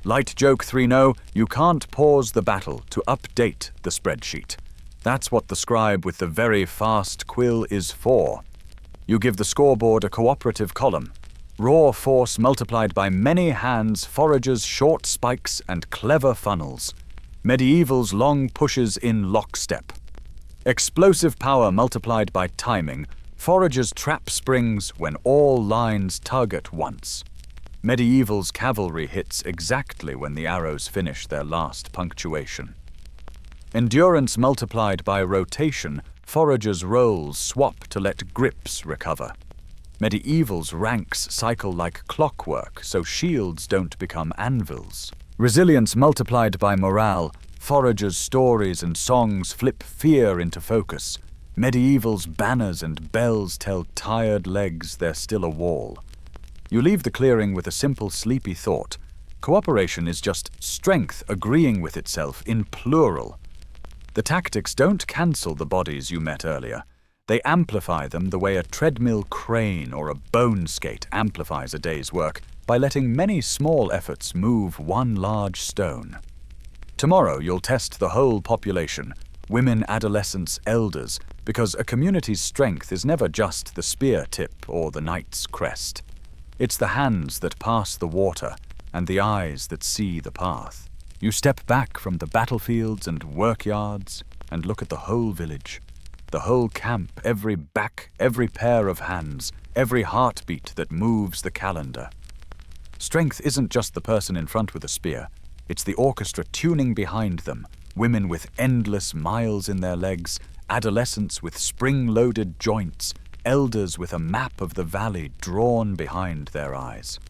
Light joke 3-0, you can't pause the battle to update the spreadsheet. That's what the scribe with the very fast quill is for. You give the scoreboard a cooperative column. Raw force multiplied by many hands, foragers, short spikes, and clever funnels. Medieval's long pushes in lockstep. Explosive power multiplied by timing. Foragers' trap springs when all lines tug at once. Medieval's cavalry hits exactly when the arrows finish their last punctuation. Endurance multiplied by rotation, foragers' rolls swap to let grips recover. Medieval's ranks cycle like clockwork, so shields don't become anvils. Resilience multiplied by morale, foragers' stories and songs flip fear into focus. Medieval's banners and bells tell tired legs they're still a wall. You leave the clearing with a simple, sleepy thought. Cooperation is just strength agreeing with itself in plural. The tactics don't cancel the bodies you met earlier. They amplify them the way a treadmill crane or a bone skate amplifies a day's work by letting many small efforts move one large stone. Tomorrow you'll test the whole population, women, adolescents, elders, because a community's strength is never just the spear tip or the knight's crest. It's the hands that pass the water and the eyes that see the path. You step back from the battlefields and workyards and look at the whole village, the whole camp, every back, every pair of hands, every heartbeat that moves the calendar. Strength isn't just the person in front with a spear. It's the orchestra tuning behind them, women with endless miles in their legs, adolescents with spring-loaded joints, elders with a map of the valley drawn behind their eyes.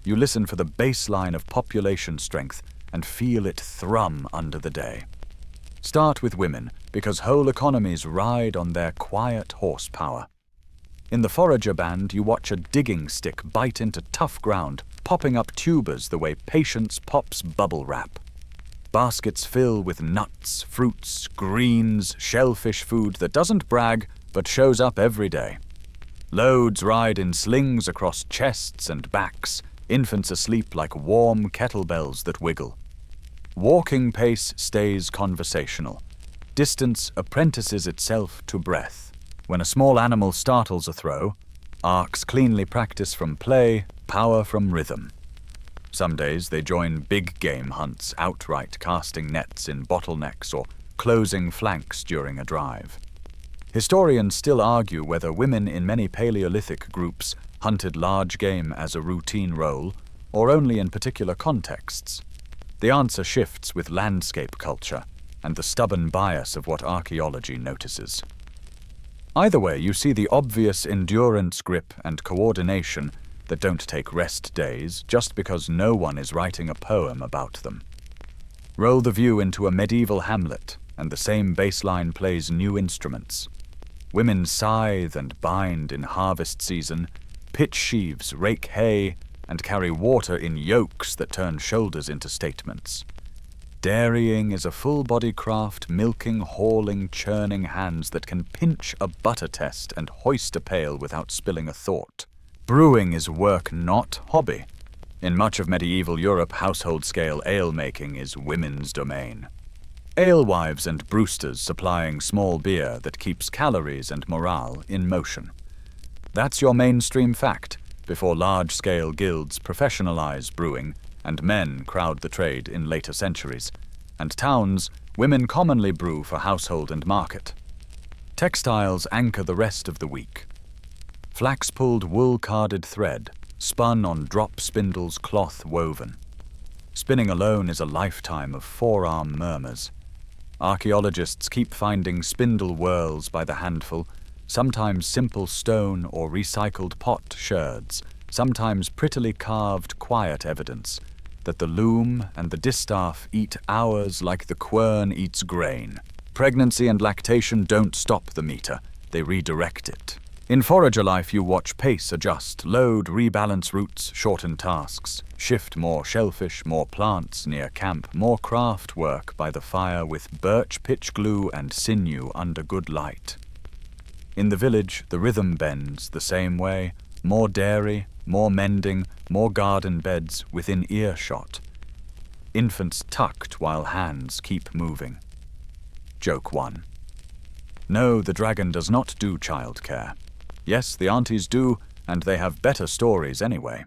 You listen for the baseline of population strength and feel it thrum under the day. Start with women, because whole economies ride on their quiet horsepower. In the forager band, you watch a digging stick bite into tough ground, popping up tubers the way patience pops bubble wrap. Baskets fill with nuts, fruits, greens, shellfish food that doesn't brag but shows up every day. Loads ride in slings across chests and backs, infants asleep like warm kettlebells that wiggle. Walking pace stays conversational. Distance apprentices itself to breath. When a small animal startles a throw, arcs cleanly practice from play, power from rhythm. Some days they join big game hunts, outright casting nets in bottlenecks or closing flanks during a drive. Historians still argue whether women in many Paleolithic groups hunted large game as a routine role or only in particular contexts. The answer shifts with landscape culture and the stubborn bias of what archaeology notices. Either way, you see the obvious endurance, grip, and coordination that don't take rest days just because no one is writing a poem about them. Roll the view into a medieval hamlet, and the same baseline plays new instruments. Women scythe and bind in harvest season, pitch sheaves, rake hay, and carry water in yokes that turn shoulders into statements. Dairying is a full-body craft, milking, hauling, churning hands that can pinch a butter test and hoist a pail without spilling a thought. Brewing is work, not hobby. In much of medieval Europe, household-scale ale-making is women's domain. Alewives and brewsters supplying small beer that keeps calories and morale in motion. That's your mainstream fact, before large-scale guilds professionalize brewing and men crowd the trade in later centuries. And towns, women commonly brew for household and market. Textiles anchor the rest of the week. Flax-pulled wool-carded thread, spun on drop spindles cloth woven. Spinning alone is a lifetime of forearm murmurs. Archaeologists keep finding spindle whorls by the handful, sometimes simple stone or recycled pot sherds, sometimes prettily carved quiet evidence that the loom and the distaff eat hours like the quern eats grain. Pregnancy and lactation don't stop the meter, they redirect it. In forager life, you watch pace adjust, load, rebalance routes, shorten tasks, shift more shellfish, more plants near camp, more craft work by the fire with birch pitch glue and sinew under good light. In the village, the rhythm bends the same way, more dairy, more mending, more garden beds within earshot. Infants tucked while hands keep moving. Joke 1. No, the dragon does not do childcare. Yes, the aunties do, and they have better stories anyway.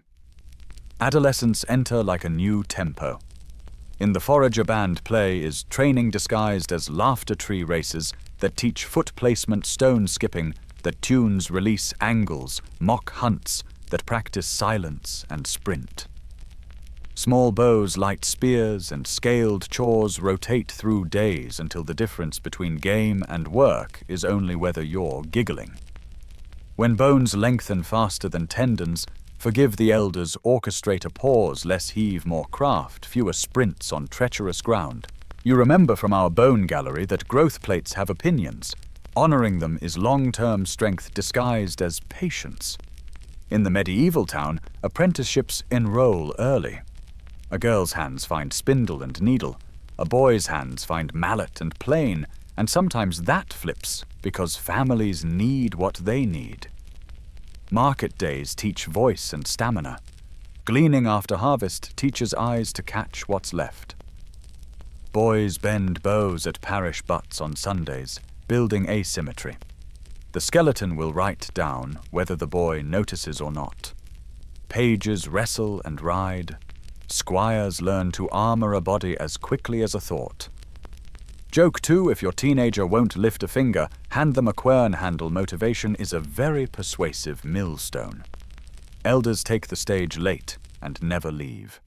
Adolescents enter like a new tempo. In the forager band play is training disguised as laughter tree races that teach foot placement stone skipping, that tunes release angles, mock hunts, that practice silence and sprint. Small bows light spears and scaled chores rotate through days until the difference between game and work is only whether you're giggling. When bones lengthen faster than tendons, forgive the elders orchestrate a pause, less heave, more craft, fewer sprints on treacherous ground. You remember from our bone gallery that growth plates have opinions. Honoring them is long-term strength disguised as patience. In the medieval town, apprenticeships enroll early. A girl's hands find spindle and needle. A boy's hands find mallet and plane, and sometimes that flips because families need what they need. Market days teach voice and stamina. Gleaning after harvest teaches eyes to catch what's left. Boys bend bows at parish butts on Sundays, building asymmetry. The skeleton will write down whether the boy notices or not. Pages wrestle and ride. Squires learn to armor a body as quickly as a thought. Joke 2, if your teenager won't lift a finger, hand them a quern handle. Motivation is a very persuasive millstone. Elders take the stage late and never leave.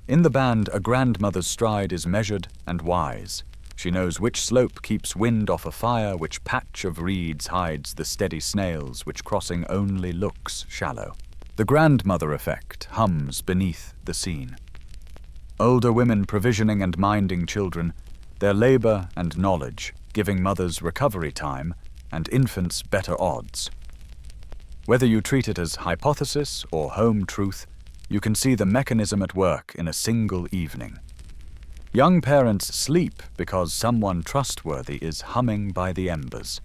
In the band, a grandmother's stride is measured and wise. She knows which slope keeps wind off a fire, which patch of reeds hides the steady snails, which crossing only looks shallow. The grandmother effect hums beneath the scene. Older women provisioning and minding children, their labor and knowledge giving mothers recovery time and infants better odds. Whether you treat it as hypothesis or home truth, you can see the mechanism at work in a single evening. Young parents sleep because someone trustworthy is humming by the embers.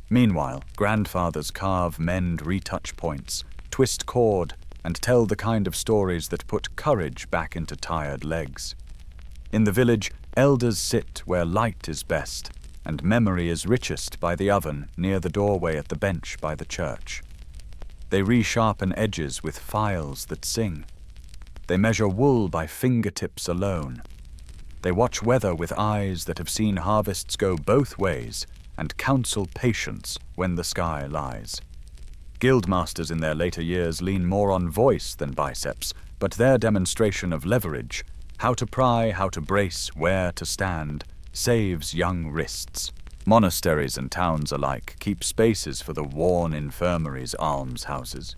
Meanwhile, grandfathers carve, mend, retouch points, twist cord, and tell the kind of stories that put courage back into tired legs. In the village, elders sit where light is best, and memory is richest by the oven near the doorway at the bench by the church. They resharpen edges with files that sing. They measure wool by fingertips alone. They watch weather with eyes that have seen harvests go both ways and counsel patience when the sky lies. Guildmasters in their later years lean more on voice than biceps, but their demonstration of leverage, how to pry, how to brace, where to stand, saves young wrists. Monasteries and towns alike keep spaces for the worn infirmaries' almshouses.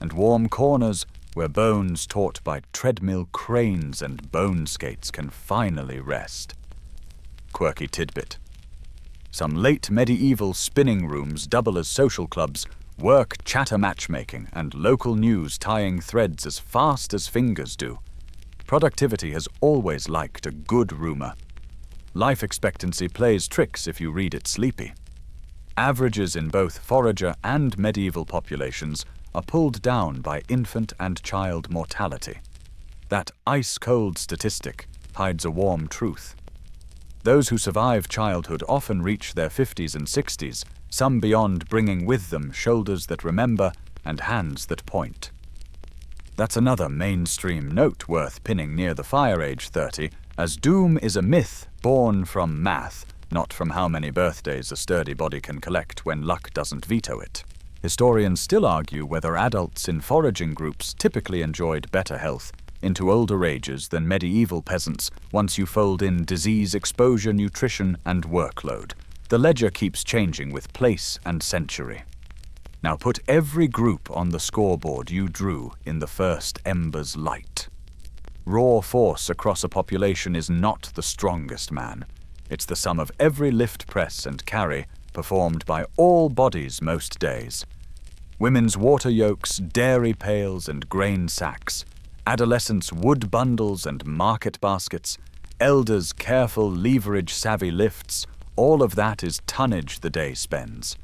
And warm corners where bones taught by treadmill cranes and bone skates can finally rest. Quirky tidbit. Some late medieval spinning rooms double as social clubs, work chatter matchmaking, and local news tying threads as fast as fingers do. Productivity has always liked a good rumor. Life expectancy plays tricks if you read it sleepy. Averages in both forager and medieval populations are pulled down by infant and child mortality. That ice-cold statistic hides a warm truth. Those who survive childhood often reach their 50s and 60s, some beyond bringing with them shoulders that remember and hands that point. That's another mainstream note worth pinning near the Fire Age 30, as doom is a myth born from math, not from how many birthdays a sturdy body can collect when luck doesn't veto it. Historians still argue whether adults in foraging groups typically enjoyed better health into older ages than medieval peasants once you fold in disease exposure, nutrition, and workload. The ledger keeps changing with place and century. Now put every group on the scoreboard you drew in the first ember's light. Raw force across a population is not the strongest man. It's the sum of every lift, press, and carry performed by all bodies most days. Women's water yokes, dairy pails, and grain sacks. Adolescents' wood bundles and market baskets. Elders' careful, leverage-savvy lifts. All of that is tonnage the day spends.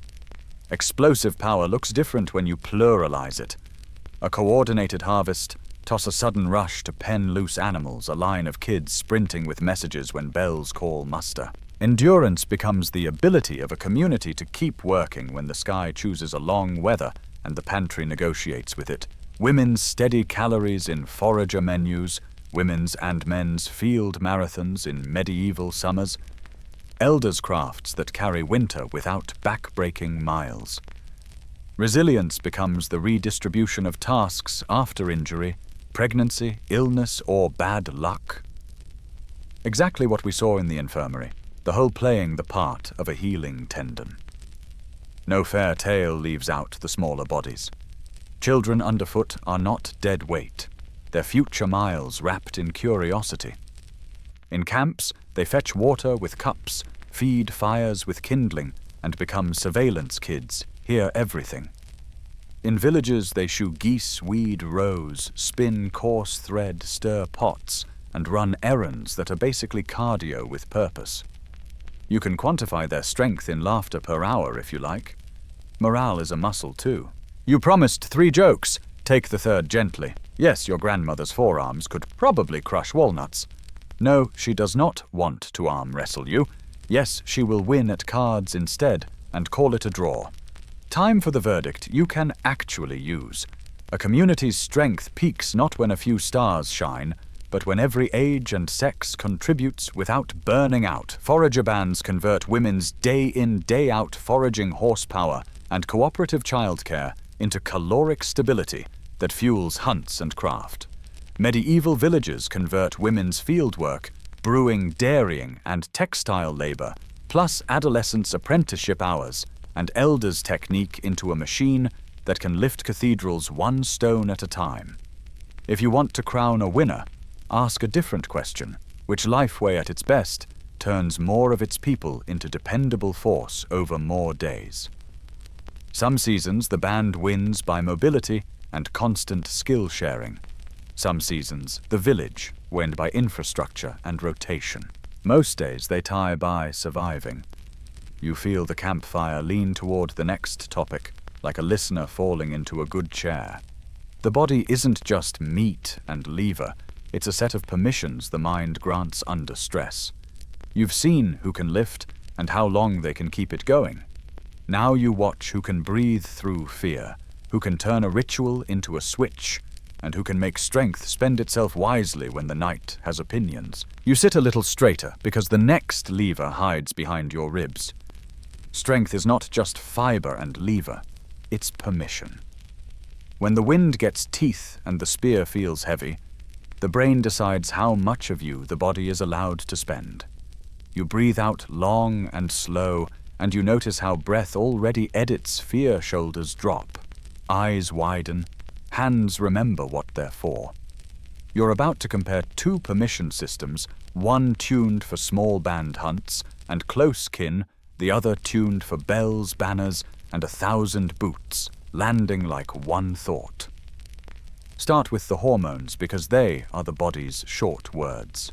Explosive power looks different when you pluralize it. A coordinated harvest, toss a sudden rush to pen loose animals, a line of kids sprinting with messages when bells call muster. Endurance becomes the ability of a community to keep working when the sky chooses a long weather and the pantry negotiates with it. Women's steady calories in forager menus, women's and men's field marathons in medieval summers, elders' crafts that carry winter without back-breaking miles. Resilience becomes the redistribution of tasks after injury, pregnancy, illness, or bad luck. Exactly what we saw in the infirmary, the whole playing the part of a healing tendon. No fair tale leaves out the smaller bodies. Children underfoot are not dead weight, their future miles wrapped in curiosity. In camps, they fetch water with cups, feed fires with kindling, and become surveillance kids, hear everything. In villages, they shoe geese, weed rows, spin coarse thread, stir pots, and run errands that are basically cardio with purpose. You can quantify their strength in laughter per hour if you like. Morale is a muscle too. You promised 3 jokes. Take the third gently. Yes, your grandmother's forearms could probably crush walnuts. No, she does not want to arm wrestle you. Yes, she will win at cards instead and call it a draw. Time for the verdict you can actually use. A community's strength peaks not when a few stars shine, but when every age and sex contributes without burning out. Forager bands convert women's day-in, day-out foraging horsepower and cooperative childcare into caloric stability that fuels hunts and craft. Medieval villages convert women's fieldwork, brewing, dairying, and textile labor, plus adolescents' apprenticeship hours, and elders' technique into a machine that can lift cathedrals 1 stone at a time. If you want to crown a winner, ask a different question: which lifeway at its best turns more of its people into dependable force over more days? Some seasons the band wins by mobility and constant skill sharing. Some seasons the village win by infrastructure and rotation. Most days they tie by surviving. You feel the campfire lean toward the next topic, like a listener falling into a good chair. The body isn't just meat and lever, it's a set of permissions the mind grants under stress. You've seen who can lift and how long they can keep it going. Now you watch who can breathe through fear, who can turn a ritual into a switch, and who can make strength spend itself wisely when the night has opinions. You sit a little straighter because the next lever hides behind your ribs. Strength is not just fiber and lever, it's permission. When the wind gets teeth and the spear feels heavy, the brain decides how much of you the body is allowed to spend. You breathe out long and slow, and you notice how breath already edits fear. Shoulders drop, eyes widen, hands remember what they're for. You're about to compare 2 permission systems, one tuned for small band hunts and close kin, the other tuned for bells, banners, and 1,000 boots, landing like one thought. Start with the hormones because they are the body's short words.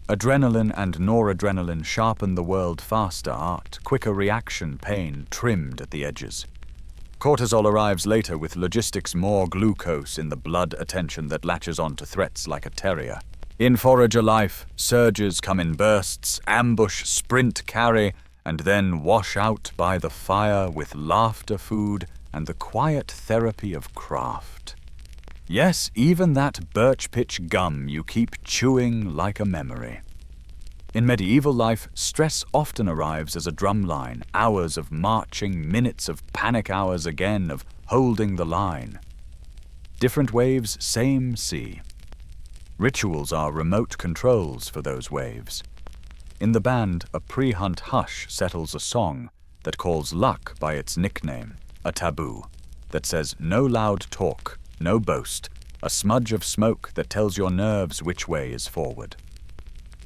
Adrenaline and noradrenaline sharpen the world faster, art, quicker reaction, pain trimmed at the edges. Cortisol arrives later with logistics, more glucose in the blood attention that latches onto threats like a terrier. In forager life, surges come in bursts, ambush, sprint, carry, and then wash out by the fire with laughter, food, and the quiet therapy of craft. Yes, even that birch pitch gum you keep chewing like a memory. In medieval life, stress often arrives as a drumline, hours of marching, minutes of panic hours again of holding the line. Different waves, same sea. Rituals are remote controls for those waves. In the band, a pre-hunt hush settles a song that calls luck by its nickname, a taboo, that says no loud talk, no boast, a smudge of smoke that tells your nerves which way is forward.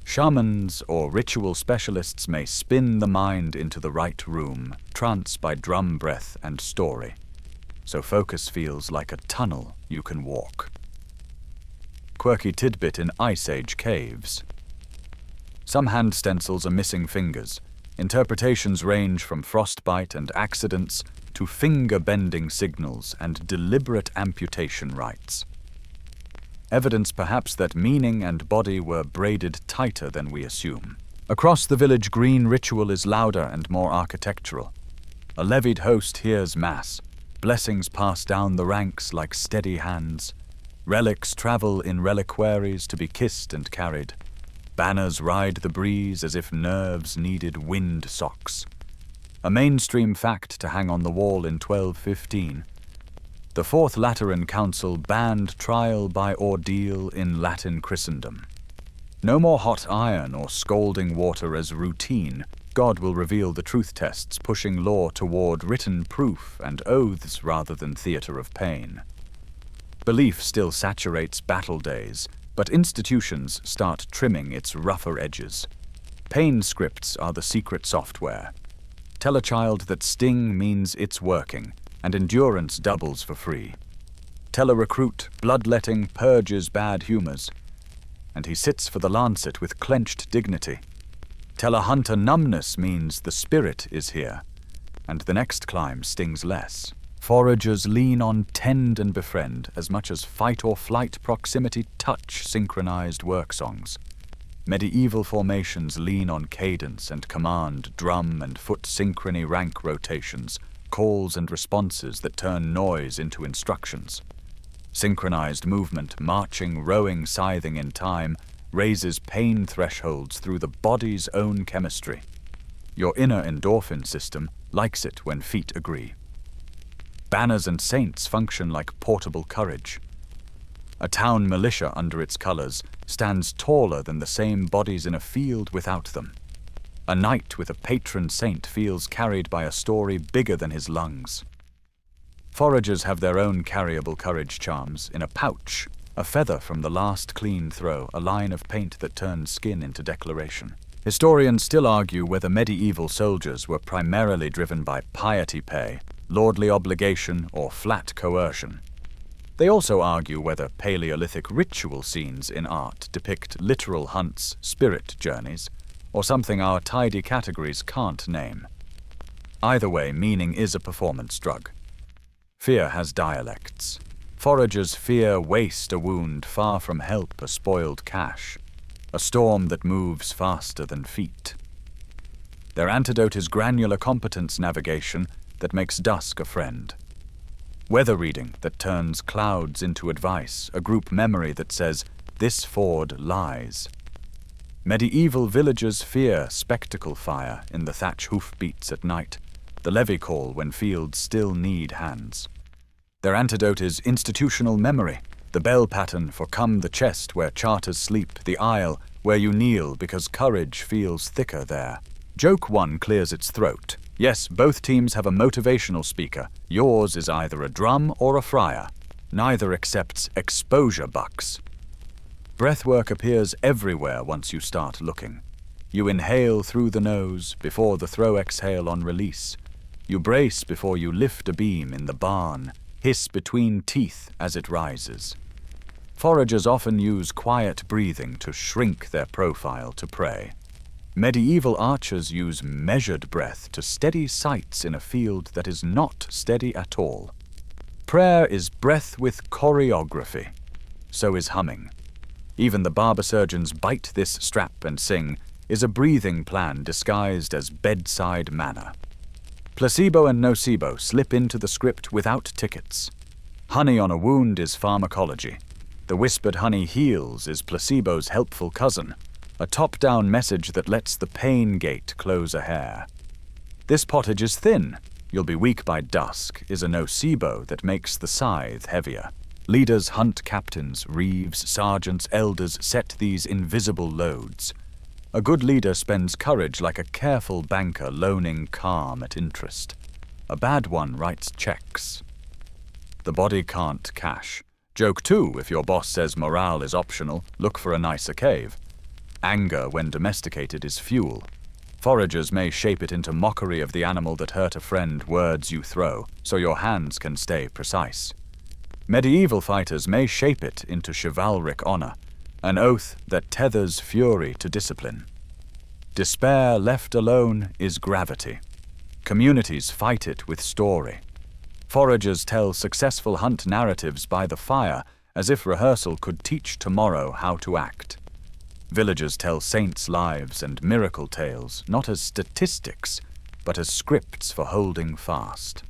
Shamans or ritual specialists may spin the mind into the right room, trance by drum breath and story, so focus feels like a tunnel you can walk. Quirky tidbit in Ice Age caves. Some hand stencils are missing fingers. Interpretations range from frostbite and accidents to finger-bending signals and deliberate amputation rites. Evidence perhaps that meaning and body were braided tighter than we assume. Across the village, green ritual is louder and more architectural. A levied host hears mass. Blessings pass down the ranks like steady hands. Relics travel in reliquaries to be kissed and carried. Banners ride the breeze as if nerves needed wind socks. A mainstream fact to hang on the wall in 1215. The Fourth Lateran Council banned trial by ordeal in Latin Christendom. No more hot iron or scalding water as routine. God will reveal the truth tests, pushing law toward written proof and oaths rather than theater of pain. Belief still saturates battle days, but institutions start trimming its rougher edges. Pain scripts are the secret software. Tell a child that sting means it's working, and endurance doubles for free. Tell a recruit bloodletting purges bad humors, and he sits for the lancet with clenched dignity. Tell a hunter numbness means the spirit is here, and the next climb stings less. Foragers lean on tend and befriend as much as fight or flight proximity touch synchronized work songs. Medieval formations lean on cadence and command, drum and foot synchrony rank rotations, calls and responses that turn noise into instructions. Synchronized movement, marching, rowing, scything in time, raises pain thresholds through the body's own chemistry. Your inner endorphin system likes it when feet agree. Banners and saints function like portable courage. A town militia under its colors stands taller than the same bodies in a field without them. A knight with a patron saint feels carried by a story bigger than his lungs. Foragers have their own carryable courage charms in a pouch, a feather from the last clean throw, a line of paint that turns skin into declaration. Historians still argue whether medieval soldiers were primarily driven by piety pay, lordly obligation, or flat coercion. They also argue whether Paleolithic ritual scenes in art depict literal hunts, spirit journeys, or something our tidy categories can't name. Either way, meaning is a performance drug. Fear has dialects. Foragers fear waste a wound, far from help a spoiled cache, a storm that moves faster than feet. Their antidote is granular competence navigation that makes dusk a friend. Weather reading that turns clouds into advice, a group memory that says, this ford lies. Medieval villagers fear spectacle fire in the thatch hoofbeats at night, the levy call when fields still need hands. Their antidote is institutional memory, the bell pattern for come the chest where charters sleep, the aisle where you kneel because courage feels thicker there. Joke 1 clears its throat. Yes, both teams have a motivational speaker. Yours is either a drum or a friar. Neither accepts exposure bucks. Breathwork appears everywhere once you start looking. You inhale through the nose before the throw exhale on release. You brace before you lift a beam in the barn, hiss between teeth as it rises. Foragers often use quiet breathing to shrink their profile to prey. Medieval archers use measured breath to steady sights in a field that is not steady at all. Prayer is breath with choreography. So is humming. Even the barber surgeon's bite this strap and sing is a breathing plan disguised as bedside manner. Placebo and nocebo slip into the script without tickets. Honey on a wound is pharmacology. The whispered honey heals is placebo's helpful cousin. a top-down message that lets the pain gate close a hair. This pottage is thin, you'll be weak by dusk, is a nocebo that makes the scythe heavier. Leaders hunt captains, reeves, sergeants, elders set these invisible loads. A good leader spends courage like a careful banker loaning calm at interest. A bad one writes checks. The body can't cash. Joke 2, if your boss says morale is optional, look for a nicer cave. Anger, when domesticated, is fuel. Foragers may shape it into mockery of the animal that hurt a friend, words you throw, so your hands can stay precise. Medieval fighters may shape it into chivalric honor, an oath that tethers fury to discipline. Despair left alone is gravity. Communities fight it with story. Foragers tell successful hunt narratives by the fire, as if rehearsal could teach tomorrow how to act. Villagers tell saints' lives and miracle tales, not as statistics, but as scripts for holding fast.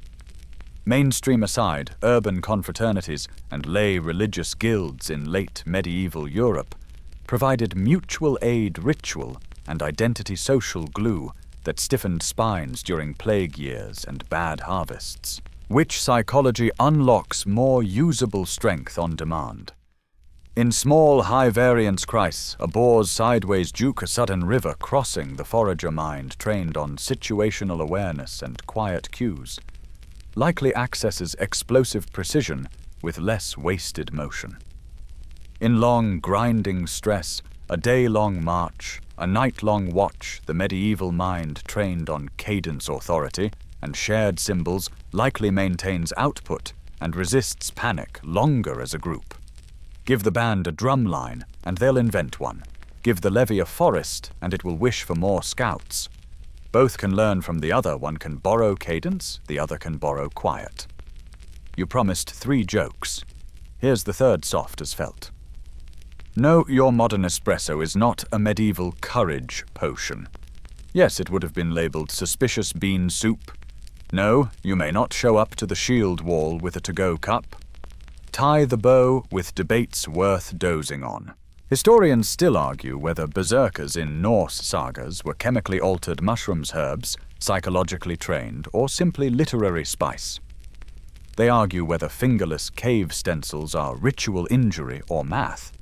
Mainstream aside, urban confraternities and lay religious guilds in late medieval Europe provided mutual aid ritual and identity social glue that stiffened spines during plague years and bad harvests. Which psychology unlocks more usable strength on demand? In small, high-variance crises, a boar's sideways juke a sudden river crossing the forager mind trained on situational awareness and quiet cues. Likely accesses explosive precision with less wasted motion. In long, grinding stress, a day-long march, a night-long watch, the medieval mind trained on cadence authority and shared symbols likely maintains output and resists panic longer as a group. Give the band a drum line, and they'll invent one. Give the levy a forest, and it will wish for more scouts. Both can learn from the other. One can borrow cadence, the other can borrow quiet. You promised 3 jokes. Here's the third soft as felt. No, your modern espresso is not a medieval courage potion. Yes, it would have been labeled suspicious bean soup. No, you may not show up to the shield wall with a to-go cup. Tie the bow with debates worth dozing on. Historians still argue whether berserkers in Norse sagas were chemically altered mushrooms herbs, psychologically trained, or simply literary spice. They argue whether fingerless cave stencils are ritual injury or math.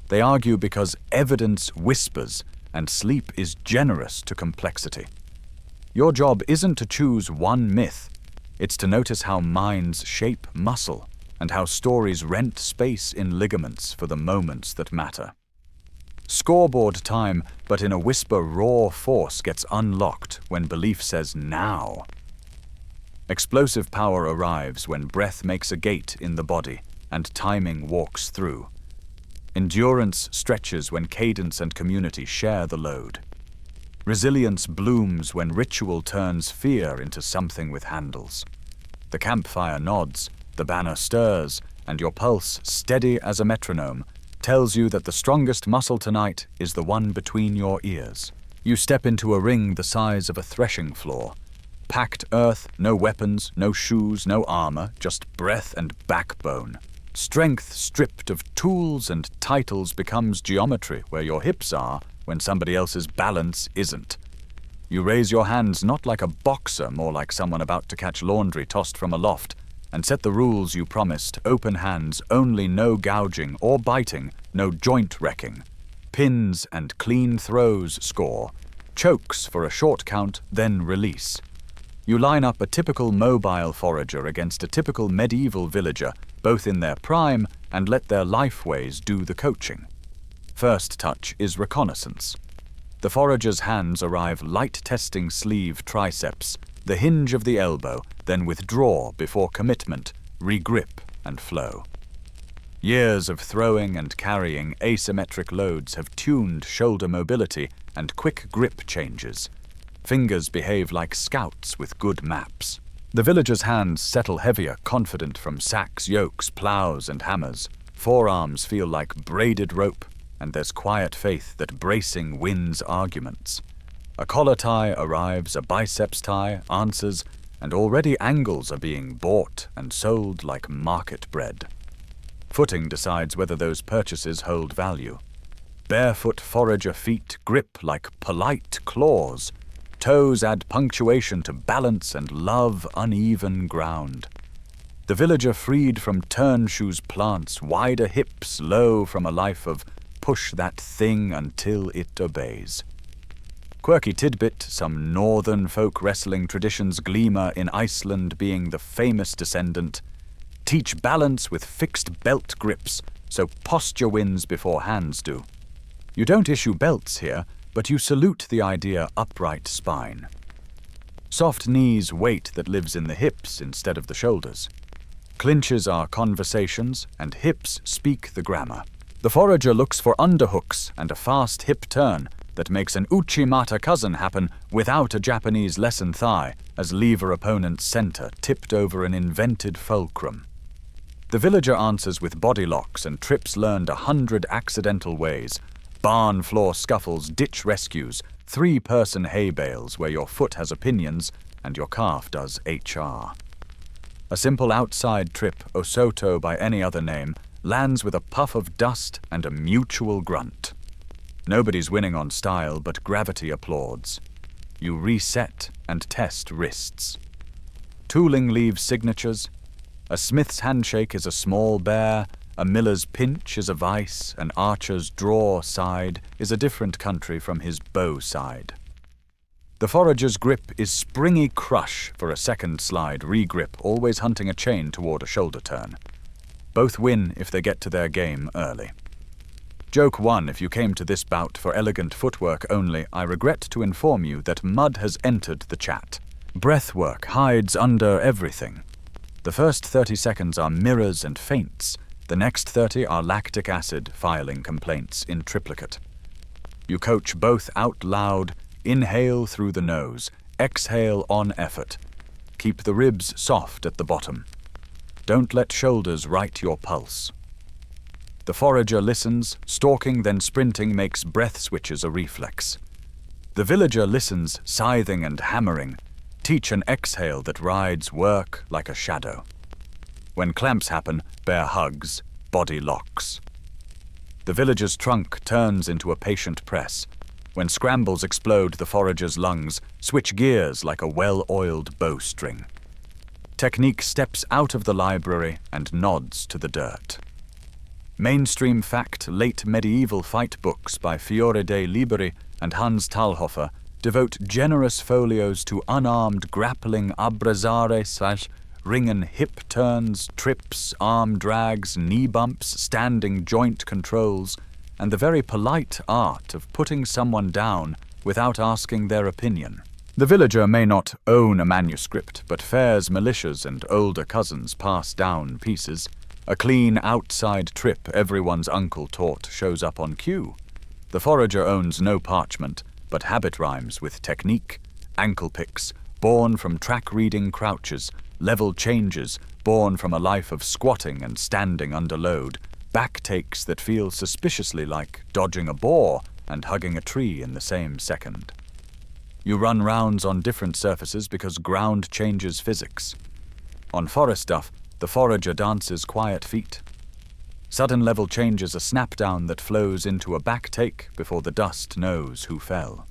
They argue because evidence whispers and sleep is generous to complexity. Your job isn't to choose one myth, it's to notice how minds shape muscle and how stories rent space in ligaments for the moments that matter. Scoreboard time, but in a whisper raw force gets unlocked when belief says now. Explosive power arrives when breath makes a gate in the body and timing walks through. Endurance stretches when cadence and community share the load. Resilience blooms when ritual turns fear into something with handles. The campfire nods, the banner stirs, and your pulse, steady as a metronome, tells you that the strongest muscle tonight is the one between your ears. You step into a ring the size of a threshing floor. Packed earth, no weapons, no shoes, no armor, just breath and backbone. Strength stripped of tools and titles becomes geometry where your hips are when somebody else's balance isn't. You raise your hands not like a boxer, more like someone about to catch laundry tossed from a loft, and set the rules you promised: open hands, only no gouging or biting, no joint wrecking. Pins and clean throws score. Chokes for a short count, then release. You line up a typical mobile forager against a typical medieval villager, both in their prime, and let their lifeways do the coaching. First touch is reconnaissance. The forager's hands arrive light testing sleeve triceps, the hinge of the elbow, then withdraw before commitment, regrip and flow. Years of throwing and carrying asymmetric loads have tuned shoulder mobility and quick grip changes. Fingers behave like scouts with good maps. The villager's hands settle heavier, confident from sacks, yokes, plows, and hammers. Forearms feel like braided rope, and there's quiet faith that bracing wins arguments. A collar tie arrives, a biceps tie answers, and already angles are being bought and sold like market bread. Footing decides whether those purchases hold value. Barefoot forager feet grip like polite claws. Toes add punctuation to balance and love uneven ground. The villager freed from turn shoes plants wider hips low from a life of push that thing until it obeys. Quirky tidbit, some northern folk wrestling traditions gleamer in Iceland being the famous descendant. Teach balance with fixed belt grips, so posture wins before hands do. You don't issue belts here, but you salute the idea upright spine. Soft knees weight that lives in the hips instead of the shoulders. Clinches are conversations, and hips speak the grammar. The forager looks for underhooks and a fast hip turn that makes an uchimata cousin happen without a Japanese lesson thigh as lever opponent's center tipped over an invented fulcrum. The villager answers with body locks and trips learned 100 accidental ways. Barn floor scuffles, ditch rescues, 3-person hay bales where your foot has opinions and your calf does HR. A simple outside trip, Osoto by any other name, lands with a puff of dust and a mutual grunt. Nobody's winning on style, but gravity applauds. You reset and test wrists. Tooling leaves signatures. A smith's handshake is a small bear, a miller's pinch is a vice, an archer's draw side is a different country from his bow side. The forager's grip is springy crush for a second slide regrip, always hunting a chain toward a shoulder turn. Both win if they get to their game early. Joke 1, if you came to this bout for elegant footwork only, I regret to inform you that mud has entered the chat. Breathwork hides under everything. The first 30 seconds are mirrors and feints. The next 30 are lactic acid filing complaints in triplicate. You coach both out loud, inhale through the nose, exhale on effort. Keep the ribs soft at the bottom. Don't let shoulders write your pulse. The forager listens, stalking then sprinting makes breath switches a reflex. The villager listens, scything and hammering. Teach an exhale that rides work like a shadow. When clamps happen, bear hugs, body locks. The villager's trunk turns into a patient press. When scrambles explode the forager's lungs, switch gears like a well-oiled bowstring. Technique steps out of the library and nods to the dirt. Mainstream fact, late medieval fight books by Fiore dei Liberi and Hans Talhofer devote generous folios to unarmed grappling abrazare / ringen hip turns, trips, arm drags, knee bumps, standing joint controls, and the very polite art of putting someone down without asking their opinion. The villager may not own a manuscript, but fares militias and older cousins pass down pieces. A clean outside trip everyone's uncle taught shows up on cue. The forager owns no parchment, but habit rhymes with technique, ankle picks, born from track-reading crouches, level changes, born from a life of squatting and standing under load, back takes that feel suspiciously like dodging a boar and hugging a tree in the same second. You run rounds on different surfaces because ground changes physics. On forest stuff, the forager dances quiet feet. Sudden level changes a snap-down that flows into a back take before the dust knows who fell.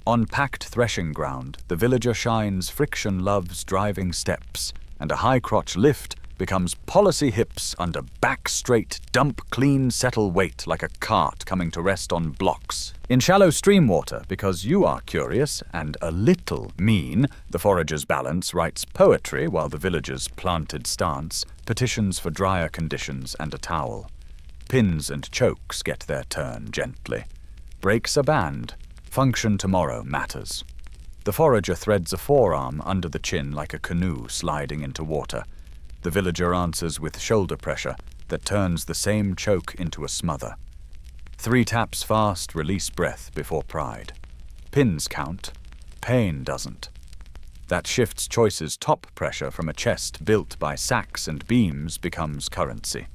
On packed threshing ground, the villager shines friction loves driving steps, and a high-crotch lift becomes policy hips under back straight, dump clean settle weight like a cart coming to rest on blocks. In shallow stream water, because you are curious and a little mean, the forager's balance writes poetry while the villager's planted stance petitions for drier conditions and a towel. Pins and chokes get their turn gently. Breaks a band. Function tomorrow matters. The forager threads a forearm under the chin like a canoe sliding into water. The villager answers with shoulder pressure that turns the same choke into a smother. 3 taps fast, release breath before pride. Pins count, pain doesn't. That shifts choices. Top pressure from a chest built by sacks and beams becomes currency.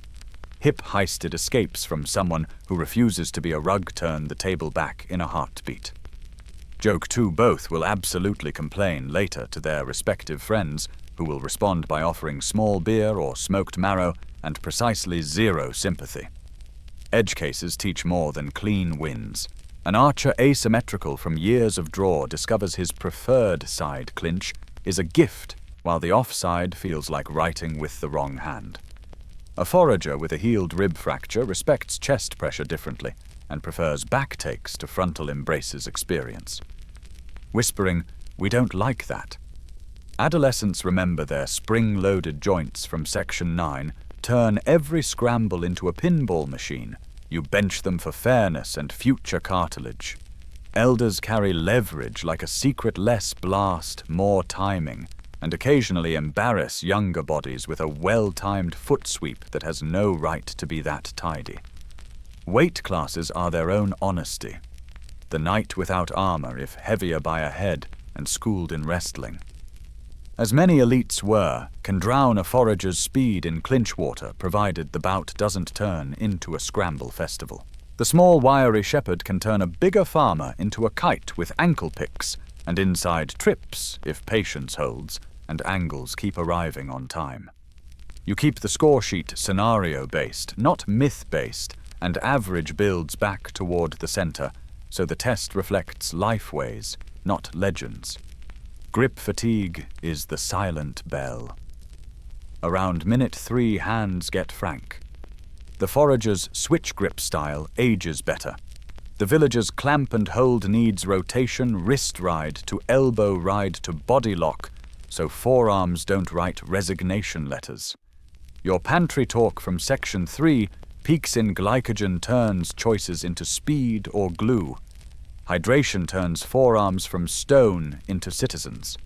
Hip heisted escapes from someone who refuses to be a rug turn the table back in a heartbeat. Joke 2, both will absolutely complain later to their respective friends, who will respond by offering small beer or smoked marrow and precisely 0 sympathy. Edge cases teach more than clean wins. An archer asymmetrical from years of draw discovers his preferred side clinch is a gift, while the offside feels like writing with the wrong hand. A forager with a healed rib fracture respects chest pressure differently and prefers back takes to frontal embraces experience. Whispering, "We don't like that." Adolescents remember their spring-loaded joints from Section 9 turn every scramble into a pinball machine. You bench them for fairness and future cartilage. Elders carry leverage like a secret less blast, more timing, and occasionally embarrass younger bodies with a well-timed foot sweep that has no right to be that tidy. Weight classes are their own honesty. The knight without armor if heavier by a head and schooled in wrestling. As many elites were, can drown a forager's speed in clinch water provided the bout doesn't turn into a scramble festival. The small wiry shepherd can turn a bigger farmer into a kite with ankle picks and inside trips if patience holds and angles keep arriving on time. You keep the score sheet scenario-based, not myth-based, and average builds back toward the center, so the test reflects lifeways, not legends. Grip fatigue is the silent bell. Around minute 3, hands get frank. The forager's switch grip style ages better. The villager's clamp and hold needs rotation, wrist ride to elbow ride to body lock, so forearms don't write resignation letters. Your pantry talk from Section 3 peaks in glycogen turns choices into speed or glue. Hydration turns forearms from stone into citizens.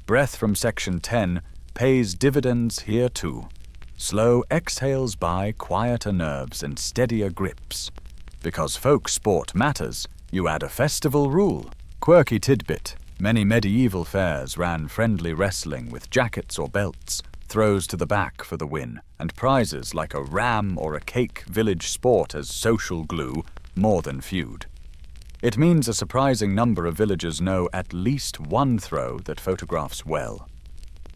Breath from Section 10 pays dividends here too. Slow exhales buy quieter nerves and steadier grips. Because folk sport matters, you add a festival rule. Quirky tidbit. Many medieval fairs ran friendly wrestling with jackets or belts, throws to the back for the win, and prizes like a ram or a cake village sport as social glue more than feud. It means a surprising number of villagers know at least one throw that photographs well.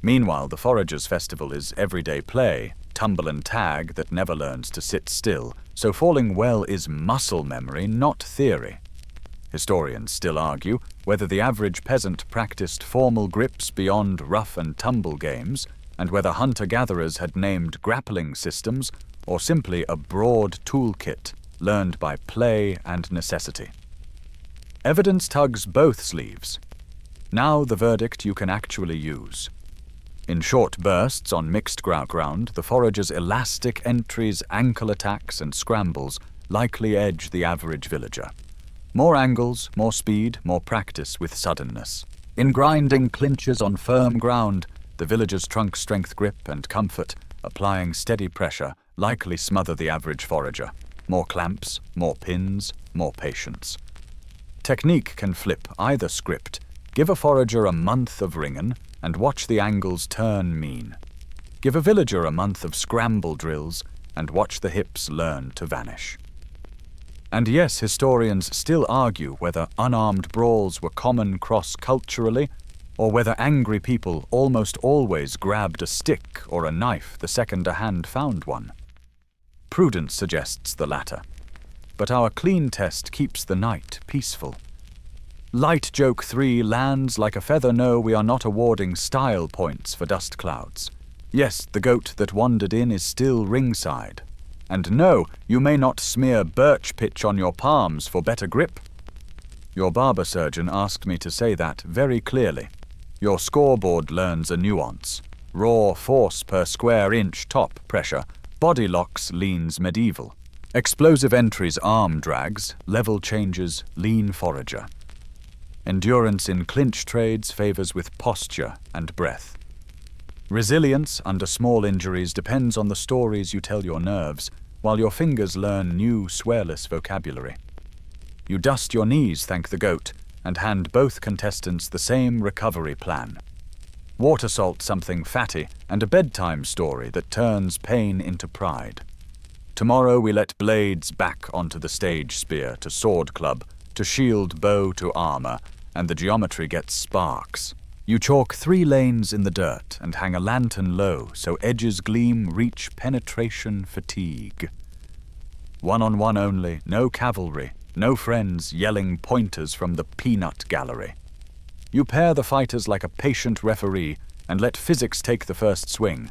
Meanwhile, the Foragers' Festival is everyday play, tumble and tag that never learns to sit still, so falling well is muscle memory, not theory. Historians still argue whether the average peasant practiced formal grips beyond rough and tumble games, and whether hunter-gatherers had named grappling systems or simply a broad toolkit learned by play and necessity. Evidence tugs both sleeves. Now the verdict you can actually use. In short bursts on mixed ground, the forager's elastic entries, ankle attacks, and scrambles likely edge the average villager. More angles, more speed, more practice with suddenness. In grinding clinches on firm ground, the villager's trunk strength grip and comfort, applying steady pressure, likely smother the average forager. More clamps, more pins, more patience. Technique can flip either script. Give a forager a month of ringen and watch the angles turn mean. Give a villager a month of scramble drills and watch the hips learn to vanish. And yes, historians still argue whether unarmed brawls were common cross-culturally or whether angry people almost always grabbed a stick or a knife the second a hand found one. Prudence suggests the latter. But our clean test keeps the night peaceful. Light joke 3 lands like a feather. No, we are not awarding style points for dust clouds. Yes, the goat that wandered in is still ringside. And no, you may not smear birch pitch on your palms for better grip. Your barber surgeon asked me to say that very clearly. Your scoreboard learns a nuance. Raw force per square inch top pressure. Body locks leans medieval. Explosive entries arm drags, level changes lean forager. Endurance in clinch trades favors with posture and breath. Resilience under small injuries depends on the stories you tell your nerves, while your fingers learn new swearless vocabulary. You dust your knees, thank the goat, and hand both contestants the same recovery plan. Water salt something fatty and a bedtime story that turns pain into pride. Tomorrow we let blades back onto the stage spear to sword club, to shield bow to armor, and the geometry gets sparks. You chalk 3 lanes in the dirt and hang a lantern low so edges gleam reach penetration fatigue. One-on-one only, no cavalry, no friends yelling pointers from the peanut gallery. You pair the fighters like a patient referee and let physics take the first swing.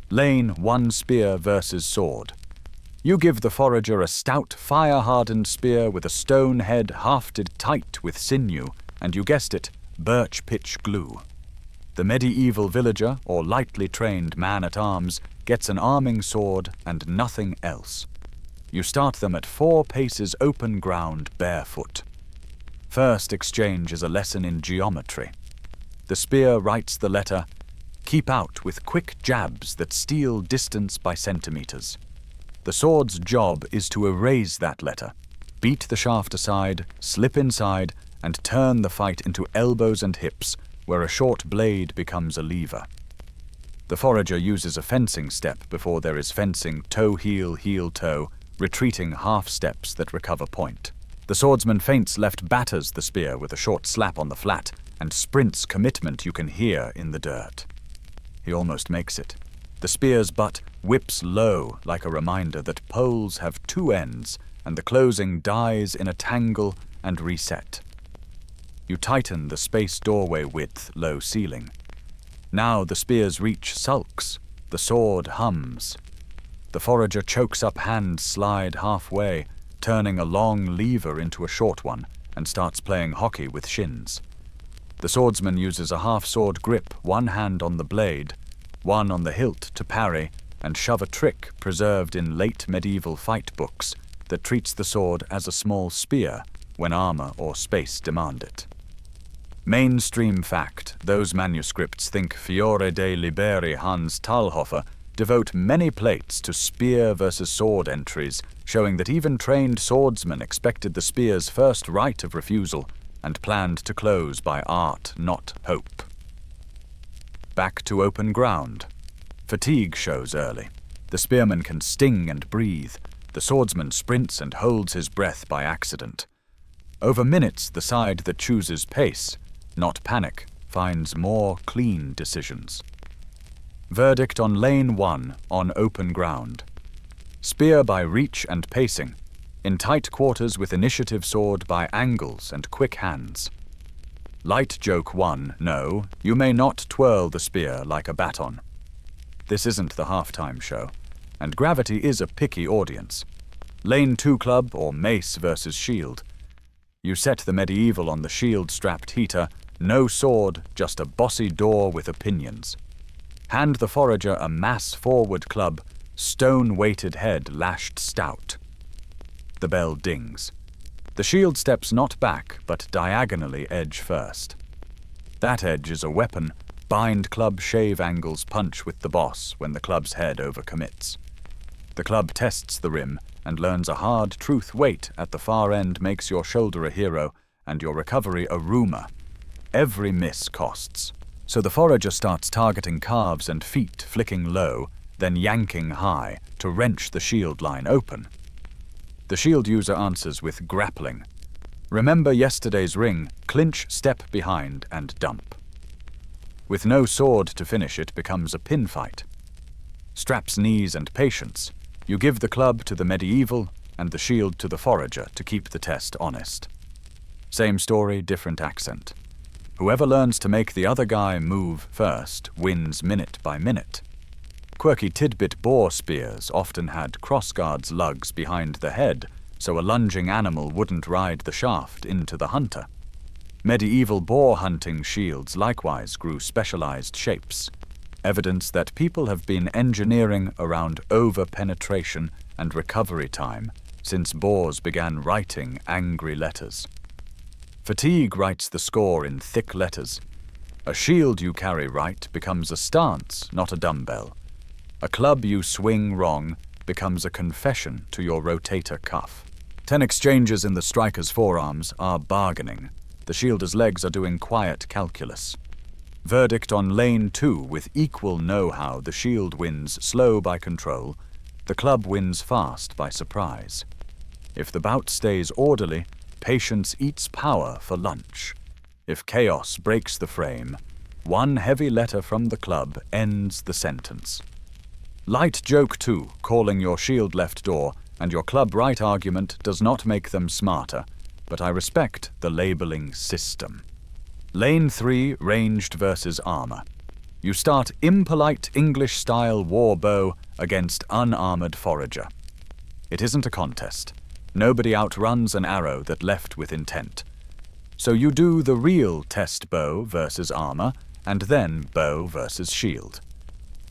Lane, one spear versus sword. You give the forager a stout, fire-hardened spear with a stone head hafted tight with sinew, and you guessed it, birch pitch glue. The medieval villager, or lightly trained man-at-arms, gets an arming sword and nothing else. You start them at 4 paces open ground, barefoot. First exchange is a lesson in geometry. The spear writes the letter, keep out with quick jabs that steal distance by centimeters. The sword's job is to erase that letter, beat the shaft aside, slip inside, and turn the fight into elbows and hips, where a short blade becomes a lever. The forager uses a fencing step before there is fencing toe-heel, heel-toe, retreating half steps that recover point. The swordsman feints left batters the spear with a short slap on the flat, and sprints commitment you can hear in the dirt. He almost makes it. The spear's butt whips low like a reminder that poles have 2 ends, and the closing dies in a tangle and reset. You tighten the space doorway width, low ceiling. Now the spear's reach sulks, the sword hums. The forager chokes up hand slide halfway, turning a long lever into a short one, and starts playing hockey with shins. The swordsman uses a half-sword grip, one hand on the blade, one on the hilt to parry, and shove a trick preserved in late medieval fight books that treats the sword as a small spear when armor or space demand it. Mainstream fact, those manuscripts think Fiore dei Liberi Hans Talhofer devote many plates to spear versus sword entries, showing that even trained swordsmen expected the spear's first right of refusal and planned to close by art, not hope. Back to open ground. Fatigue shows early. The spearman can sting and breathe. The swordsman sprints and holds his breath by accident. Over minutes, the side that chooses pace, not panic, finds more clean decisions. Verdict on lane 1 on open ground. Spear by reach and pacing. In tight quarters with initiative sword by angles and quick hands. Light joke 1, no, you may not twirl the spear like a baton. This isn't the halftime show, and gravity is a picky audience. Lane 2 club or mace versus shield. You set the medieval on the shield-strapped heater, no sword, just a bossy door with opinions. Hand the forager a mass-forward club, stone-weighted head lashed stout. The bell dings. The shield steps not back, but diagonally edge first. That edge is a weapon. Bind club shave angles punch with the boss when the club's head overcommits. The club tests the rim and learns a hard truth weight at the far end makes your shoulder a hero and your recovery a rumor. Every miss costs. So the forager starts targeting calves and feet, flicking low, then yanking high to wrench the shield line open. The shield user answers with grappling. Remember yesterday's ring, clinch, step behind, and dump. With no sword to finish, it becomes a pin fight. Straps knees and patience. You give the club to the medieval and the shield to the forager to keep the test honest. Same story, different accent. Whoever learns to make the other guy move first wins minute by minute. Quirky tidbit boar spears often had crossguards lugs behind the head, so a lunging animal wouldn't ride the shaft into the hunter. Medieval boar hunting shields likewise grew specialized shapes, evidence that people have been engineering around over-penetration and recovery time since boars began writing angry letters. Fatigue writes the score in thick letters. A shield you carry right becomes a stance, not a dumbbell. A club you swing wrong becomes a confession to your rotator cuff. 10 exchanges in the striker's forearms are bargaining. The shielder's legs are doing quiet calculus. Verdict on lane 2 with equal know-how. The shield wins slow by control. The club wins fast by surprise. If the bout stays orderly, patience eats power for lunch. If chaos breaks the frame, one heavy letter from the club ends the sentence. Light joke 2, calling your shield left door, and your club right argument does not make them smarter, but I respect the labeling system. Lane 3, ranged versus armor. You start impolite English-style war bow against unarmored forager. It isn't a contest. Nobody outruns an arrow that left with intent. So you do the real test bow versus armor, and then bow versus shield.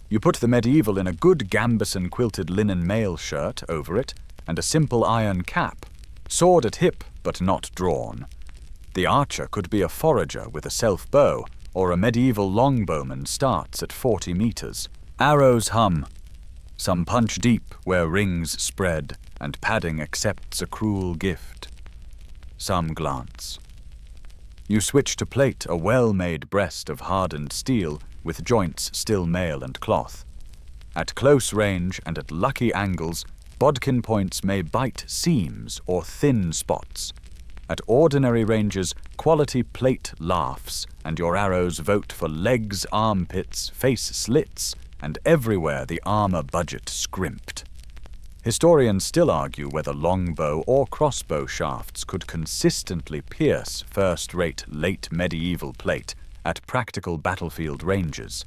You put the medieval in a good gambeson quilted linen mail shirt over it, and a simple iron cap, sword at hip but not drawn. The archer could be a forager with a self-bow, or a medieval longbowman starts at 40 meters. Arrows hum. Some punch deep where rings spread, and padding accepts a cruel gift. Some glance. You switch to plate a well-made breast of hardened steel with joints still mail and cloth. At close range and at lucky angles, bodkin points may bite seams or thin spots. At ordinary ranges, quality plate laughs, and your arrows vote for legs, armpits, face slits, and everywhere the armor budget scrimped. Historians still argue whether longbow or crossbow shafts could consistently pierce first-rate late medieval plate at practical battlefield ranges.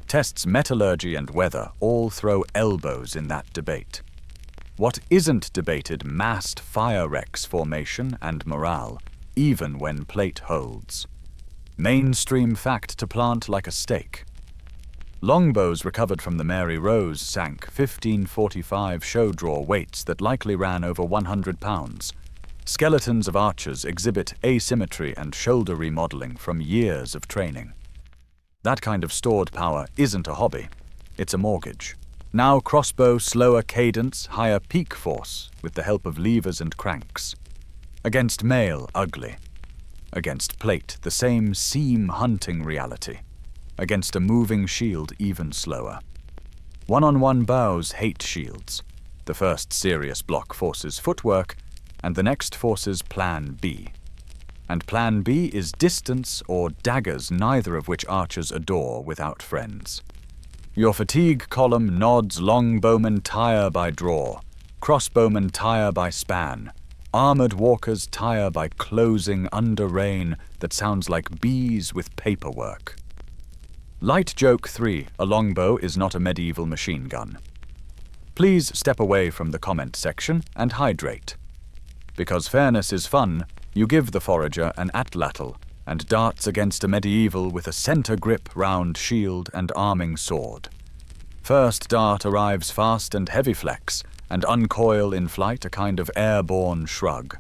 Tests metallurgy and weather all throw elbows in that debate. What isn't debated massed fire wrecks formation and morale, even when plate holds. Mainstream fact to plant like a stake. Longbows recovered from the Mary Rose sank 1545 show-draw weights that likely ran over 100 pounds. Skeletons of archers exhibit asymmetry and shoulder remodeling from years of training. That kind of stored power isn't a hobby, it's a mortgage. Now crossbow slower cadence, higher peak force with the help of levers and cranks. Against mail, ugly. Against plate, the same seam hunting reality. Against a moving shield, even slower. One-on-one bows hate shields. The first serious block forces footwork, and the next forces Plan B. And Plan B is distance or daggers, neither of which archers adore without friends. Your fatigue column nods longbowmen tire by draw, crossbowmen tire by span, armored walkers tire by closing under rain that sounds like bees with paperwork. Light joke 3, a longbow is not a medieval machine gun. Please step away from the comment section and hydrate. Because fairness is fun, you give the forager an atlatl and darts against a medieval with a center grip round shield and arming sword. First dart arrives fast and heavy flex, and uncoil in flight a kind of airborne shrug.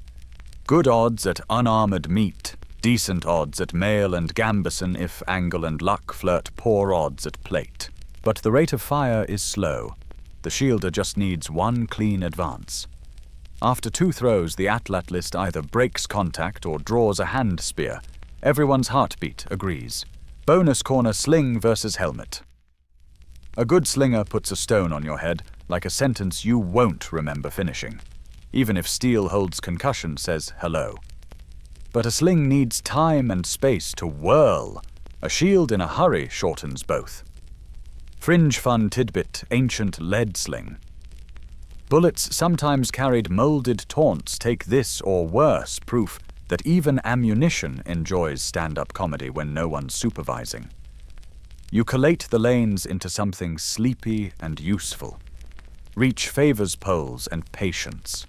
Good odds at unarmored meat, decent odds at mail and gambeson if angle and luck flirt poor odds at plate. But the rate of fire is slow. The shielder just needs one clean advance. After 2 throws, the atlatlist either breaks contact or draws a hand spear. Everyone's heartbeat agrees. Bonus corner sling versus helmet. A good slinger puts a stone on your head, like a sentence you won't remember finishing. Even if steel holds concussion, says hello. But a sling needs time and space to whirl. A shield in a hurry shortens both. Fringe fun tidbit, ancient lead sling. Bullets sometimes carried molded taunts take this or worse proof that even ammunition enjoys stand-up comedy when no one's supervising. You collate the lanes into something sleepy and useful. Reach favors poles and patience.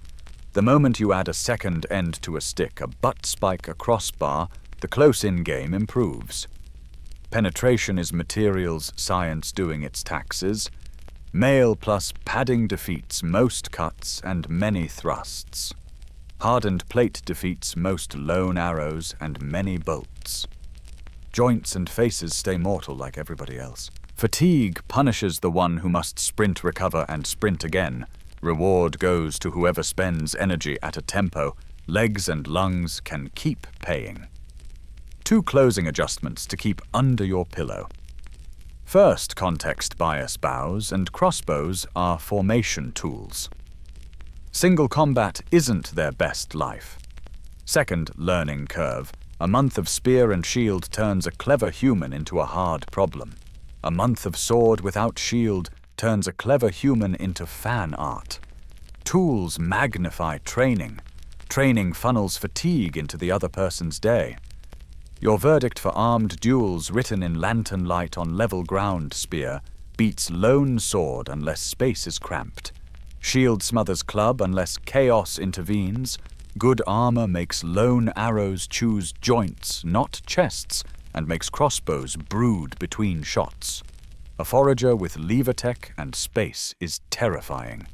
The moment you add a second end to a stick, a butt spike, a crossbar, the close-in game improves. Penetration is materials science doing its taxes. Mail plus padding defeats most cuts and many thrusts. Hardened plate defeats most lone arrows and many bolts. Joints and faces stay mortal like everybody else. Fatigue punishes the one who must sprint, recover, and sprint again. Reward goes to whoever spends energy at a tempo. Legs and lungs can keep paying. 2 closing adjustments to keep under your pillow. First, context bias bows and crossbows are formation tools. Single combat isn't their best life. Second, learning curve. A month of spear and shield turns a clever human into a hard problem. A month of sword without shield turns a clever human into fan art. Tools magnify training. Training funnels fatigue into the other person's day. Your verdict for armed duels written in lantern light on level ground spear beats lone sword unless space is cramped. Shield smothers club unless chaos intervenes. Good armor makes lone arrows choose joints, not chests, and makes crossbows brood between shots. A forager with lever tech and space is terrifying.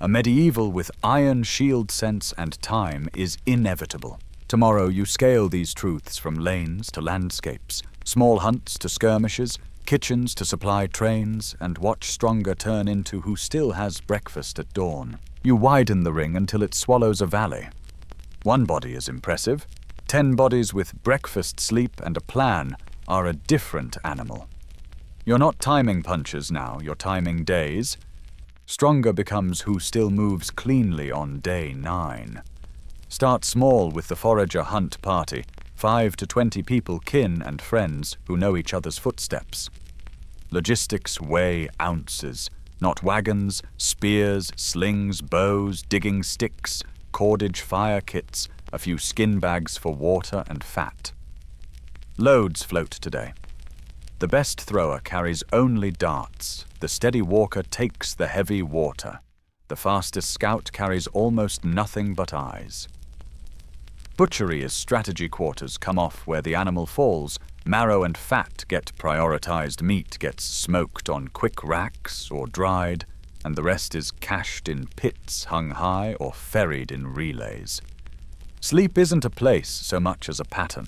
A medieval with iron shield sense and time is inevitable. Tomorrow you scale these truths from lanes to landscapes, small hunts to skirmishes, kitchens to supply trains, and watch stronger turn into who still has breakfast at dawn. You widen the ring until it swallows a valley. One body is impressive. 10 bodies with breakfast, sleep, and a plan are a different animal. You're not timing punches now, you're timing days. Stronger becomes who still moves cleanly on day 9. Start small with the forager hunt party, 5 to 20 people, kin and friends who know each other's footsteps. Logistics weigh ounces, not wagons, spears, slings, bows, digging sticks, cordage fire kits, a few skin bags for water and fat. Loads float today. The best thrower carries only darts. The steady walker takes the heavy water. The fastest scout carries almost nothing but eyes. Butchery is strategy quarters come off where the animal falls. Marrow and fat get prioritized. Meat gets smoked on quick racks or dried, and the rest is cached in pits hung high or ferried in relays. Sleep isn't a place so much as a pattern.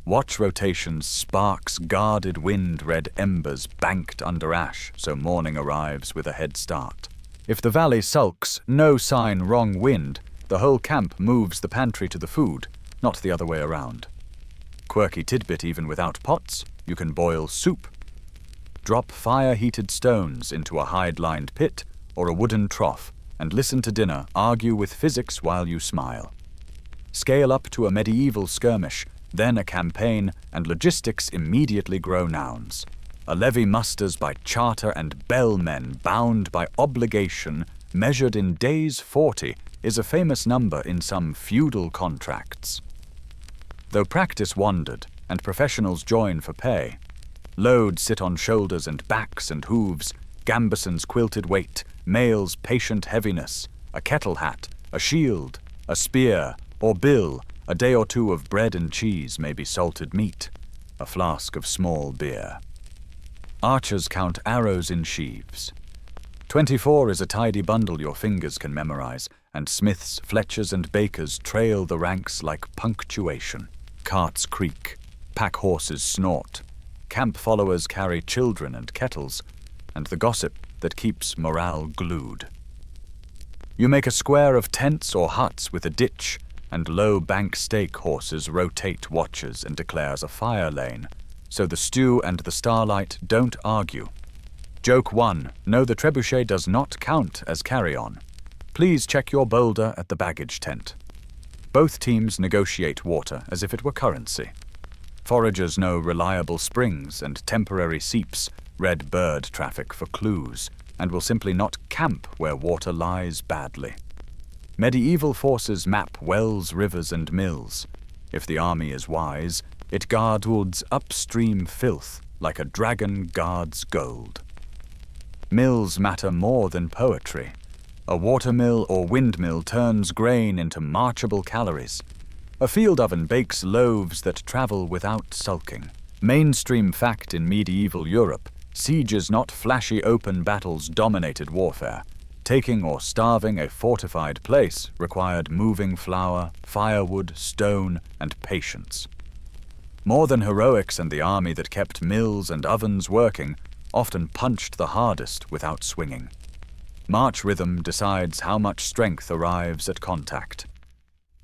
Watch rotations, sparks, guarded wind, red embers banked under ash so morning arrives with a head start. If the valley sulks, no sign wrong wind, the whole camp moves the pantry to the food, not the other way around. Quirky tidbit, even without pots, you can boil soup. Drop fire-heated stones into a hide-lined pit or a wooden trough and listen to dinner argue with physics while you smile. Scale up to a medieval skirmish, then a campaign, and logistics immediately grow nouns. A levy musters by charter and bellmen bound by obligation, measured in days 40, is a famous number in some feudal contracts. Though practice wandered, and professionals join for pay, loads sit on shoulders and backs and hooves, gambeson's quilted weight, mail's patient heaviness, a kettle hat, a shield, a spear, or bill, a day or two of bread and cheese, maybe salted meat, a flask of small beer. Archers count arrows in sheaves. 24 is a tidy bundle your fingers can memorize, and smiths, fletchers, and bakers trail the ranks like punctuation. Carts creak, pack horses snort, camp followers carry children and kettles, and the gossip that keeps morale glued. You make a square of tents or huts with a ditch, and low bank stake horses rotate watches and declares a fire lane, so the stew and the starlight don't argue. Joke 1, no, the trebuchet does not count as carry-on. Please check your boulder at the baggage tent. Both teams negotiate water as if it were currency. Foragers know reliable springs and temporary seeps, red bird traffic for clues, and will simply not camp where water lies badly. Medieval forces map wells, rivers, and mills. If the army is wise, it guards upstream filth like a dragon guards gold. Mills matter more than poetry. A watermill or windmill turns grain into marchable calories. A field oven bakes loaves that travel without sulking. Mainstream fact in medieval Europe, sieges, not flashy open battles, dominated warfare. Taking or starving a fortified place required moving flour, firewood, stone, and patience. More than heroics and the army that kept mills and ovens working, often punched the hardest without swinging. March rhythm decides how much strength arrives at contact.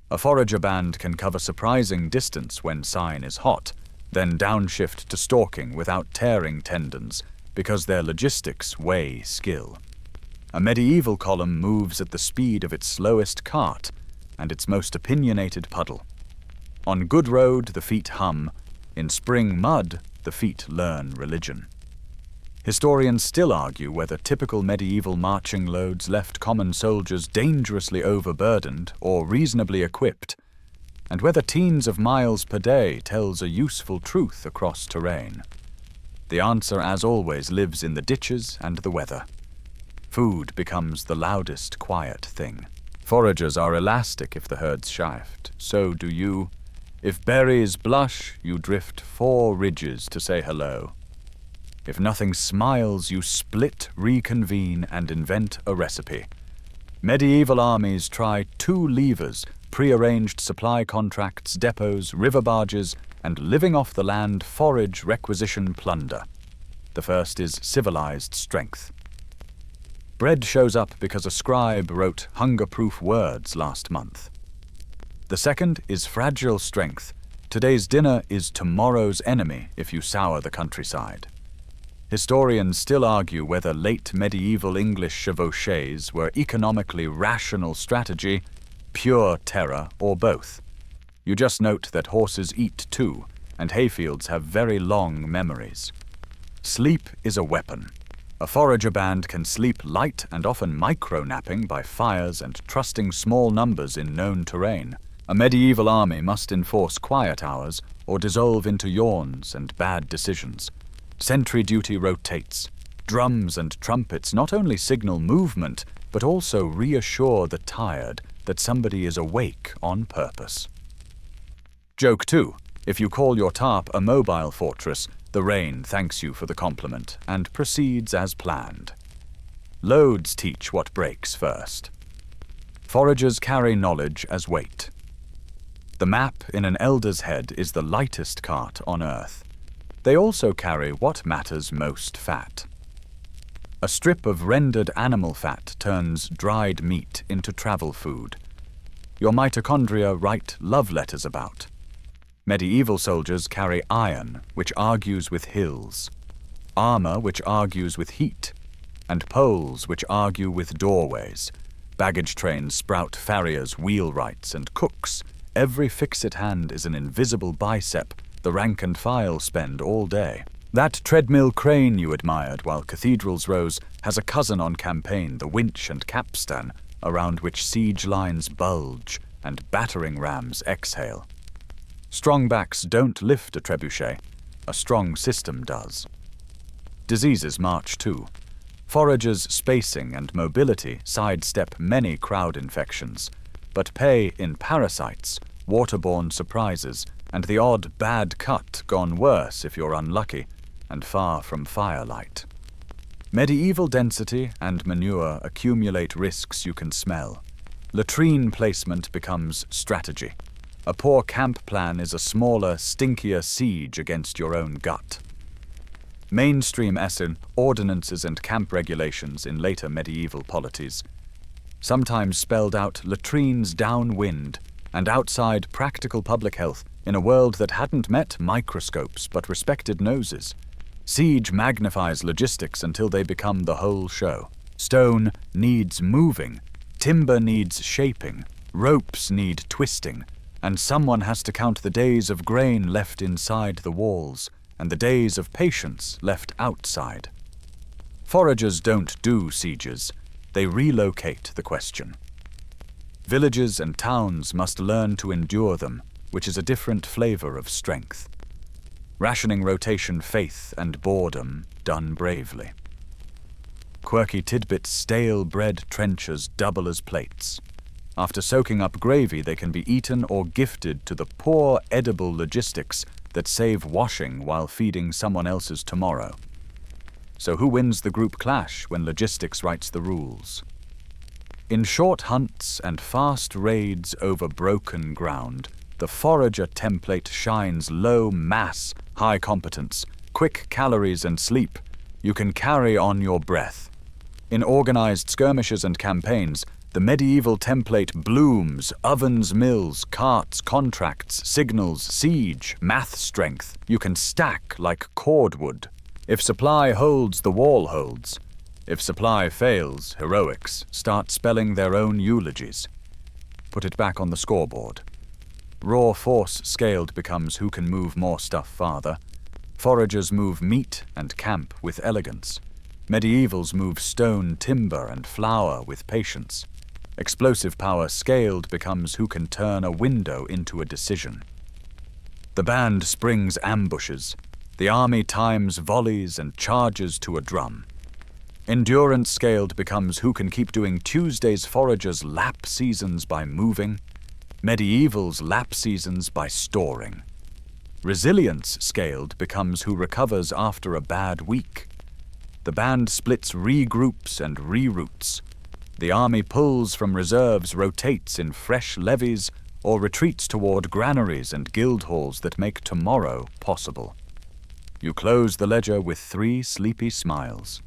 A forager band can cover surprising distance when sign is hot, then downshift to stalking without tearing tendons, because their logistics weigh skill. A medieval column moves at the speed of its slowest cart and its most opinionated puddle. On good road, the feet hum. In spring mud, the feet learn religion. Historians still argue whether typical medieval marching loads left common soldiers dangerously overburdened or reasonably equipped, and whether teens of miles per day tells a useful truth across terrain. The answer, as always, lives in the ditches and the weather. Food becomes the loudest quiet thing. Foragers are elastic if the herd's shift. So do you. If berries blush, you drift 4 ridges to say hello. If nothing smiles, you split, reconvene, and invent a recipe. Medieval armies try 2 levers: prearranged supply contracts, depots, river barges, and living off the land forage, requisition, plunder. The first is civilized strength. Bread shows up because a scribe wrote hunger-proof words last month. The second is fragile strength. Today's dinner is tomorrow's enemy if you sour the countryside. Historians still argue whether late medieval English chevauchés were economically rational strategy, pure terror, or both. You just note that horses eat too, and hayfields have very long memories. Sleep is a weapon. A forager band can sleep light and often micro-napping by fires and trusting small numbers in known terrain. A medieval army must enforce quiet hours or dissolve into yawns and bad decisions. Sentry duty rotates. Drums and trumpets not only signal movement, but also reassure the tired that somebody is awake on purpose. Joke 2. If you call your tarp a mobile fortress, the rain thanks you for the compliment and proceeds as planned. Loads teach what breaks first. Foragers carry knowledge as weight. The map in an elder's head is the lightest cart on earth. They also carry what matters most fat. A strip of rendered animal fat turns dried meat into travel food. Your mitochondria write love letters about. Medieval soldiers carry iron, which argues with hills, armor, which argues with heat, and poles, which argue with doorways. Baggage trains sprout farriers, wheelwrights, and cooks. Every fix-it hand is an invisible bicep the rank and file spend all day. That treadmill crane you admired while cathedrals rose has a cousin on campaign, the winch and capstan, around which siege lines bulge and battering rams exhale. Strong backs don't lift a trebuchet. A strong system does. Diseases march too. Foragers' spacing and mobility sidestep many crowd infections, but pay in parasites, waterborne surprises, and the odd bad cut gone worse if you're unlucky and far from firelight. Medieval density and manure accumulate risks you can smell. Latrine placement becomes strategy. A poor camp plan is a smaller, stinkier siege against your own gut. Mainstream Essen, ordinances and camp regulations in later medieval polities sometimes spelled out latrines downwind and outside practical public health in a world that hadn't met microscopes but respected noses. Siege magnifies logistics until they become the whole show. Stone needs moving, timber needs shaping, ropes need twisting, and someone has to count the days of grain left inside the walls and the days of patience left outside. Foragers don't do sieges, they relocate the question. Villages and towns must learn to endure them, which is a different flavor of strength. Rationing rotation faith and boredom done bravely. Quirky tidbits stale bread trenchers double as plates. After soaking up gravy, they can be eaten or gifted to the poor edible logistics that save washing while feeding someone else's tomorrow. So who wins the group clash when logistics writes the rules? In short hunts and fast raids over broken ground, the forager template shines low mass, high competence, quick calories and sleep. You can carry on your breath. In organized skirmishes and campaigns, the medieval template blooms: ovens, mills, carts, contracts, signals, siege, math strength. You can stack like cordwood. If supply holds, the wall holds. If supply fails, heroics start spelling their own eulogies. Put it back on the scoreboard. Raw force scaled becomes who can move more stuff farther. Foragers move meat and camp with elegance. Medievals move stone, timber, and flour with patience. Explosive power scaled becomes who can turn a window into a decision. The band springs ambushes. The army times volleys and charges to a drum. Endurance scaled becomes who can keep doing Tuesday's foragers' lap seasons by moving, Medieval's lap seasons by storing. Resilience scaled becomes who recovers after a bad week. The band splits regroups and reroutes. The army pulls from reserves, rotates in fresh levies, or retreats toward granaries and guild halls that make tomorrow possible. You close the ledger with 3 sleepy smiles.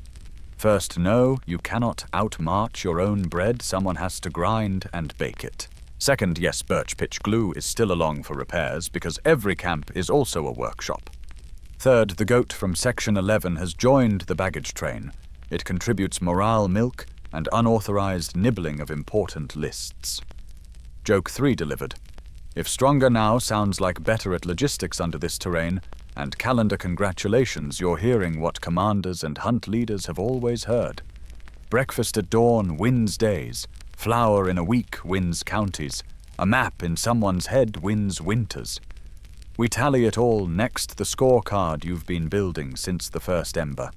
First, no, you cannot outmarch your own bread, someone has to grind and bake it. Second, yes, birch pitch glue is still along for repairs because every camp is also a workshop. Third, the goat from Section 11 has joined the baggage train. It contributes morale milk and unauthorized nibbling of important lists. Joke 3 delivered. If stronger now sounds like better at logistics under this terrain, and calendar congratulations, you're hearing what commanders and hunt leaders have always heard. Breakfast at dawn wins days, flour in a week wins counties, a map in someone's head wins winters. We tally it all next the scorecard you've been building since the first ember.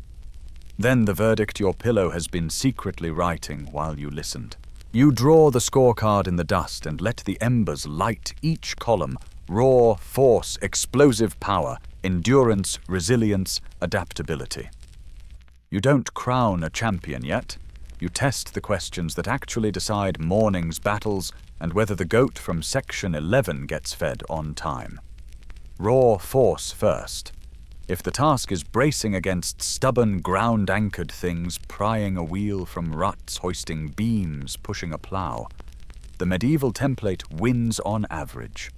Then the verdict your pillow has been secretly writing while you listened. You draw the scorecard in the dust and let the embers light each column: raw, force, explosive power, endurance, resilience, adaptability. You don't crown a champion yet. You test the questions that actually decide morning's battles and whether the goat from Section 11 gets fed on time. Raw force first. If the task is bracing against stubborn, ground-anchored things, prying a wheel from ruts, hoisting beams, pushing a plow, the medieval template wins on average.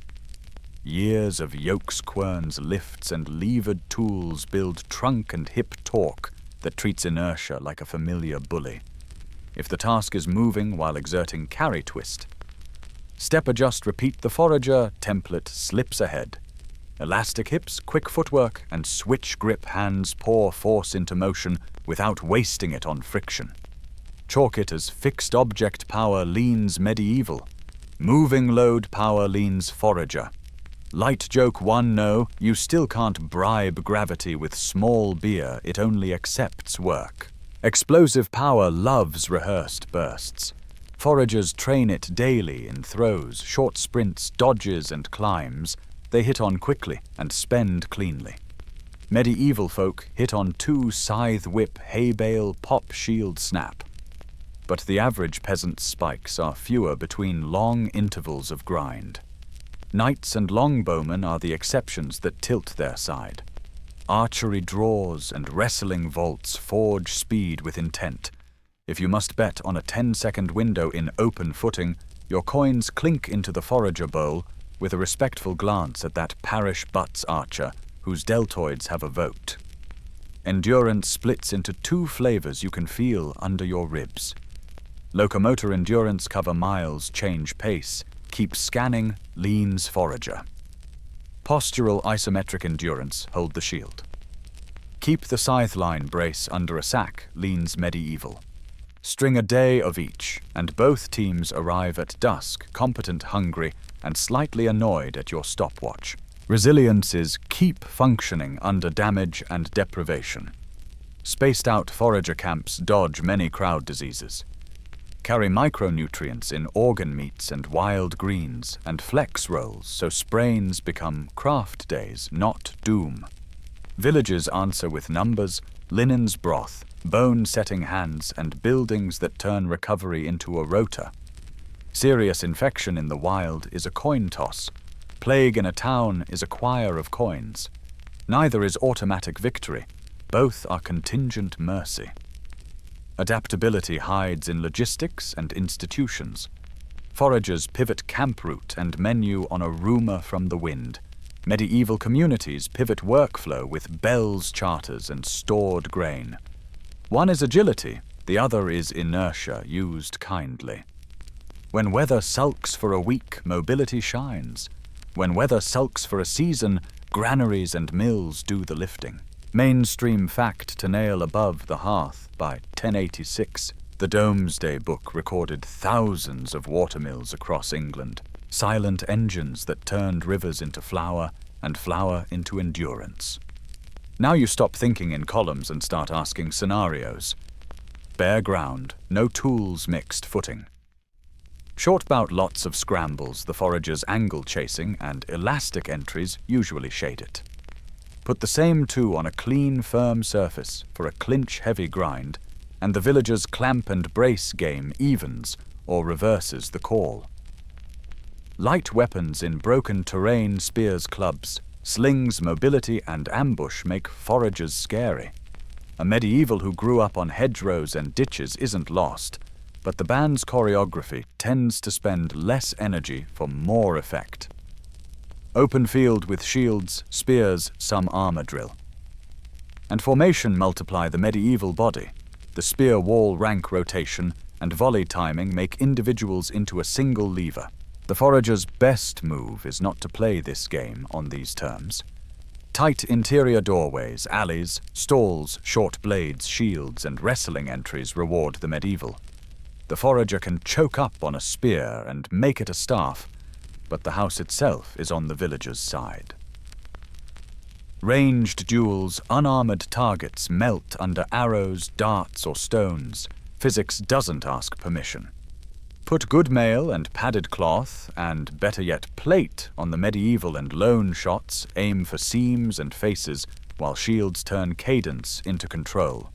Years of yokes, querns, lifts, and levered tools build trunk and hip torque that treats inertia like a familiar bully. If the task is moving while exerting carry twist, step adjust, repeat the forager, template slips ahead. Elastic hips, quick footwork, and switch grip hands pour force into motion without wasting it on friction. Chalk it as fixed object power leans medieval. Moving load power leans forager. Light joke 1, no, you still can't bribe gravity with small beer, it only accepts work. Explosive power loves rehearsed bursts. Foragers train it daily in throws, short sprints, dodges, and climbs. They hit on quickly and spend cleanly. Medieval folk hit on 2 scythe whip, hay bale, pop, shield, snap. But the average peasant's spikes are fewer between long intervals of grind. Knights and longbowmen are the exceptions that tilt their side. Archery draws and wrestling vaults forge speed with intent. If you must bet on a 10-second window in open footing, your coins clink into the forager bowl with a respectful glance at that parish butts archer whose deltoids have a vote. Endurance splits into 2 flavors you can feel under your ribs. Locomotor endurance, cover miles, change pace, keep scanning, leans forager. Postural isometric endurance, hold the shield. Keep the scythe line brace under a sack, leans medieval. String a day of each, and both teams arrive at dusk, competent, hungry, and slightly annoyed at your stopwatch. Resilience is keep functioning under damage and deprivation. Spaced out forager camps dodge many crowd diseases. Carry micronutrients in organ meats and wild greens, and flex rolls so sprains become craft days, not doom. Villages answer with numbers, linen's broth, bone-setting hands, and buildings that turn recovery into a rota. Serious infection in the wild is a coin toss. Plague in a town is a choir of coins. Neither is automatic victory. Both are contingent mercy. Adaptability hides in logistics and institutions. Foragers pivot camp route and menu on a rumor from the wind. Medieval communities pivot workflow with bells charters and stored grain. One is agility, the other is inertia used kindly. When weather sulks for a week, mobility shines. When weather sulks for a season, Granaries and mills do the lifting. Mainstream fact to nail above the hearth by 1086. The Domesday Book recorded thousands of watermills across England, silent engines that turned rivers into flour and flour into endurance. Now you stop thinking in columns and start asking scenarios. Bare ground, no tools mixed footing. Short bout lots of scrambles, the forager's angle chasing, and elastic entries usually shade it. Put the same two on a clean, firm surface for a clinch-heavy grind, and the villager's clamp and brace game evens or reverses the call. Light weapons in broken terrain, spears, clubs, slings, mobility, and ambush make foragers scary. A medieval who grew up on hedgerows and ditches isn't lost, but the band's choreography tends to spend less energy for more effect. Open field with shields, spears, some armor drill. And formation multiply the medieval body. The spear wall rank rotation and volley timing make individuals into a single lever. The forager's best move is not to play this game on these terms. Tight interior doorways, alleys, stalls, short blades, shields, and wrestling entries reward the medieval. The forager can choke up on a spear and make it a staff, but the house itself is on the villager's side. Ranged duels, unarmored targets melt under arrows, darts, or stones. Physics doesn't ask permission. Put good mail and padded cloth, and better yet plate, on the medieval and lone shots, aim for seams and faces, while shields turn cadence into control.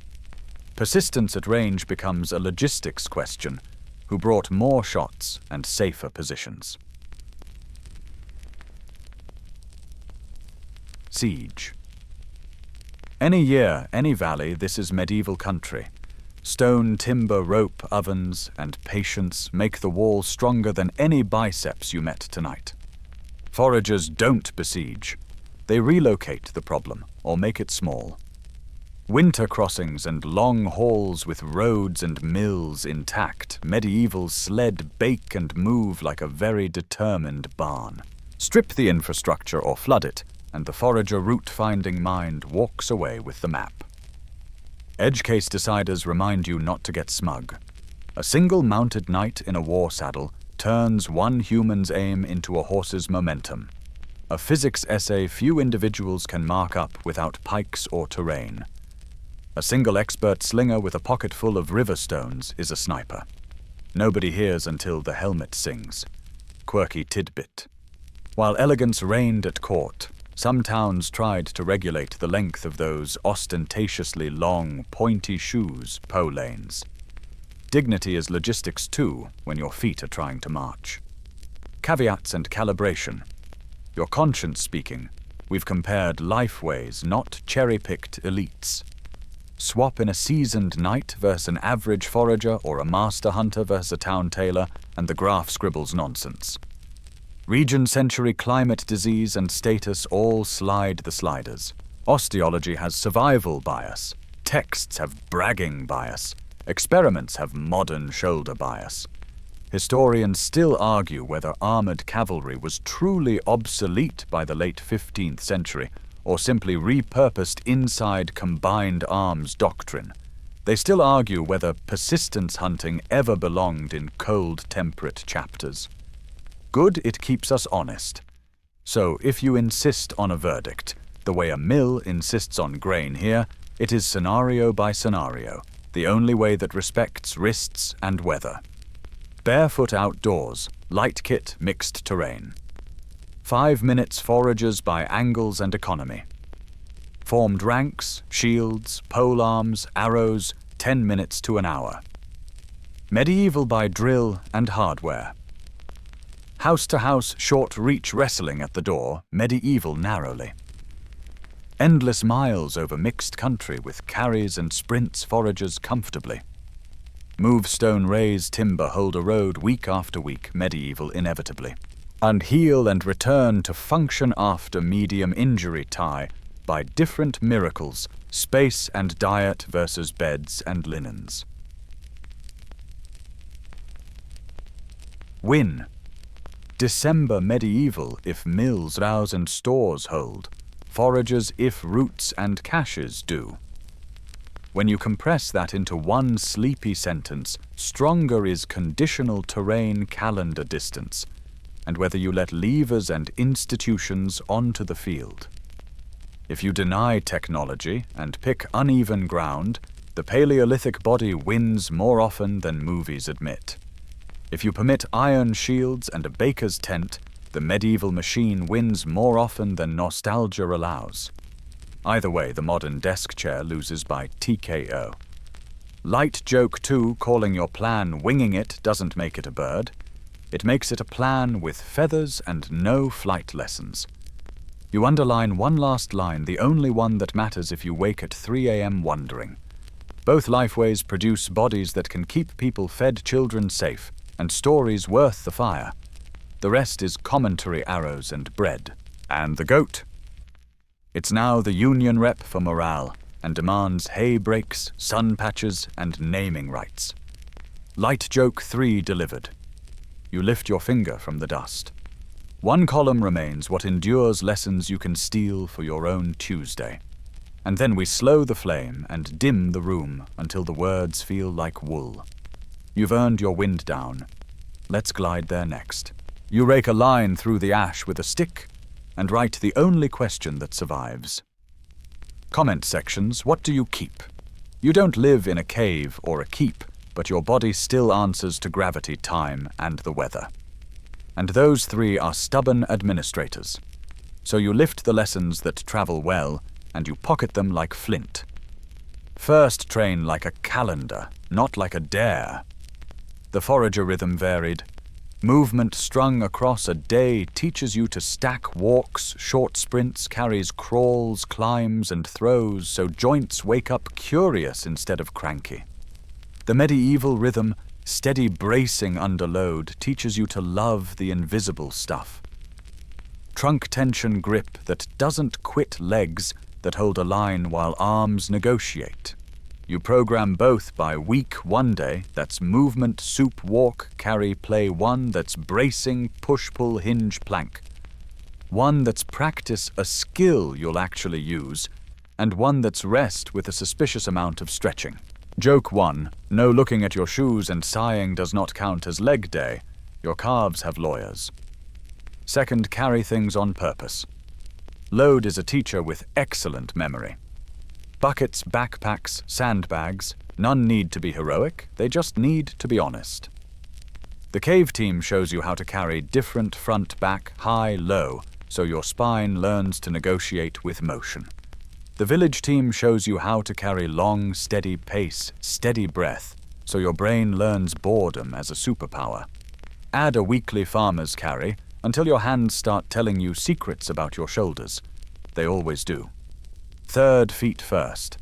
Persistence at range becomes a logistics question, who brought more shots and safer positions. Siege. Any year, any valley, this is medieval country. Stone, timber, rope, ovens, and patience make the wall stronger than any biceps you met tonight. Foragers don't besiege. They relocate the problem or make it small. Winter crossings and long hauls with roads and mills intact, medievals sled, bake, and move like a very determined barn. Strip the infrastructure or flood it, and the forager route-finding mind walks away with the map. Edge case deciders remind you not to get smug. A single mounted knight in a war saddle turns one human's aim into a horse's momentum. A physics essay few individuals can mark up without pikes or terrain. A single expert slinger with a pocket full of river stones is a sniper. Nobody hears until the helmet sings. Quirky tidbit. While elegance reigned at court, some towns tried to regulate the length of those ostentatiously long, pointy shoes, pole lanes. Dignity is logistics too, when your feet are trying to march. Caveats and calibration. Your conscience speaking, we've compared lifeways, not cherry-picked elites. Swap in a seasoned knight versus an average forager or a master hunter versus a town tailor, and the graph scribbles nonsense. Region, century, climate, disease, and status all slide the sliders. Osteology has survival bias. Texts have bragging bias. Experiments have modern shoulder bias. Historians still argue whether armored cavalry was truly obsolete by the late 15th century or simply repurposed inside combined arms doctrine. They still argue whether persistence hunting ever belonged in cold, temperate chapters. Good, it keeps us honest. So if you insist on a verdict, the way a mill insists on grain here, it is scenario by scenario, the only way that respects wrists and weather. Barefoot outdoors, light kit, mixed terrain. 5 minutes foragers by angles and economy. Formed ranks, shields, polearms, arrows, 10 minutes to an hour. Medieval by drill and hardware. House-to-house, short-reach wrestling at the door, medieval narrowly. Endless miles over mixed country with carries and sprints foragers comfortably. Move stone, raise timber, hold a road week after week, medieval inevitably. And heal and return to function after medium injury tie by different miracles, space and diet versus beds and linens. Win. December medieval if mills, rows and stores hold. foragers if roots and caches do. When you compress that into one sleepy sentence, stronger is conditional terrain calendar distance, and whether you let levers and institutions onto the field. If you deny technology and pick uneven ground, the Paleolithic body wins more often than movies admit. If you permit iron shields and a baker's tent, the medieval machine wins more often than nostalgia allows. Either way, the modern desk chair loses by TKO. Light joke too, calling your plan winging it doesn't make it a bird. It makes it a plan with feathers and no flight lessons. You underline one last line, the only one that matters if you wake at 3 a.m. wondering. Both lifeways produce bodies that can keep people fed, children safe, and stories worth the fire. The rest is commentary, arrows, and bread. And the goat. It's now the union rep for morale, and demands hay breaks, sun patches, and naming rights. Light joke 3 delivered. You lift your finger from the dust. One column remains, what endures lessons you can steal for your own Tuesday. And then we slow the flame and dim the room until the words feel like wool. You've earned your wind down. Let's glide there next. You rake a line through the ash with a stick and write the only question that survives. Comment sections, what do you keep? You don't live in a cave or a keep, but your body still answers to gravity, time, and the weather. And those 3 are stubborn administrators. So you lift the lessons that travel well, and you pocket them like flint. First train like a calendar, not like a dare. The forager rhythm varied. Movement strung across a day teaches you to stack walks, short sprints, carries crawls, climbs, and throws, so joints wake up curious instead of cranky. The medieval rhythm, steady bracing under load, teaches you to love the invisible stuff. Trunk tension grip that doesn't quit legs that hold a line while arms negotiate. You program both by week 1 day, that's movement, soup, walk, carry, play 1, that's bracing, push, pull, hinge, plank. 1 that's practice, a skill you'll actually use, and 1 that's rest with a suspicious amount of stretching. Joke 1, no looking at your shoes and sighing does not count as leg day. Your calves have lawyers. Second, carry things on purpose. Load is a teacher with excellent memory. Buckets, backpacks, sandbags, none need to be heroic, they just need to be honest. The cave team shows you how to carry different front, back, high, low, so your spine learns to negotiate with motion. The village team shows you how to carry long, steady pace, steady breath, so your brain learns boredom as a superpower. Add a weekly farmer's carry until your hands start telling you secrets about your shoulders. They always do. Third, feet first.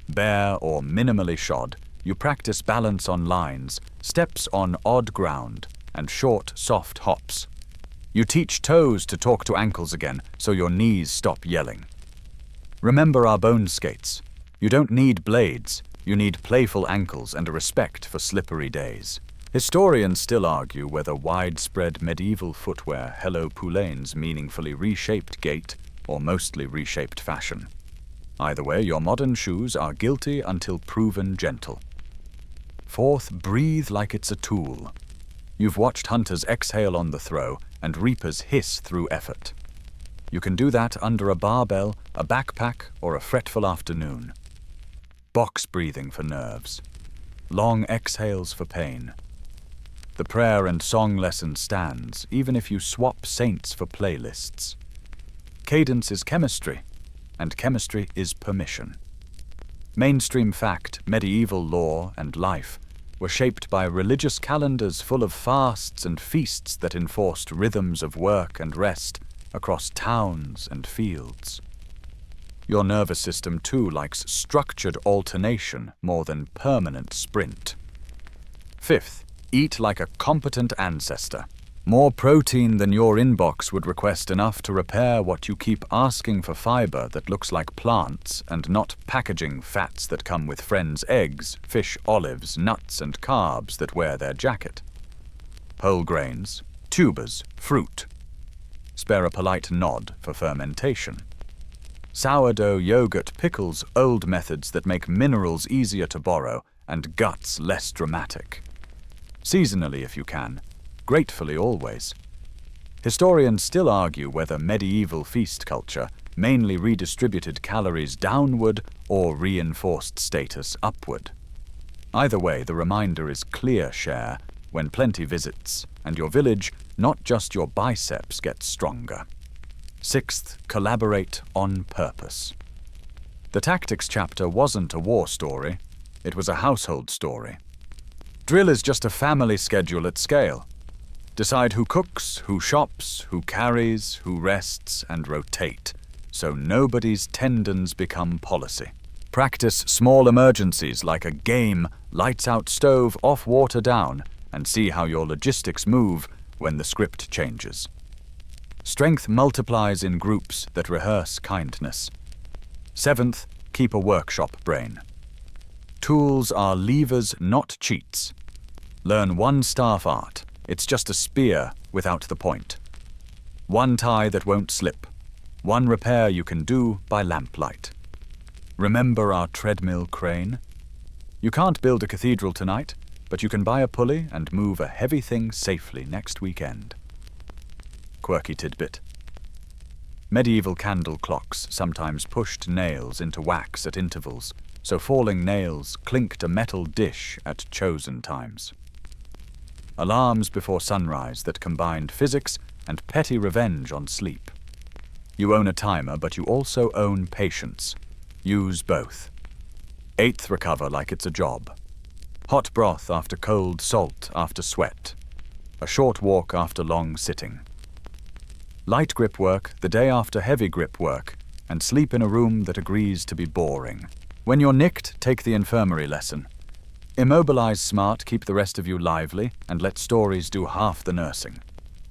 Bare or minimally shod, you practice balance on lines, steps on odd ground, and short, soft hops. You teach toes to talk to ankles again, so your knees stop yelling. Remember our bone skates. You don't need blades, you need playful ankles and a respect for slippery days. Historians still argue whether widespread medieval footwear Hello Poulain's meaningfully reshaped gait or mostly reshaped fashion. Either way, your modern shoes are guilty until proven gentle. Fourth, breathe like it's a tool. You've watched hunters exhale on the throw and reapers hiss through effort. You can do that under a barbell, a backpack, or a fretful afternoon. Box breathing for nerves. Long exhales for pain. The prayer and song lesson stands, even if you swap saints for playlists. Cadence is chemistry, and chemistry is permission. Mainstream fact, medieval lore, and life were shaped by religious calendars full of fasts and feasts that enforced rhythms of work and rest across towns and fields. Your nervous system too likes structured alternation more than permanent sprint. Fifth, eat like a competent ancestor. More protein than your inbox would request, enough to repair what you keep asking for, fiber that looks like plants and not packaging fats that come with friends' eggs, fish, olives, nuts, and carbs that wear their jacket. Whole grains, tubers, fruit. Spare a polite nod for fermentation. Sourdough yogurt pickles old methods that make minerals easier to borrow and guts less dramatic. Seasonally if you can, gratefully always. Historians still argue whether medieval feast culture mainly redistributed calories downward or reinforced status upward. Either way, the reminder is clear share when plenty visits, and your village, not just your biceps, gets stronger. Sixth, collaborate on purpose. The tactics chapter wasn't a war story, it was a household story. Drill is just a family schedule at scale. Decide who cooks, who shops, who carries, who rests, and rotate, so nobody's tendons become policy. Practice small emergencies like a game, lights out stove, off water down, and see how your logistics move when the script changes. Strength multiplies in groups that rehearse kindness. Seventh, keep a workshop brain. Tools are levers, not cheats. Learn one staff art. It's just a spear without the point. One tie that won't slip. One repair you can do by lamplight. Remember our treadmill crane? You can't build a cathedral tonight, but you can buy a pulley and move a heavy thing safely next weekend. Quirky tidbit. Medieval candle clocks sometimes pushed nails into wax at intervals, so falling nails clinked a metal dish at chosen times. Alarms before sunrise that combined physics and petty revenge on sleep. You own a timer, but you also own patience. Use both. Eighth, recover like it's a job. Hot broth after cold, salt after sweat. A short walk after long sitting. Light grip work the day after heavy grip work, and sleep in a room that agrees to be boring. When you're nicked, take the infirmary lesson. Immobilize smart, keep the rest of you lively, and let stories do half the nursing.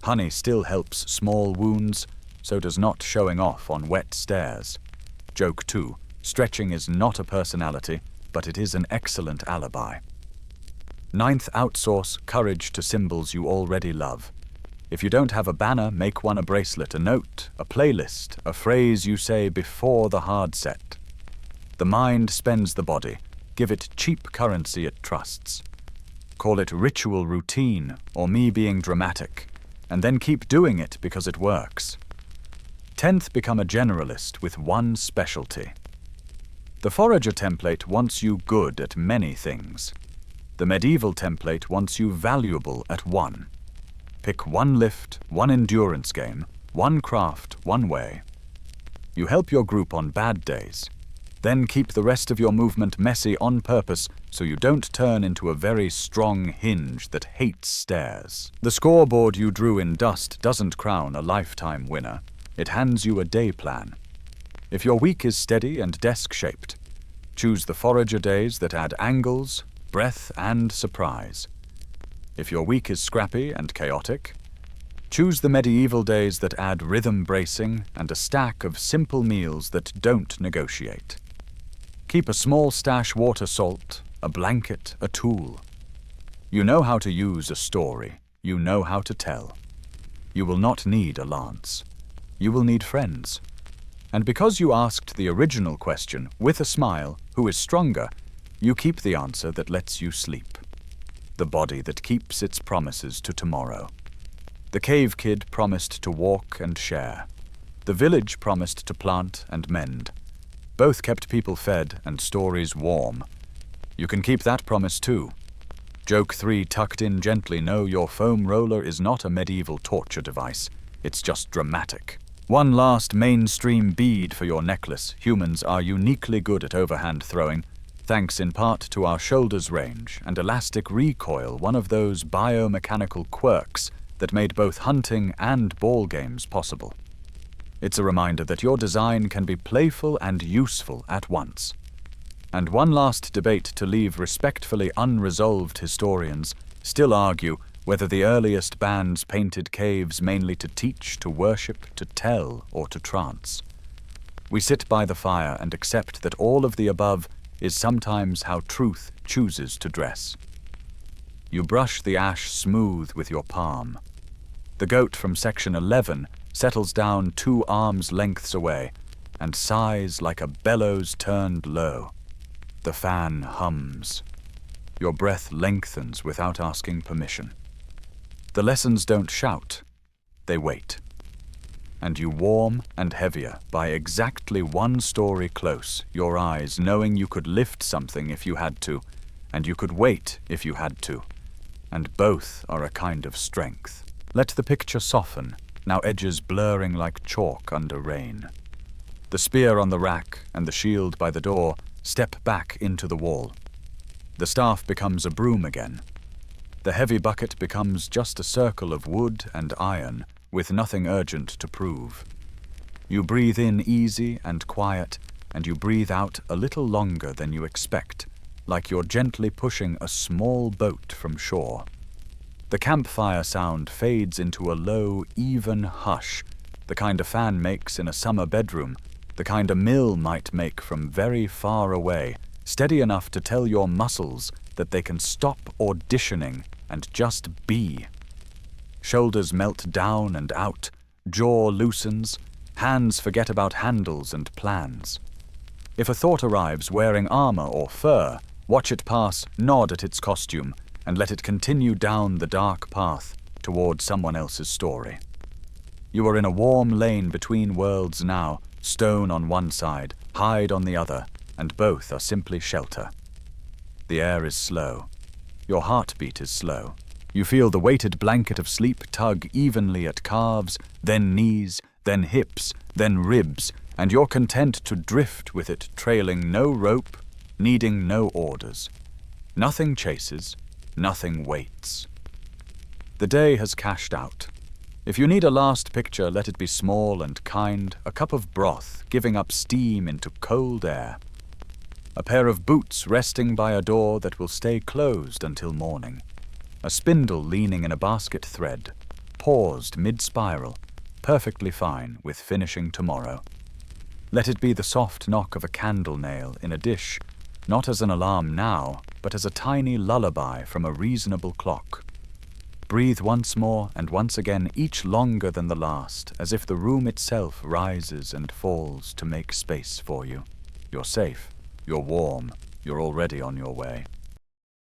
Honey still helps small wounds, so does not showing off on wet stairs. Joke 2. Stretching is not a personality, but it is an excellent alibi. Ninth, outsource courage to symbols you already love. If you don't have a banner, make one a bracelet, a note, a playlist, a phrase you say before the hard set. The mind spends the body. Give it cheap currency it trusts. Call it ritual routine or me being dramatic, and then keep doing it because it works. 10th, become a generalist with one specialty. The forager template wants you good at many things. The medieval template wants you valuable at one. Pick one lift, one endurance game, one craft, one way. You help your group on bad days. Then keep the rest of your movement messy on purpose so you don't turn into a very strong hinge that hates stairs. The scoreboard you drew in dust doesn't crown a lifetime winner. It hands you a day plan. If your week is steady and desk-shaped, choose the forager days that add angles, breadth, and surprise. If your week is scrappy and chaotic, choose the medieval days that add rhythm bracing and a stack of simple meals that don't negotiate. Keep a small stash water salt, a blanket, a tool. You know how to use a story. You know how to tell. You will not need a lance. You will need friends. And because you asked the original question with a smile, who is stronger, you keep the answer that lets you sleep. The body that keeps its promises to tomorrow. The cave kid promised to walk and share. The village promised to plant and mend. Both kept people fed and stories warm. You can keep that promise too. Joke 3, tucked in gently, no, your foam roller is not a medieval torture device. It's just dramatic. One last mainstream bead for your necklace. Humans are uniquely good at overhand throwing, thanks in part to our shoulders range and elastic recoil, one of those biomechanical quirks that made both hunting and ball games possible. It's a reminder that your design can be playful and useful at once. And one last debate to leave respectfully unresolved. Historians still argue whether the earliest bands painted caves mainly to teach, to worship, to tell, or to trance. We sit by the fire and accept that all of the above is sometimes how truth chooses to dress. You brush the ash smooth with your palm. The goat from section 11 settles down 2 arms lengths away, and sighs like a bellows turned low. The fan hums. Your breath lengthens without asking permission. The lessons don't shout, they wait. And you warm and heavier by exactly one story close, your eyes knowing you could lift something if you had to, and you could wait if you had to. And both are a kind of strength. Let the picture soften, now edges blurring like chalk under rain. The spear on the rack and the shield by the door step back into the wall. The staff becomes a broom again. The heavy bucket becomes just a circle of wood and iron with nothing urgent to prove. You breathe in easy and quiet, and you breathe out a little longer than you expect, like you're gently pushing a small boat from shore. The campfire sound fades into a low, even hush, the kind a fan makes in a summer bedroom, the kind a mill might make from very far away, steady enough to tell your muscles that they can stop auditioning and just be. Shoulders melt down and out, jaw loosens, hands forget about handles and plans. If a thought arrives wearing armor or fur, watch it pass, nod at its costume, and let it continue down the dark path toward someone else's story. You are in a warm lane between worlds now, stone on one side, hide on the other, and both are simply shelter. The air is slow. Your heartbeat is slow. You feel the weighted blanket of sleep tug evenly at calves, then knees, then hips, then ribs, and you're content to drift with it, trailing no rope, needing no orders. Nothing chases, nothing waits. The day has cashed out. If you need a last picture, let it be small and kind, a cup of broth giving up steam into cold air. A pair of boots resting by a door that will stay closed until morning. A spindle leaning in a basket thread, paused mid-spiral, perfectly fine with finishing tomorrow. Let it be the soft knock of a candle nail in a dish, not as an alarm now, but as a tiny lullaby from a reasonable clock. Breathe once more and once again, each longer than the last, as if the room itself rises and falls to make space for you. You're safe, you're warm, you're already on your way.